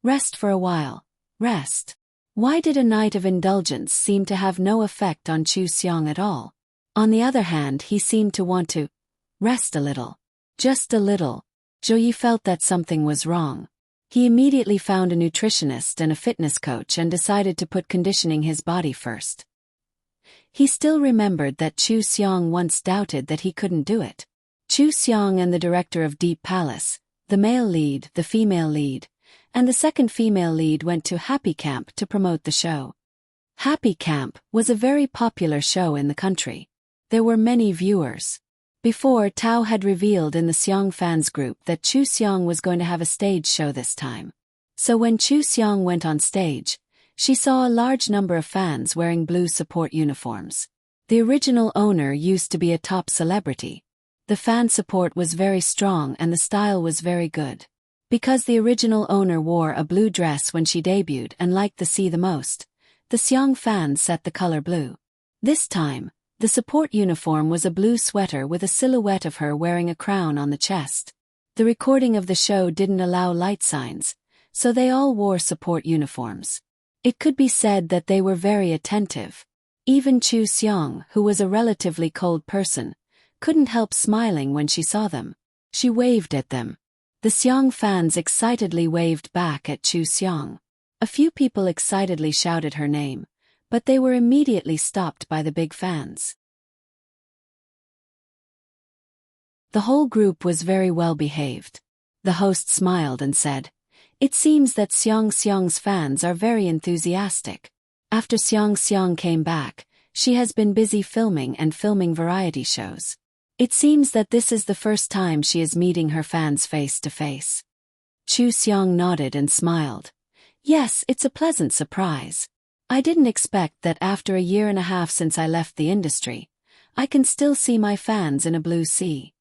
Rest for a while. Rest." Why did a night of indulgence seem to have no effect on Chu Xiang at all? On the other hand, he seemed to want to rest a little. Just a little. Zhou Yi felt that something was wrong. He immediately found a nutritionist and a fitness coach and decided to put conditioning his body first. He still remembered that Chu Xiang once doubted that he couldn't do it. Chu Xiang and the director of Deep Palace, the male lead, the female lead, and the second female lead went to Happy Camp to promote the show. Happy Camp was a very popular show in the country. There were many viewers. Before, Tao had revealed in the Xiang fans group that Chu Xiang was going to have a stage show this time. So when Chu Xiang went on stage, she saw a large number of fans wearing blue support uniforms. The original owner used to be a top celebrity. The fan support was very strong and the style was very good. Because the original owner wore a blue dress when she debuted and liked the sea the most, the Xiang fans set the color blue. This time, the support uniform was a blue sweater with a silhouette of her wearing a crown on the chest. The recording of the show didn't allow light signs, so they all wore support uniforms. It could be said that they were very attentive. Even Chu Xiang, who was a relatively cold person, couldn't help smiling when she saw them. She waved at them. The Xiang fans excitedly waved back at Chu Xiang. A few people excitedly shouted her name, but they were immediately stopped by the big fans. The whole group was very well behaved. The host smiled and said, "It seems that Xiang's fans are very enthusiastic. After Xiang came back, she has been busy filming variety shows. It seems that this is the first time she is meeting her fans face to face." Chu Xiang nodded and smiled. "Yes, it's a pleasant surprise. I didn't expect that after a year and a half since I left the industry, I can still see my fans in a blue sea.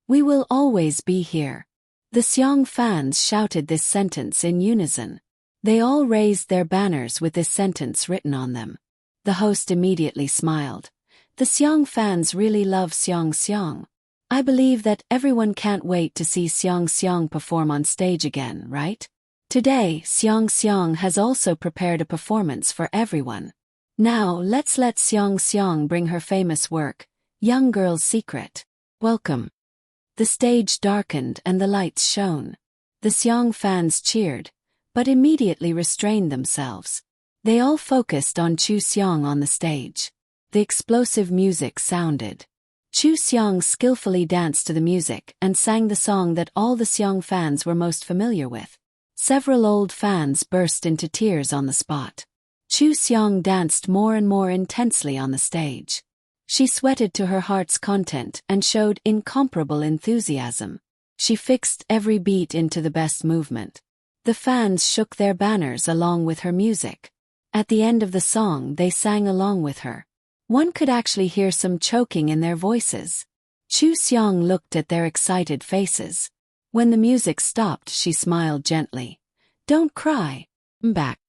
We will always be here." The Xiang fans shouted this sentence in unison. They all raised their banners with this sentence written on them. The host immediately smiled. The Xiang fans really love Xiang. I believe that everyone can't wait to see Xiang perform on stage again, right? Today, Xiang has also prepared a performance for everyone. Now let's let Xiang bring her famous work, Young Girl's Secret. Welcome. The stage darkened and the lights shone. The Xiang fans cheered, but immediately restrained themselves. They all focused on Chu Xiang on the stage. The explosive music sounded. Chu Xiang skillfully danced to the music and sang the song that all the Xiang fans were most familiar with. Several old fans burst into tears on the spot. Chu Xiang danced more and more intensely on the stage. She sweated to her heart's content and showed incomparable enthusiasm. She fixed every beat into the best movement. The fans shook their banners along with her music. At the end of the song, they sang along with her. One could actually hear some choking in their voices. Chu Xiang looked at their excited faces. When the music stopped, she smiled gently. "Don't cry. I'm back."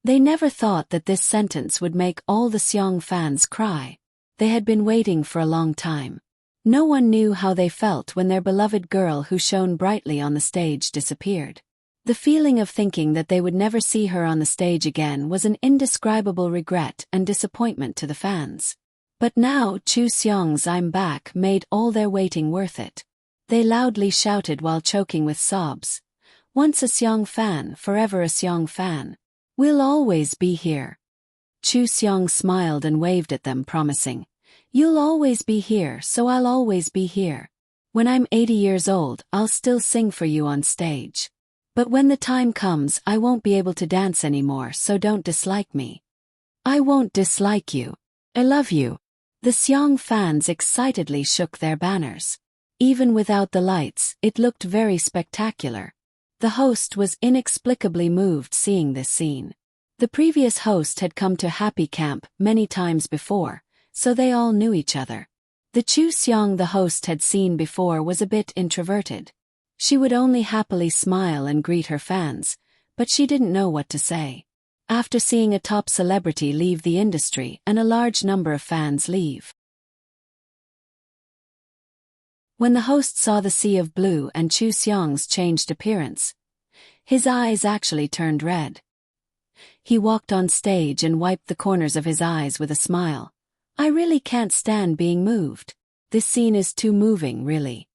They never thought that this sentence would make all the Xiang fans cry. They had been waiting for a long time. No one knew how they felt when their beloved girl who shone brightly on the stage disappeared. The feeling of thinking that they would never see her on the stage again was an indescribable regret and disappointment to the fans. But now Chu Xiang's "I'm back" made all their waiting worth it. They loudly shouted while choking with sobs. "Once a Xiang fan, forever a Xiang fan. We'll always be here." Chu Xiang smiled and waved at them, promising, "You'll always be here, so I'll always be here. When I'm 80 years old, I'll still sing for you on stage. But when the time comes, I won't be able to dance anymore, so don't dislike me." "I won't dislike you. I love you." The Xiang fans excitedly shook their banners. Even without the lights, it looked very spectacular. The host was inexplicably moved seeing this scene. The previous host had come to Happy Camp many times before, so they all knew each other. The Chu Seong the host had seen before was a bit introverted. She would only happily smile and greet her fans, but she didn't know what to say. After seeing a top celebrity leave the industry and a large number of fans leave. When the host saw the sea of blue and Chu Seong's changed appearance, his eyes actually turned red. He walked on stage and wiped the corners of his eyes with a smile. I really can't stand being moved. This scene is too moving, really.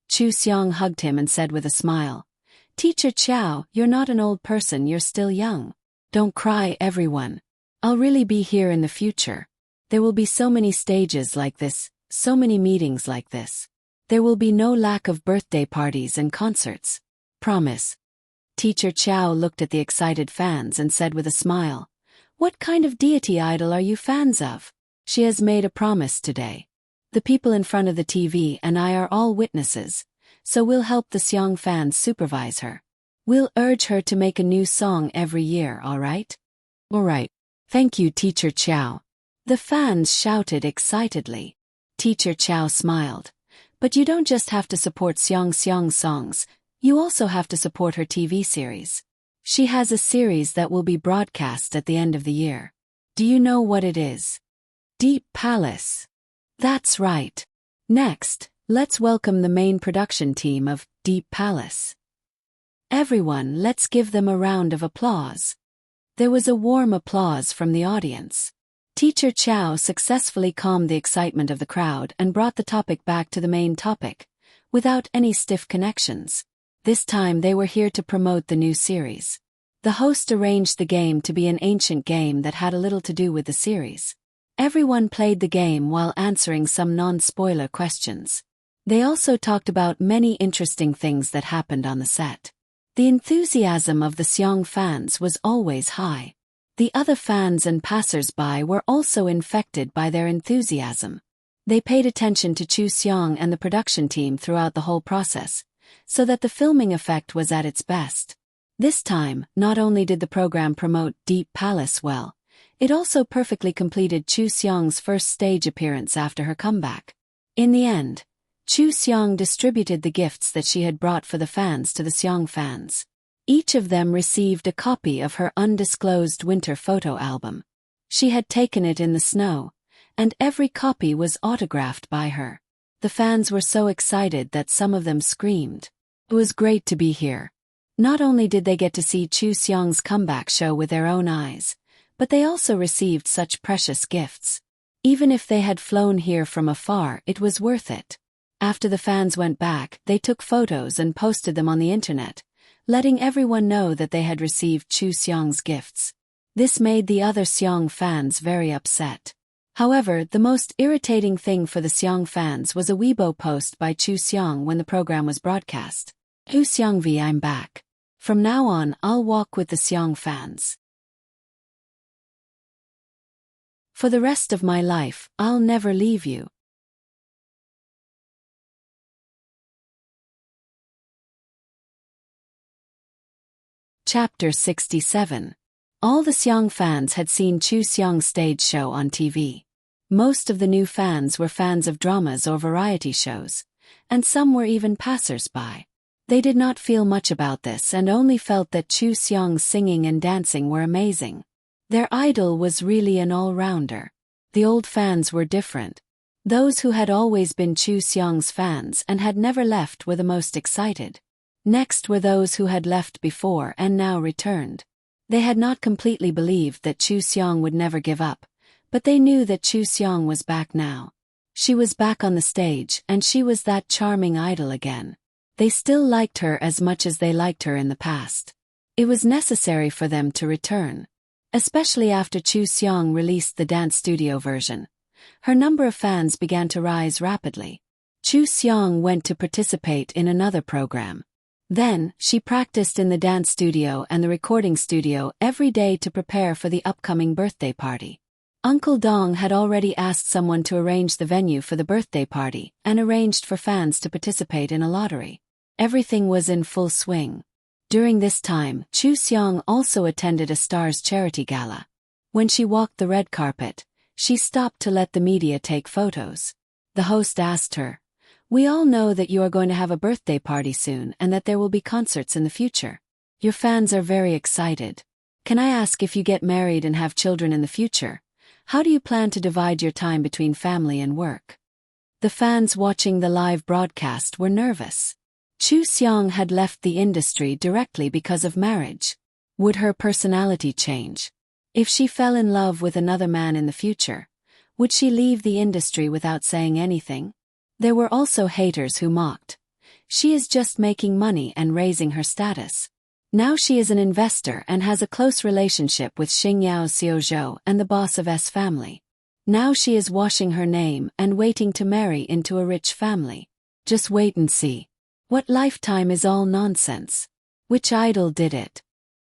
Chu Seong hugged him and said with a smile, Teacher Chow, you're not an old person, you're still young. Don't cry, everyone. I'll really be here in the future. There will be so many stages like this, so many meetings like this. There will be no lack of birthday parties and concerts. Promise. Teacher Chow looked at the excited fans and said with a smile, What kind of deity idol are you fans of? She has made a promise today. The people in front of the TV and I are all witnesses, so we'll help the Seong fans supervise her. We'll urge her to make a new song every year, alright? Alright. Thank you, Teacher Chow. The fans shouted excitedly. Teacher Chow smiled. But you don't just have to support Seong's songs, you also have to support her TV series. She has a series that will be broadcast at the end of the year. Do you know what it is? Deep Palace. That's right. Next, let's welcome the main production team of Deep Palace. Everyone, let's give them a round of applause. There was a warm applause from the audience. Teacher Chow successfully calmed the excitement of the crowd and brought the topic back to the main topic, without any stiff connections. This time they were here to promote the new series. The host arranged the game to be an ancient game that had a little to do with the series. Everyone played the game while answering some non-spoiler questions. They also talked about many interesting things that happened on the set. The enthusiasm of the Seong fans was always high. The other fans and passers-by were also infected by their enthusiasm. They paid attention to Chu Seong and the production team throughout the whole process, so that the filming effect was at its best. This time, not only did the program promote Deep Palace well, it also perfectly completed Chu Seong's first stage appearance after her comeback. In the end, Chu Seong distributed the gifts that she had brought for the fans to the Seong fans. Each of them received a copy of her undisclosed winter photo album. She had taken it in the snow, and every copy was autographed by her. The fans were so excited that some of them screamed. It was great to be here. Not only did they get to see Chu Seong's comeback show with their own eyes, but they also received such precious gifts. Even if they had flown here from afar, it was worth it. After the fans went back, they took photos and posted them on the internet, letting everyone know that they had received Chu Seong's gifts. This made the other Seong fans very upset. However, the most irritating thing for the Seong fans was a Weibo post by Chu Seong when the program was broadcast. Chu Seong V, I'm back. From now on, I'll walk with the Seong fans. For the rest of my life, I'll never leave you. Chapter 67. All the Seong fans had seen Chu Seong's stage show on TV. Most of the new fans were fans of dramas or variety shows, and some were even passers-by. They did not feel much about this and only felt that Chu Seong's singing and dancing were amazing. Their idol was really an all-rounder. The old fans were different. Those who had always been Chu Seong's fans and had never left were the most excited. Next were those who had left before and now returned. They had not completely believed that Chu Seong would never give up, but they knew that Chu Seong was back now. She was back on the stage and she was that charming idol again. They still liked her as much as they liked her in the past. It was necessary for them to return. Especially after Chu Seong released the dance studio version. Her number of fans began to rise rapidly. Chu Seong went to participate in another program. Then, she practiced in the dance studio and the recording studio every day to prepare for the upcoming birthday party. Uncle Dong had already asked someone to arrange the venue for the birthday party and arranged for fans to participate in a lottery. Everything was in full swing. During this time, Chu Xiong also attended a Stars charity gala. When she walked the red carpet, she stopped to let the media take photos. The host asked her, "We all know that you are going to have a birthday party soon and that there will be concerts in the future. Your fans are very excited. Can I ask, if you get married and have children in the future, how do you plan to divide your time between family and work?" The fans watching the live broadcast were nervous. Chu Xiong had left the industry directly because of marriage. Would her personality change? If she fell in love with another man in the future, would she leave the industry without saying anything? There were also haters who mocked. She is just making money and raising her status. Now she is an investor and has a close relationship with Xingyao Xiaozhou and the boss of S family. Now she is washing her name and waiting to marry into a rich family. Just wait and see. What lifetime is all nonsense? Which idol did it?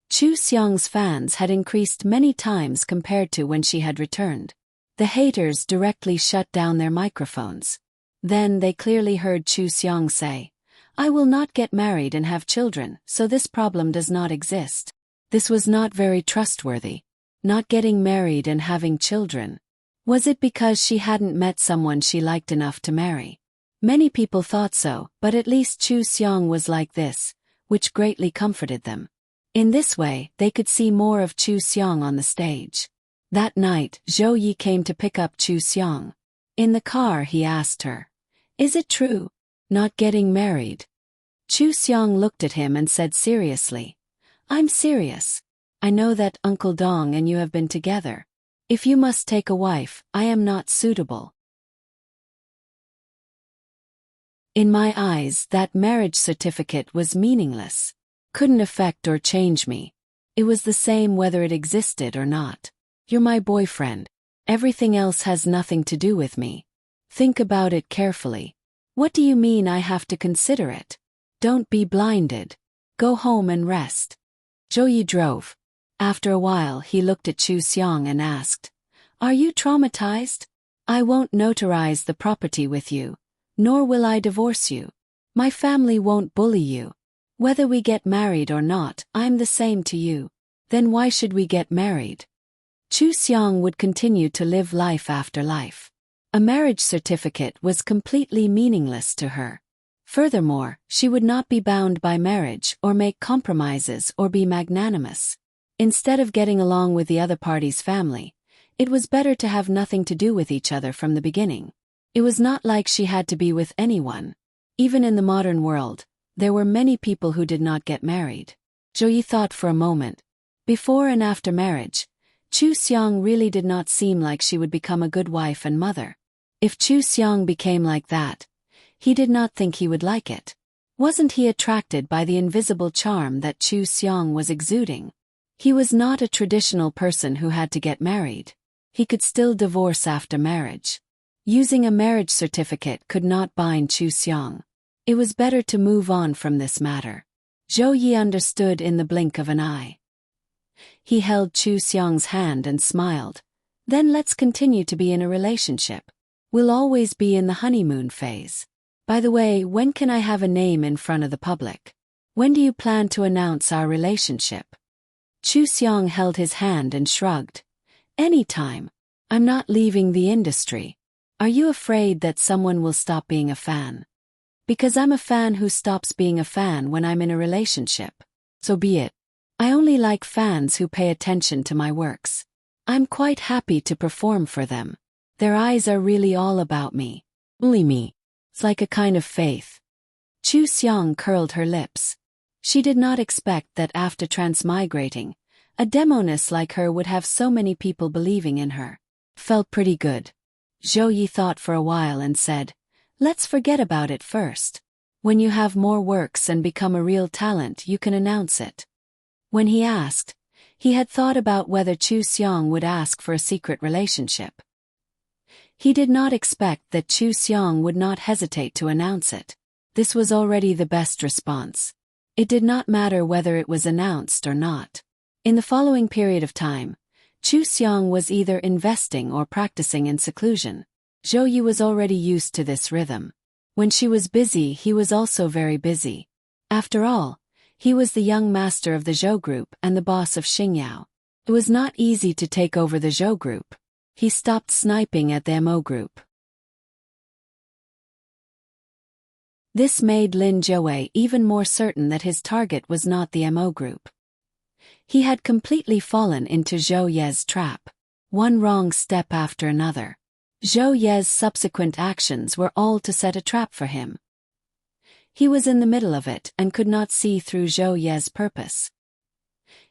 Chu Xiong's fans had increased many times compared to when she had returned. The haters directly shut down their microphones. Then they clearly heard Chu Xiong say, "I will not get married and have children, so this problem does not exist." This was not very trustworthy. Not getting married and having children. Was it because she hadn't met someone she liked enough to marry? Many people thought so, but at least Chu Xiong was like this, which greatly comforted them. In this way, they could see more of Chu Xiong on the stage. That night, Zhou Yi came to pick up Chu Xiong. In the car, he asked her, "Is it true? Not getting married?" Chu Xiong looked at him and said seriously, "I'm serious. I know that Uncle Dong and you have been together. If you must take a wife, I am not suitable. In my eyes, that marriage certificate was meaningless. Couldn't affect or change me. It was the same whether it existed or not. You're my boyfriend. Everything else has nothing to do with me. Think about it carefully. What do you mean I have to consider it? Don't be blinded. Go home and rest." Zhou Yi drove. After a while he looked at Chu Xiong and asked, "Are you traumatized? I won't notarize the property with you. Nor will I divorce you. My family won't bully you. Whether we get married or not, I'm the same to you. Then why should we get married?" Chu Xiong would continue to live life after life. A marriage certificate was completely meaningless to her. Furthermore, she would not be bound by marriage or make compromises or be magnanimous. Instead of getting along with the other party's family, it was better to have nothing to do with each other from the beginning. It was not like she had to be with anyone. Even in the modern world, there were many people who did not get married. Zhou Yi thought for a moment. Before and after marriage, Chu Xiong really did not seem like she would become a good wife and mother. If Chu Xiong became like that, he did not think he would like it. Wasn't he attracted by the invisible charm that Chu Xiong was exuding? He was not a traditional person who had to get married. He could still divorce after marriage. Using a marriage certificate could not bind Chu Xiong. It was better to move on from this matter. Zhou Yi understood in the blink of an eye. He held Chu Xiong's hand and smiled. "Then let's continue to be in a relationship. We'll always be in the honeymoon phase. By the way, when can I have a name in front of the public? When do you plan to announce our relationship?" Chu Xiong held his hand and shrugged. "Anytime. I'm not leaving the industry. Are you afraid that someone will stop being a fan?" "Because I'm a fan who stops being a fan when I'm in a relationship. So be it. I only like fans who pay attention to my works. I'm quite happy to perform for them. Their eyes are really all about me. Only me. It's like a kind of faith." Chu Xiong curled her lips. She did not expect that after transmigrating, a demoness like her would have so many people believing in her. Felt pretty good. Zhou Yi thought for a while and said, "Let's forget about it first. When you have more works and become a real talent, you can announce it." When he asked, he had thought about whether Chu Xiong would ask for a secret relationship. He did not expect that Chu Xiong would not hesitate to announce it. This was already the best response. It did not matter whether it was announced or not. In the following period of time, Chu Xiong was either investing or practicing in seclusion. Zhou Yi was already used to this rhythm. When she was busy, he was also very busy. After all, He was the young master of the Zhou group and the boss of Xingyao. It was not easy to take over the Zhou group. He stopped sniping at the Mo group. This made Lin Jiawei even more certain that his target was not the Mo group. He had completely fallen into Zhou Ye's trap. One wrong step after another. Zhou Ye's subsequent actions were all to set a trap for him. He was in the middle of it and could not see through Zhou Ye's purpose.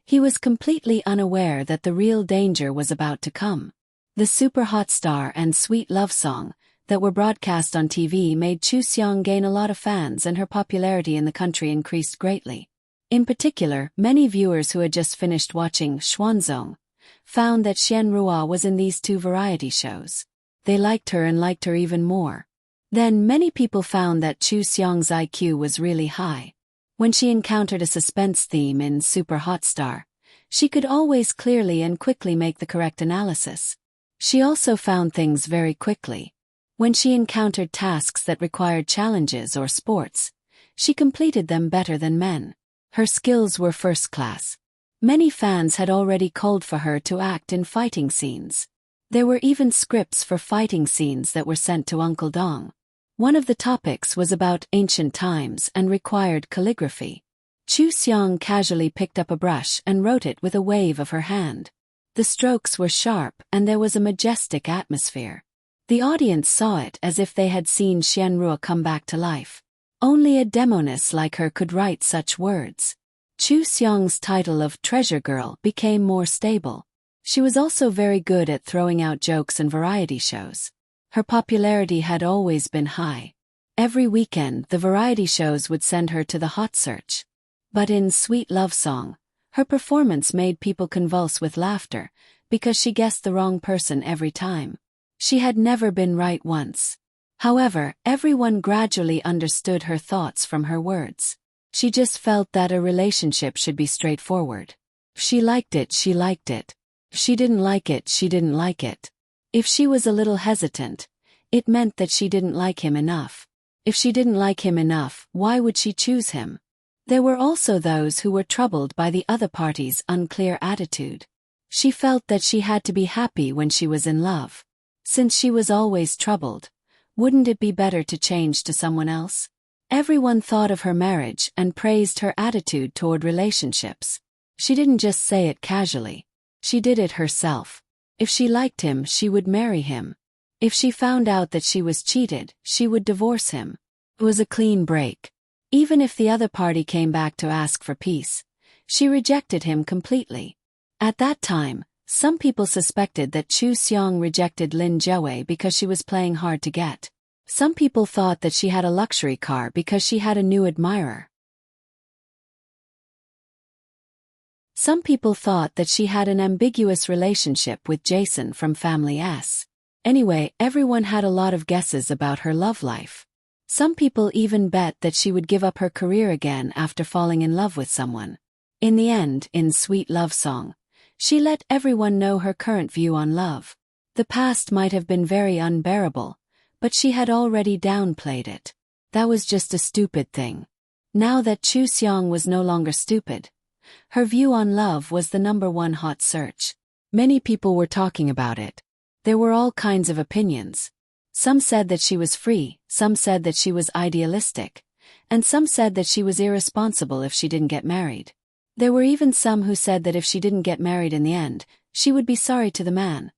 He was completely unaware that the real danger was about to come. The Super Hot Star and Sweet Love Song that were broadcast on TV made Chu Xiang gain a lot of fans, and her popularity in the country increased greatly. In particular, many viewers who had just finished watching Xuanzong found that Xian Ruo was in these two variety shows. They liked her and liked her even more. Then many people found that Chu Xiang's IQ was really high. When she encountered a suspense theme in Super Hot Star, she could always clearly and quickly make the correct analysis. She also found things very quickly. When she encountered tasks that required challenges or sports, she completed them better than men. Her skills were first class. Many fans had already called for her to act in fighting scenes. There were even scripts for fighting scenes that were sent to Uncle Dong. One of the topics was about ancient times and required calligraphy. Chu Xiang casually picked up a brush and wrote it with a wave of her hand. The strokes were sharp and there was a majestic atmosphere. The audience saw it as if they had seen Xianruo come back to life. Only a demoness like her could write such words. Chu Xiang's title of Treasure Girl became more stable. She was also very good at throwing out jokes in variety shows. Her popularity had always been high. Every weekend the variety shows would send her to the hot search. But in Sweet Love Song, her performance made people convulse with laughter because she guessed the wrong person every time. She had never been right once. However, everyone gradually understood her thoughts from her words. She just felt that a relationship should be straightforward. If she liked it, she liked it. If she didn't like it, she didn't like it. If she was a little hesitant, it meant that she didn't like him enough. If she didn't like him enough, why would she choose him? There were also those who were troubled by the other party's unclear attitude. She felt that she had to be happy when she was in love. Since she was always troubled, wouldn't it be better to change to someone else? Everyone thought of her marriage and praised her attitude toward relationships. She didn't just say it casually. She did it herself. If she liked him, she would marry him. If she found out that she was cheated, she would divorce him. It was a clean break. Even if the other party came back to ask for peace, she rejected him completely. At that time, some people suspected that Chu Xiang rejected Lin Jiawei because she was playing hard to get. Some people thought that she had a luxury car because she had a new admirer. Some people thought that she had an ambiguous relationship with Jason from Family S. Anyway, everyone had a lot of guesses about her love life. Some people even bet that she would give up her career again after falling in love with someone. In the end, in Sweet Love Song, she let everyone know her current view on love. The past might have been very unbearable, but she had already downplayed it. That was just a stupid thing. Now that Chu Xiang was no longer stupid, her view on love was the #1 hot search. Many people were talking about it. There were all kinds of opinions. Some said that she was free, some said that she was idealistic, and some said that she was irresponsible if she didn't get married. There were even some who said that if she didn't get married in the end, she would be sorry to the man.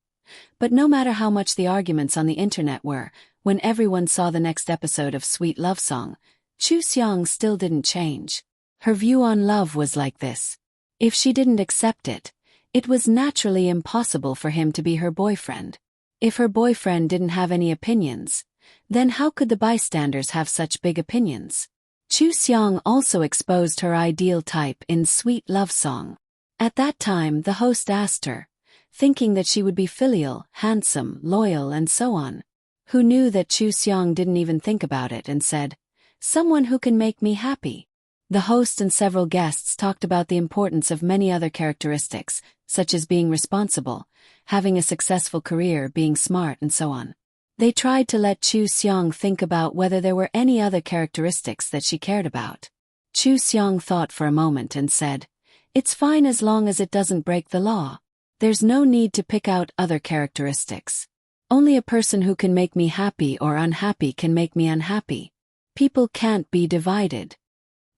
But no matter how much the arguments on the internet were, when everyone saw the next episode of Sweet Love Song, Chu Xiang still didn't change. Her view on love was like this. If she didn't accept it, it was naturally impossible for him to be her boyfriend. If her boyfriend didn't have any opinions, then how could the bystanders have such big opinions? Chu Xiang also exposed her ideal type in Sweet Love Song. At that time the host asked her, thinking that she would be filial, handsome, loyal and so on. Who knew that Chu Xiang didn't even think about it and said, "Someone who can make me happy." The host and several guests talked about the importance of many other characteristics, such as being responsible, having a successful career, being smart and so on. They tried to let Chu Xiang think about whether there were any other characteristics that she cared about. Chu Xiong thought for a moment and said, "It's fine as long as it doesn't break the law. There's no need to pick out other characteristics. Only a person who can make me happy or unhappy can make me unhappy. People can't be divided."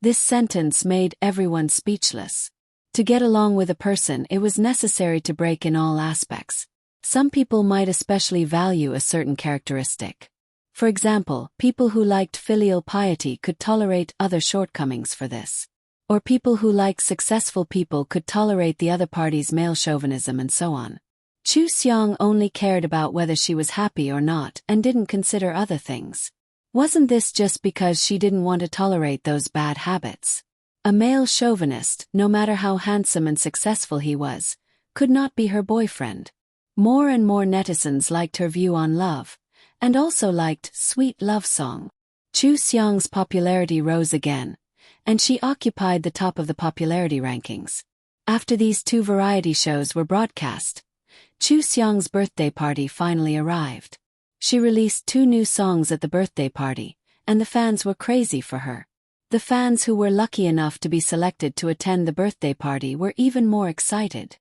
This sentence made everyone speechless. To get along with a person, it was necessary to break in all aspects. Some people might especially value a certain characteristic. For example, people who liked filial piety could tolerate other shortcomings for this. Or people who liked successful people could tolerate the other party's male chauvinism and so on. Chu Xiong only cared about whether she was happy or not and didn't consider other things. Wasn't this just because she didn't want to tolerate those bad habits? A male chauvinist, no matter how handsome and successful he was, could not be her boyfriend. More and more netizens liked her view on love, and also liked Sweet Love Song. Chu Xiong's popularity rose again, and she occupied the top of the popularity rankings. After these two variety shows were broadcast, Chu Xiong's birthday party finally arrived. She released 2 new songs at the birthday party, and the fans were crazy for her. The fans who were lucky enough to be selected to attend the birthday party were even more excited.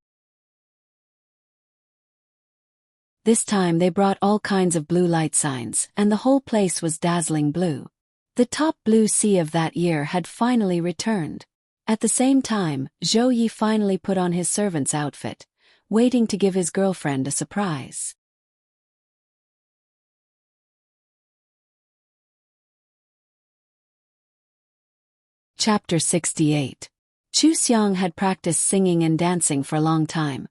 This time they brought all kinds of blue light signs, and the whole place was dazzling blue. The top blue sea of that year had finally returned. At the same time, Zhou Yi finally put on his servant's outfit, waiting to give his girlfriend a surprise. Chapter 68. Chu Xiong had practiced singing and dancing for a long time,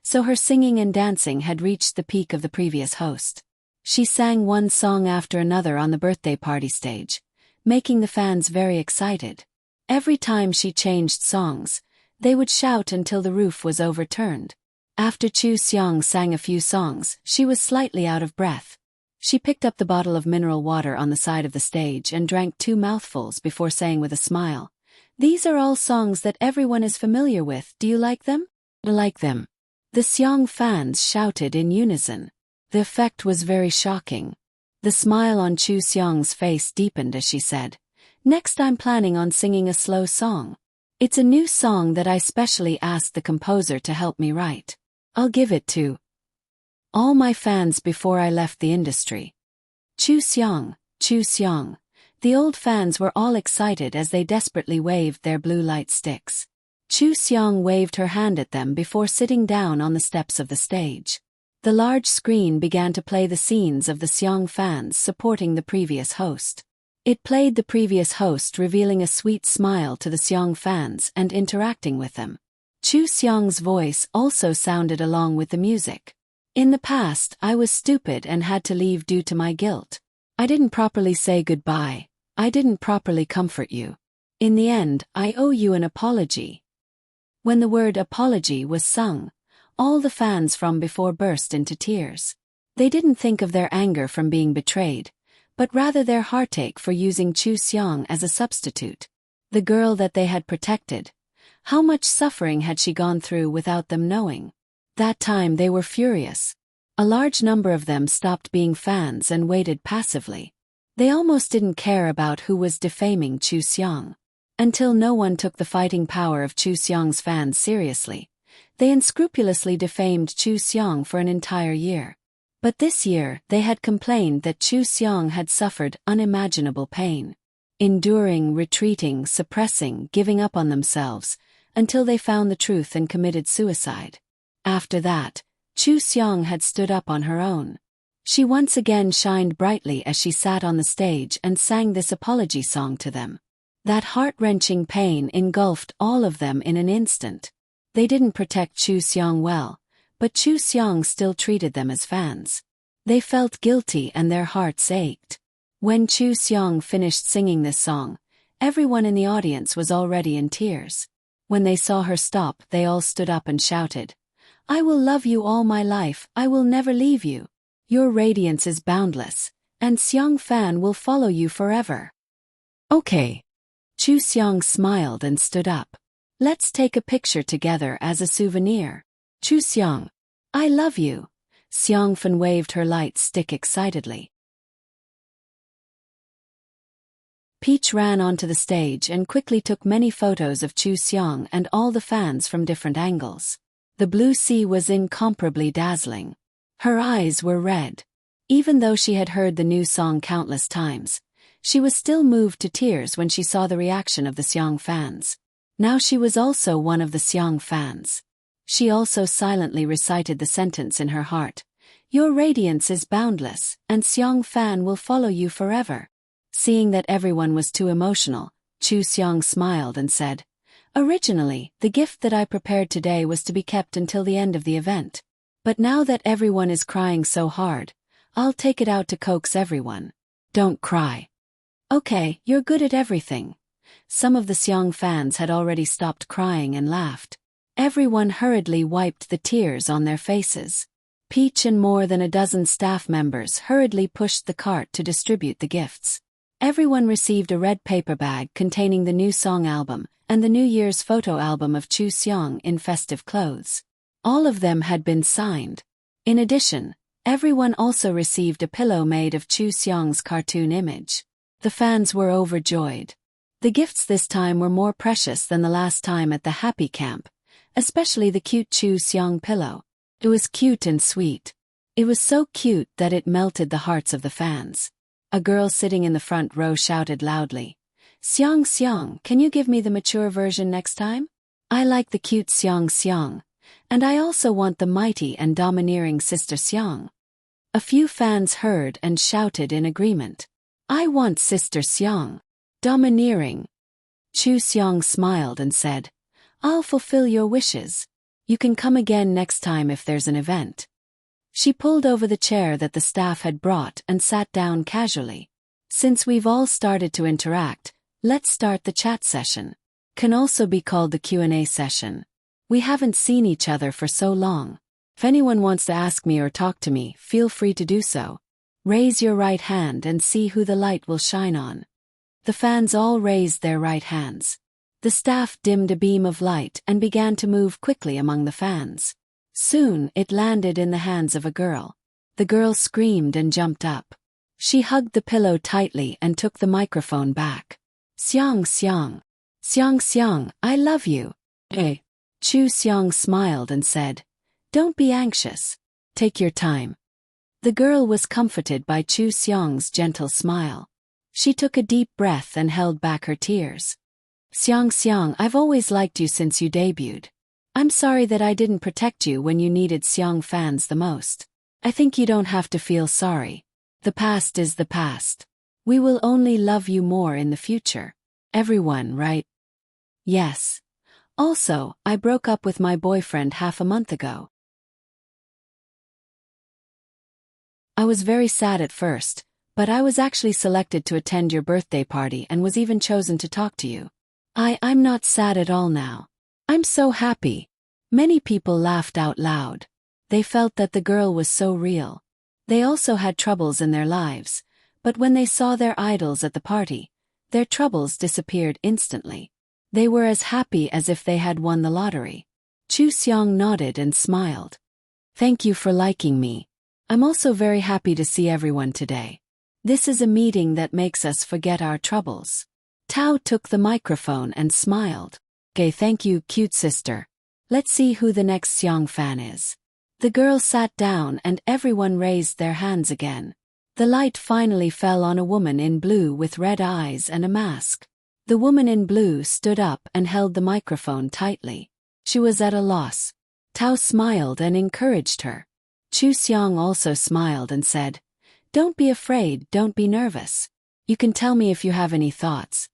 so her singing and dancing had reached the peak of the previous host. She sang one song after another on the birthday party stage, making the fans very excited. Every time she changed songs, they would shout until the roof was overturned. After Chu Xiong sang a few songs, she was slightly out of breath. She picked up the bottle of mineral water on the side of the stage and drank 2 mouthfuls before saying with a smile, "These are all songs that everyone is familiar with. Do you like them?" "I like them." The Xiong fans shouted in unison. The effect was very shocking. The smile on Chu Xiong's face deepened as she said, "Next I'm planning on singing a slow song. It's a new song that I specially asked the composer to help me write. I'll give it to all my fans before I left the industry." Chu Xiong, Chu Xiong. The old fans were all excited as they desperately waved their blue light sticks. Chu Xiong waved her hand at them before sitting down on the steps of the stage. The large screen began to play the scenes of the Xiong fans supporting the previous host. It played the previous host revealing a sweet smile to the Xiong fans and interacting with them. Chu Xiong's voice also sounded along with the music. "In the past, I was stupid and had to leave due to my guilt. I didn't properly say goodbye. I didn't properly comfort you. In the end, I owe you an apology." When the word apology was sung, all the fans from before burst into tears. They didn't think of their anger from being betrayed, but rather their heartache for using Chu Xiong as a substitute. The girl that they had protected. How much suffering had she gone through without them knowing? That time they were furious. A large number of them stopped being fans and waited passively. They almost didn't care about who was defaming Chu Xiong. Until no one took the fighting power of Chu Xiong's fans seriously, they unscrupulously defamed Chu Xiong for an entire year. But this year they had complained that Chu Xiong had suffered unimaginable pain. Enduring, retreating, suppressing, giving up on themselves, until they found the truth and committed suicide. After that, Chu Xiong had stood up on her own. She once again shined brightly as she sat on the stage and sang this apology song to them. That heart-wrenching pain engulfed all of them in an instant. They didn't protect Chu Xiong well, but Chu Xiong still treated them as fans. They felt guilty and their hearts ached. When Chu Xiong finished singing this song, everyone in the audience was already in tears. When they saw her stop, they all stood up and shouted, "I will love you all my life, I will never leave you. Your radiance is boundless, and Xiong fan will follow you forever." "Okay." Chu Xiong smiled and stood up. "Let's take a picture together as a souvenir." "Chu Xiong, I love you." Xiong fan waved her light stick excitedly. Peach ran onto the stage and quickly took many photos of Chu Xiong and all the fans from different angles. The blue sea was incomparably dazzling. Her eyes were red. Even though she had heard the new song countless times, she was still moved to tears when she saw the reaction of the Xiong fans. Now she was also one of the Xiong fans. She also silently recited the sentence in her heart. Your radiance is boundless, and Xiong fan will follow you forever. Seeing that everyone was too emotional, Chu Xiong smiled and said, Originally, the gift that I prepared today was to be kept until the end of the event. But now that everyone is crying so hard, I'll take it out to coax everyone. Don't cry. Okay, you're good at everything. Some of the Xiong fans had already stopped crying and laughed. Everyone hurriedly wiped the tears on their faces. Peach and more than a dozen staff members hurriedly pushed the cart to distribute the gifts. Everyone received a red paper bag containing the new song album and the New Year's photo album of Chu Xiong in festive clothes. All of them had been signed. In addition, everyone also received a pillow made of Chu Xiong's cartoon image. The fans were overjoyed. The gifts this time were more precious than the last time at the Happy Camp, especially the cute Chu Xiong pillow. It was cute and sweet. It was so cute that it melted the hearts of the fans. A girl sitting in the front row shouted loudly, Xiong Xiong, can you give me the mature version next time? I like the cute Xiong Xiong, and I also want the mighty and domineering Sister Xiong. A few fans heard and shouted in agreement. I want Sister Xiong. Domineering. Chu Xiong smiled and said, I'll fulfill your wishes. You can come again next time if there's an event. She pulled over the chair that the staff had brought and sat down casually. Since we've all started to interact, let's start the chat session. Can also be called the Q&A session. We haven't seen each other for so long. If anyone wants to ask me or talk to me, feel free to do so. Raise your right hand and see who the light will shine on. The fans all raised their right hands. The staff dimmed a beam of light and began to move quickly among the fans. Soon it landed in the hands of a girl. The girl screamed and jumped up. She hugged the pillow tightly and took the microphone back. Xiong Xiong. Xiong Xiong, I love you. Hey. Chu Xiong smiled and said, Don't be anxious. Take your time. The girl was comforted by Chu Xiong's gentle smile. She took a deep breath and held back her tears. Xiong Xiong, I've always liked you since you debuted. I'm sorry that I didn't protect you when you needed Xiong fans the most. I think you don't have to feel sorry. The past is the past. We will only love you more in the future. Everyone, right? Yes. Also, I broke up with my boyfriend half a month ago. I was very sad at first, but I was actually selected to attend your birthday party and was even chosen to talk to you. I'm not sad at all now. I'm so happy. Many people laughed out loud. They felt that the girl was so real. They also had troubles in their lives, but when they saw their idols at the party, their troubles disappeared instantly. They were as happy as if they had won the lottery. Chu Xiong nodded and smiled. Thank you for liking me. I'm also very happy to see everyone today. This is a meeting that makes us forget our troubles. Tao took the microphone and smiled. Okay, thank you, cute sister. Let's see who the next Xiong fan is. The girl sat down and everyone raised their hands again. The light finally fell on a woman in blue with red eyes and a mask. The woman in blue stood up and held the microphone tightly. She was at a loss. Tao smiled and encouraged her. Chu Xiong also smiled and said, Don't be afraid, don't be nervous. You can tell me if you have any thoughts.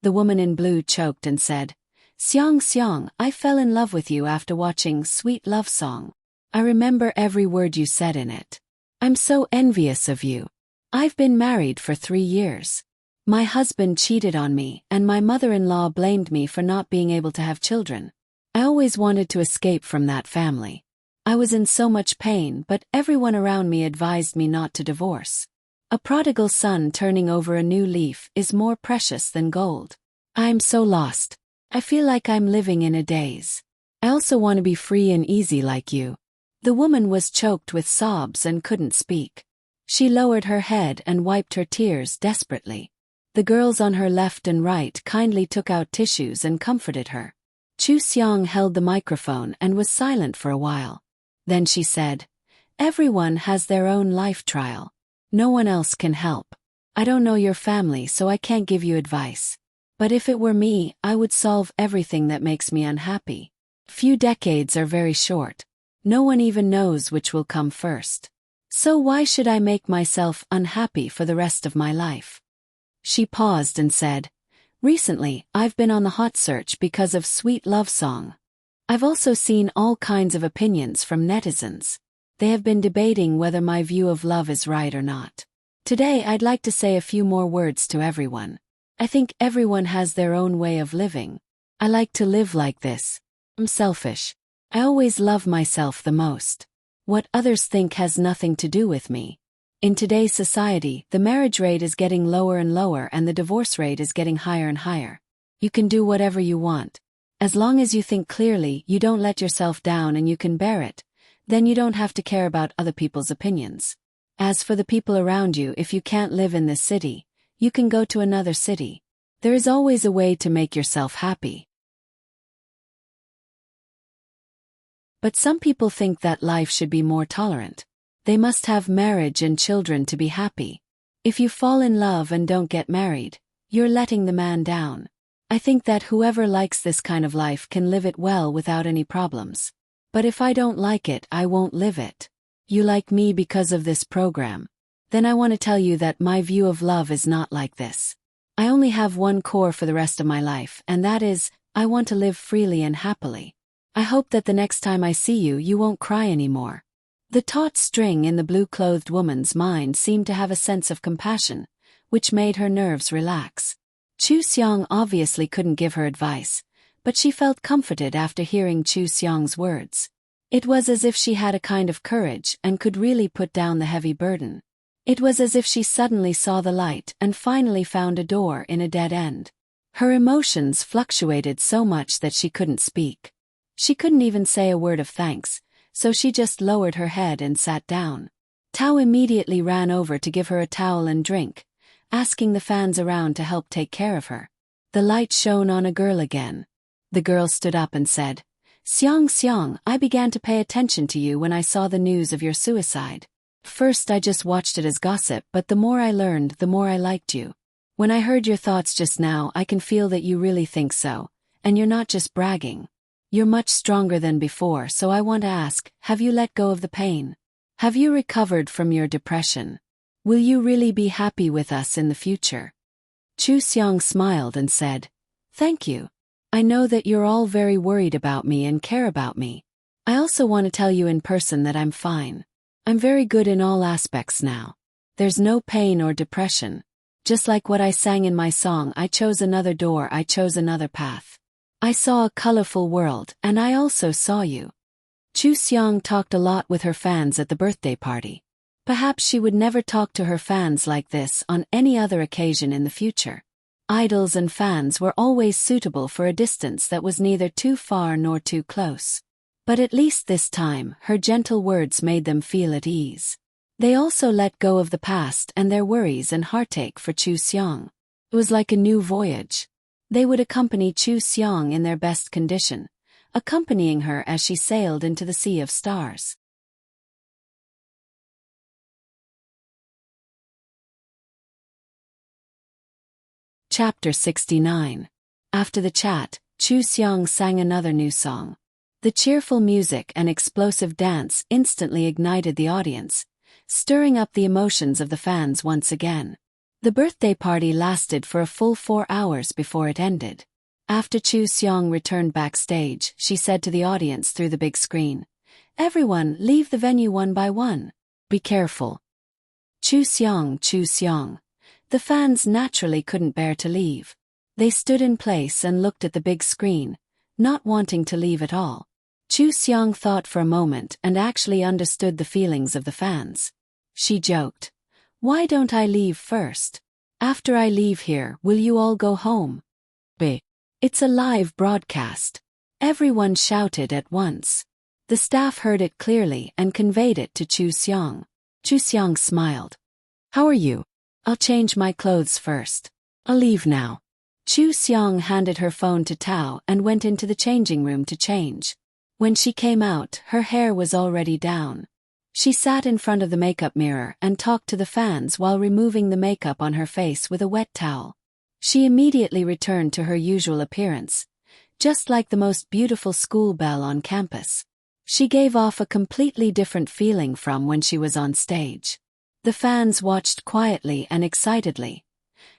The woman in blue choked and said, Xiong Xiong, I fell in love with you after watching Sweet Love Song. I remember every word you said in it. I'm so envious of you. I've been married for 3 years. My husband cheated on me and my mother-in-law blamed me for not being able to have children. I always wanted to escape from that family. I was in so much pain, but everyone around me advised me not to divorce. A prodigal son turning over a new leaf is more precious than gold. I'm so lost. I feel like I'm living in a daze. I also want to be free and easy like you. The woman was choked with sobs and couldn't speak. She lowered her head and wiped her tears desperately. The girls on her left and right kindly took out tissues and comforted her. Chu Xiang held the microphone and was silent for a while. Then she said, "Everyone has their own life trial. No one else can help. I don't know your family, so I can't give you advice. But if it were me, I would solve everything that makes me unhappy. Few decades are very short. No one even knows which will come first. So why should I make myself unhappy for the rest of my life?" She paused and said, "Recently, I've been on the hot search because of Sweet Love Song. I've also seen all kinds of opinions from netizens. They have been debating whether my view of love is right or not. Today I'd like to say a few more words to everyone. I think everyone has their own way of living. I like to live like this. I'm selfish. I always love myself the most. What others think has nothing to do with me. In today's society, the marriage rate is getting lower and lower and the divorce rate is getting higher and higher. You can do whatever you want. As long as you think clearly, you don't let yourself down and you can bear it, then you don't have to care about other people's opinions. As for the people around you, if you can't live in this city, you can go to another city. There is always a way to make yourself happy." But some people think that life should be more tolerant. They must have marriage and children to be happy. If you fall in love and don't get married, you're letting the man down. I think that whoever likes this kind of life can live it well without any problems. But if I don't like it, I won't live it. You like me because of this program. Then I want to tell you that my view of love is not like this. I only have one core for the rest of my life, and that is, I want to live freely and happily. I hope that the next time I see you, you won't cry anymore." The taut string in the blue-clothed woman's mind seemed to have a sense of compassion, which made her nerves relax. Chu Xiang obviously couldn't give her advice, but she felt comforted after hearing Chu Xiang's words. It was as if she had a kind of courage and could really put down the heavy burden. It was as if she suddenly saw the light and finally found a door in a dead end. Her emotions fluctuated so much that she couldn't speak. She couldn't even say a word of thanks, so she just lowered her head and sat down. Tao immediately ran over to give her a towel and drink, asking the fans around to help take care of her. The light shone on a girl again. The girl stood up and said, "Xiang Xiang, I began to pay attention to you when I saw the news of your suicide. First I just watched it as gossip, but the more I learned, the more I liked you. When I heard your thoughts just now, I can feel that you really think so, and you're not just bragging. You're much stronger than before, so I want to ask, have you let go of the pain? Have you recovered from your depression? Will you really be happy with us in the future?" Chu Xiang smiled and said, "Thank you. I know that you're all very worried about me and care about me. I also want to tell you in person that I'm fine. I'm very good in all aspects now. There's no pain or depression. Just like what I sang in my song, I chose another door, I chose another path. I saw a colorful world, and I also saw you." Chu Xiang talked a lot with her fans at the birthday party. Perhaps she would never talk to her fans like this on any other occasion in the future. Idols and fans were always suitable for a distance that was neither too far nor too close. But at least this time, her gentle words made them feel at ease. They also let go of the past and their worries and heartache for Chu Xiang. It was like a new voyage. They would accompany Chu Xiang in their best condition, accompanying her as she sailed into the sea of stars. Chapter 69. After the chat, Chu Xiang sang another new song. The cheerful music and explosive dance instantly ignited the audience, stirring up the emotions of the fans once again. The birthday party lasted for a full 4 hours before it ended. After Chu Xiang returned backstage, she said to the audience through the big screen, "Everyone, leave the venue one by one. Be careful." Chu Xiang, Chu Xiang. The fans naturally couldn't bear to leave. They stood in place and looked at the big screen, not wanting to leave at all. Chu Xiang thought for a moment and actually understood the feelings of the fans. She joked, "Why don't I leave first? After I leave here, will you all go home?" It's a live broadcast. Everyone shouted at once. The staff heard it clearly and conveyed it to Chu Xiang. Chu Xiang smiled. "How are you? I'll change my clothes first." I'll leave now. Chu Xiang handed her phone to Tao and went into the changing room to change. When she came out, her hair was already down. She sat in front of the makeup mirror and talked to the fans while removing the makeup on her face with a wet towel. She immediately returned to her usual appearance, just like the most beautiful school belle on campus. She gave off a completely different feeling from when she was on stage. The fans watched quietly and excitedly,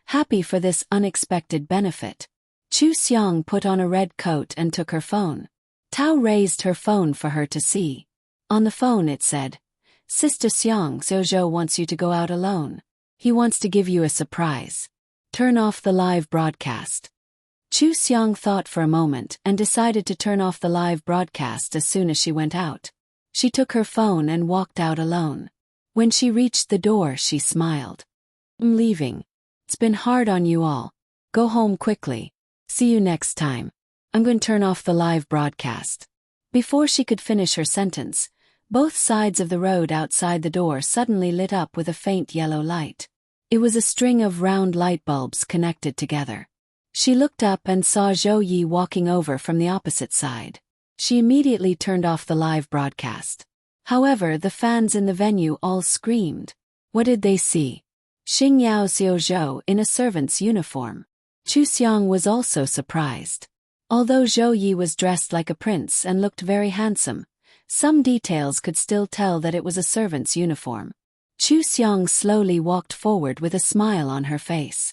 happy for this unexpected benefit. Chu Xiang put on a red coat and took her phone. Tao raised her phone for her to see. On the phone it said, "Sister Xiang, Zhou wants you to go out alone. He wants to give you a surprise. Turn off the live broadcast." Chu Xiang thought for a moment and decided to turn off the live broadcast as soon as she went out. She took her phone and walked out alone. When she reached the door, she smiled. "I'm leaving. It's been hard on you all. Go home quickly. See you next time. I'm going to turn off the live broadcast." Before she could finish her sentence, both sides of the road outside the door suddenly lit up with a faint yellow light. It was a string of round light bulbs connected together. She looked up and saw Zhou Yi walking over from the opposite side. She immediately turned off the live broadcast. However, the fans in the venue all screamed. What did they see? Xing Yao Xiao Zhou in a servant's uniform. Chu Xiang was also surprised. Although Zhou Yi was dressed like a prince and looked very handsome, some details could still tell that it was a servant's uniform. Chu Xiang slowly walked forward with a smile on her face.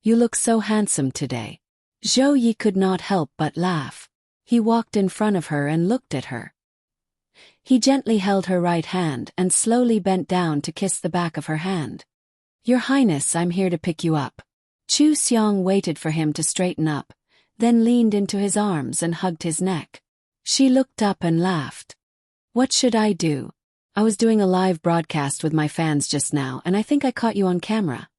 "You look so handsome today." Zhou Yi could not help but laugh. He walked in front of her and looked at her. He gently held her right hand and slowly bent down to kiss the back of her hand. "Your Highness, I'm here to pick you up." Chu Xiang waited for him to straighten up, then leaned into his arms and hugged his neck. She looked up and laughed. "What should I do? I was doing a live broadcast with my fans just now and I think I caught you on camera."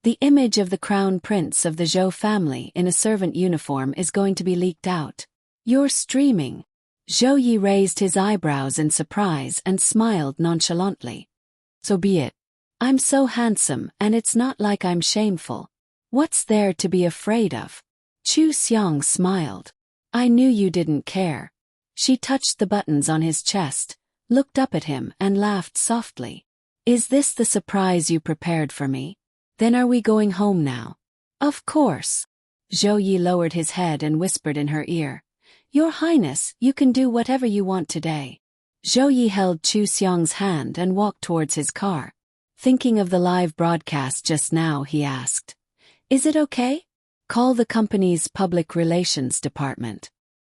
The image of the crown prince of the Zhou family in a servant uniform is going to be leaked out. "You're streaming." Zhou Yi raised his eyebrows in surprise and smiled nonchalantly. "So be it. I'm so handsome and it's not like I'm shameful. What's there to be afraid of?" Chu Xiang smiled. "I knew you didn't care." She touched the buttons on his chest, looked up at him and laughed softly. "Is this the surprise you prepared for me? Then are we going home now?" "Of course." Zhou Yi lowered his head and whispered in her ear, "Your Highness, you can do whatever you want today." Zhou Yi held Chu Xiang's hand and walked towards his car. Thinking of the live broadcast just now, he asked, "Is it okay? Call the company's public relations department.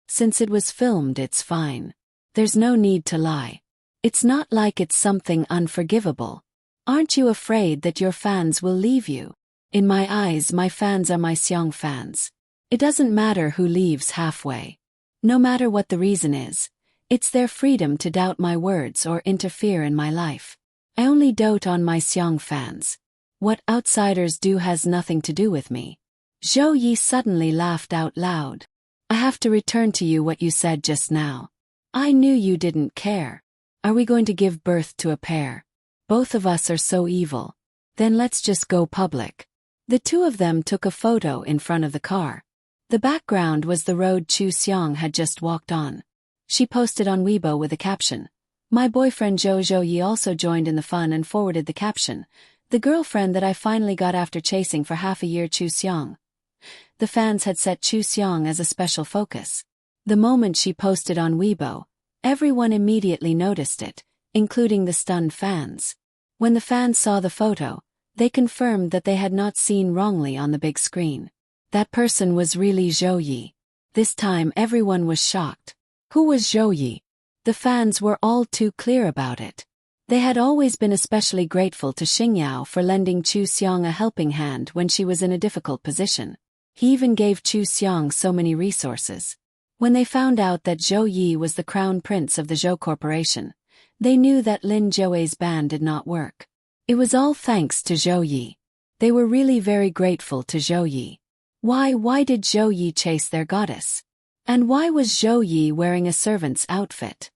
Since it was filmed, it's fine. There's no need to lie. It's not like it's something unforgivable. Aren't you afraid that your fans will leave you? In my eyes, my fans are my Xiang fans. It doesn't matter who leaves halfway. No matter what the reason is, it's their freedom to doubt my words or interfere in my life. I only dote on my Xiang fans. What outsiders do has nothing to do with me." Zhou Yi suddenly laughed out loud. "I have to return to you what you said just now. I knew you didn't care. Are we going to give birth to a pair? Both of us are so evil. Then let's just go public." The two of them took a photo in front of the car. The background was the road Chu Xiang had just walked on. She posted on Weibo with a caption. My boyfriend Zhou Yi also joined in the fun and forwarded the caption, "The girlfriend that I finally got after chasing for half a year, Chu Xiang." The fans had set Chu Xiang as a special focus. The moment she posted on Weibo, everyone immediately noticed it, including the stunned fans. When the fans saw the photo, they confirmed that they had not seen wrongly on the big screen. That person was really Zhou Yi. This time everyone was shocked. Who was Zhou Yi? The fans were all too clear about it. They had always been especially grateful to Xingyao for lending Chu Xiang a helping hand when she was in a difficult position. He even gave Chu Xiang so many resources. When they found out that Zhou Yi was the crown prince of the Zhou Corporation, they knew that Lin Zhou's ban did not work. It was all thanks to Zhou Yi. They were really very grateful to Zhou Yi. Why did Zhou Yi chase their goddess? And why was Zhou Yi wearing a servant's outfit?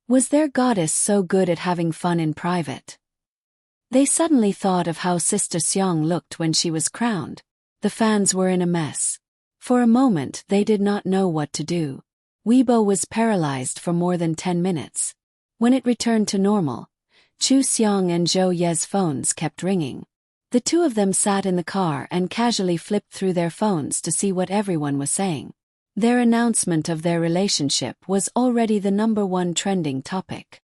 Was their goddess so good at having fun in private? They suddenly thought of how Sister Seong looked when she was crowned. The fans were in a mess. For a moment they did not know what to do. Weibo was paralyzed for more than 10 minutes. When it returned to normal, Chu Seong and Zhou Ye's phones kept ringing. The two of them sat in the car and casually flipped through their phones to see what everyone was saying. Their announcement of their relationship was already the #1 trending topic.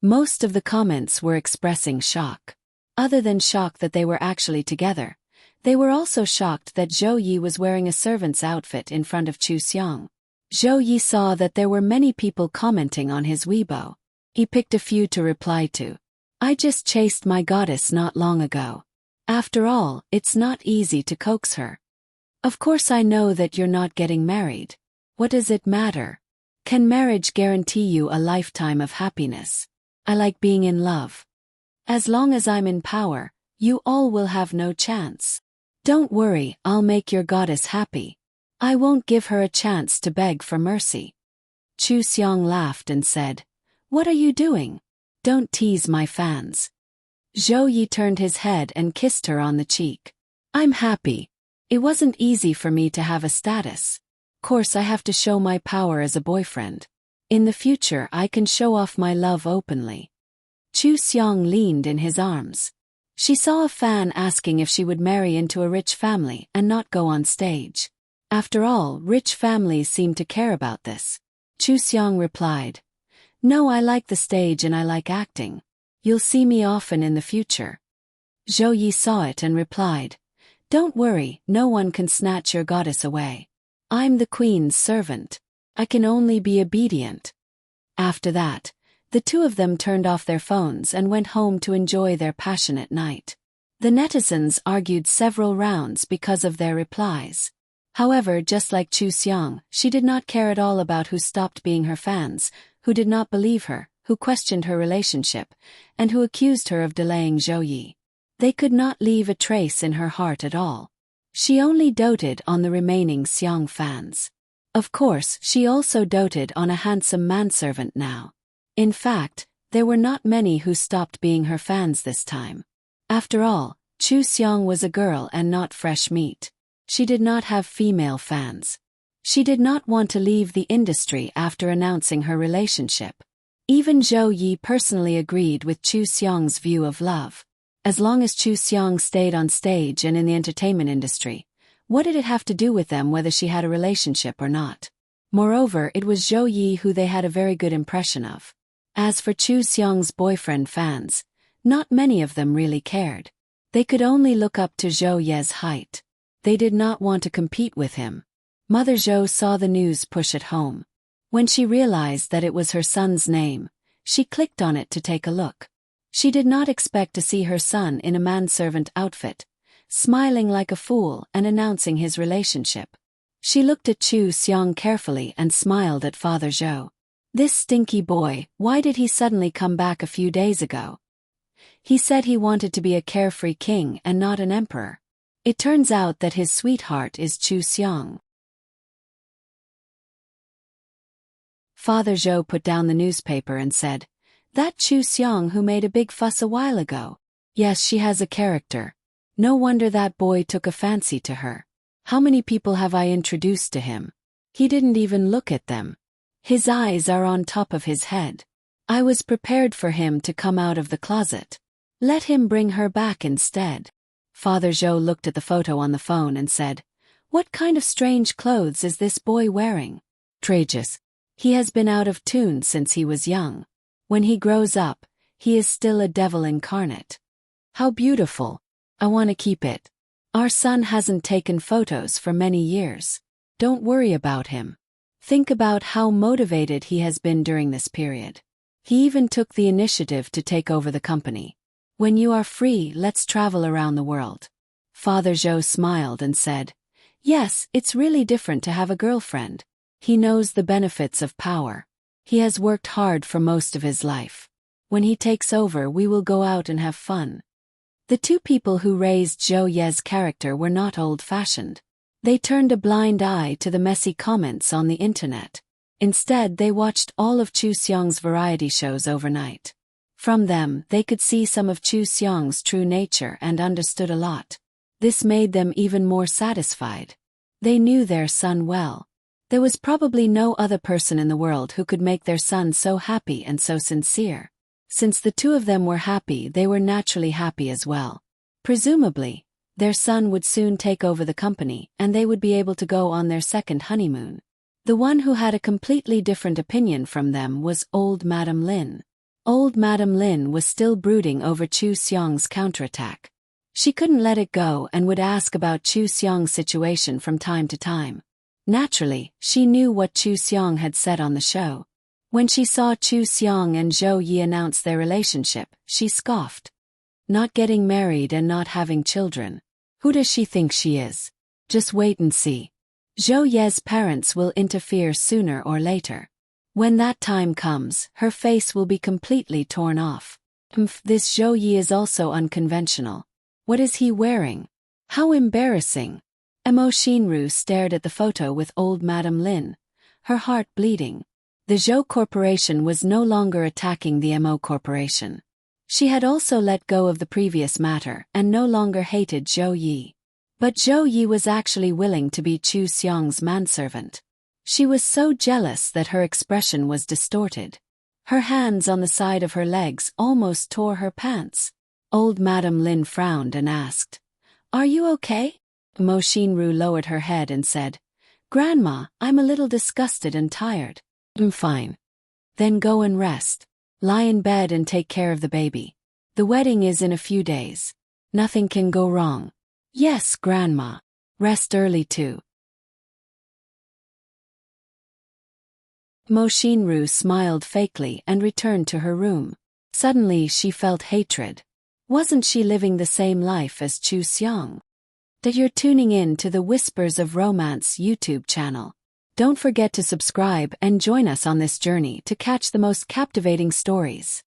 Most of the comments were expressing shock. Other than shock that they were actually together, they were also shocked that Zhou Yi was wearing a servant's outfit in front of Chu Seong. Zhou Yi saw that there were many people commenting on his Weibo. He picked a few to reply to. I just chased my goddess not long ago. After all, it's not easy to coax her. Of course I know that you're not getting married. What does it matter? Can marriage guarantee you a lifetime of happiness? I like being in love. As long as I'm in power, you all will have no chance. Don't worry, I'll make your goddess happy. I won't give her a chance to beg for mercy. Chu Seong laughed and said, What are you doing? Don't tease my fans. Zhou Yi turned his head and kissed her on the cheek. I'm happy. It wasn't easy for me to have a status. Course I have to show my power as a boyfriend. In the future I can show off my love openly. Chu Seong leaned in his arms. She saw a fan asking if she would marry into a rich family and not go on stage. After all, rich families seem to care about this. Chu Seong replied, No, I like the stage and I like acting. You'll see me often in the future. Zhou Yi saw it and replied, Don't worry, no one can snatch your goddess away. I'm the queen's servant. I can only be obedient. After that, the two of them turned off their phones and went home to enjoy their passionate night. The netizens argued several rounds because of their replies. However, just like Chu Seong, she did not care at all about who stopped being her fans, who did not believe her, who questioned her relationship, and who accused her of delaying Zhou Yi. They could not leave a trace in her heart at all. She only doted on the remaining Seong fans. Of course, she also doted on a handsome manservant now. In fact, there were not many who stopped being her fans this time. After all, Chu Seong was a girl and not fresh meat. She did not have female fans. She did not want to leave the industry after announcing her relationship. Even Zhou Yi personally agreed with Chu Seong's view of love. As long as Chu Seong stayed on stage and in the entertainment industry, what did it have to do with them whether she had a relationship or not? Moreover, it was Zhou Yi who they had a very good impression of. As for Chu Seong's boyfriend fans, not many of them really cared. They could only look up to Zhou Ye's height. They did not want to compete with him. Mother Zhou saw the news push it home. When she realized that it was her son's name, she clicked on it to take a look. She did not expect to see her son in a manservant outfit, smiling like a fool and announcing his relationship. She looked at Chu Seong carefully and smiled at Father Zhou. This stinky boy, why did he suddenly come back a few days ago? He said he wanted to be a carefree king and not an emperor. It turns out that his sweetheart is Chu Seong. Father Zhou put down the newspaper and said, That Chu Seong who made a big fuss a while ago. Yes, she has a character. No wonder that boy took a fancy to her. How many people have I introduced to him? He didn't even look at them. His eyes are on top of his head. I was prepared for him to come out of the closet. Let him bring her back instead. Father Zhou looked at the photo on the phone and said, What kind of strange clothes is this boy wearing? Tragus. He has been out of tune since he was young. When he grows up, he is still a devil incarnate. How beautiful. I want to keep it. Our son hasn't taken photos for many years. Don't worry about him. Think about how motivated he has been during this period. He even took the initiative to take over the company. When you are free, let's travel around the world. Father Zhou smiled and said, Yes, it's really different to have a girlfriend. He knows the benefits of power. He has worked hard for most of his life. When he takes over, we will go out and have fun. The two people who raised Zhou Ye's character were not old-fashioned. They turned a blind eye to the messy comments on the internet. Instead, they watched all of Chu Seong's variety shows overnight. From them, they could see some of Chu Seong's true nature and understood a lot. This made them even more satisfied. They knew their son well. There was probably no other person in the world who could make their son so happy and so sincere. Since the two of them were happy, they were naturally happy as well. Presumably, their son would soon take over the company and they would be able to go on their second honeymoon. The one who had a completely different opinion from them was old Madam Lin. Old Madam Lin was still brooding over Chu Seong's counterattack. She couldn't let it go and would ask about Chu Seong's situation from time to time. Naturally, she knew what Chu Seong had said on the show. When she saw Chu Seong and Zhou Yi announce their relationship, she scoffed. Not getting married and not having children. Who does she think she is? Just wait and see. Zhou Ye's parents will interfere sooner or later. When that time comes, her face will be completely torn off. This Zhou Yi is also unconventional. What is he wearing? How embarrassing. Mo Shinru stared at the photo with old Madam Lin, her heart bleeding. The Zhou Corporation was no longer attacking the Mo Corporation. She had also let go of the previous matter and no longer hated Zhou Yi. But Zhou Yi was actually willing to be Chu Seong's manservant. She was so jealous that her expression was distorted. Her hands on the side of her legs almost tore her pants. Old Madam Lin frowned and asked, "Are you okay?" Mo Shinru lowered her head and said, "Grandma, I'm a little disgusted and tired." "I'm fine." "Then go and rest. Lie in bed and take care of the baby. The wedding is in a few days. Nothing can go wrong." "Yes, Grandma. Rest early too." Mo Shinru smiled fakely and returned to her room. Suddenly she felt hatred. Wasn't she living the same life as Chu Seong? That you're tuning in to the Whispers of Romance YouTube channel. Don't forget to subscribe and join us on this journey to catch the most captivating stories.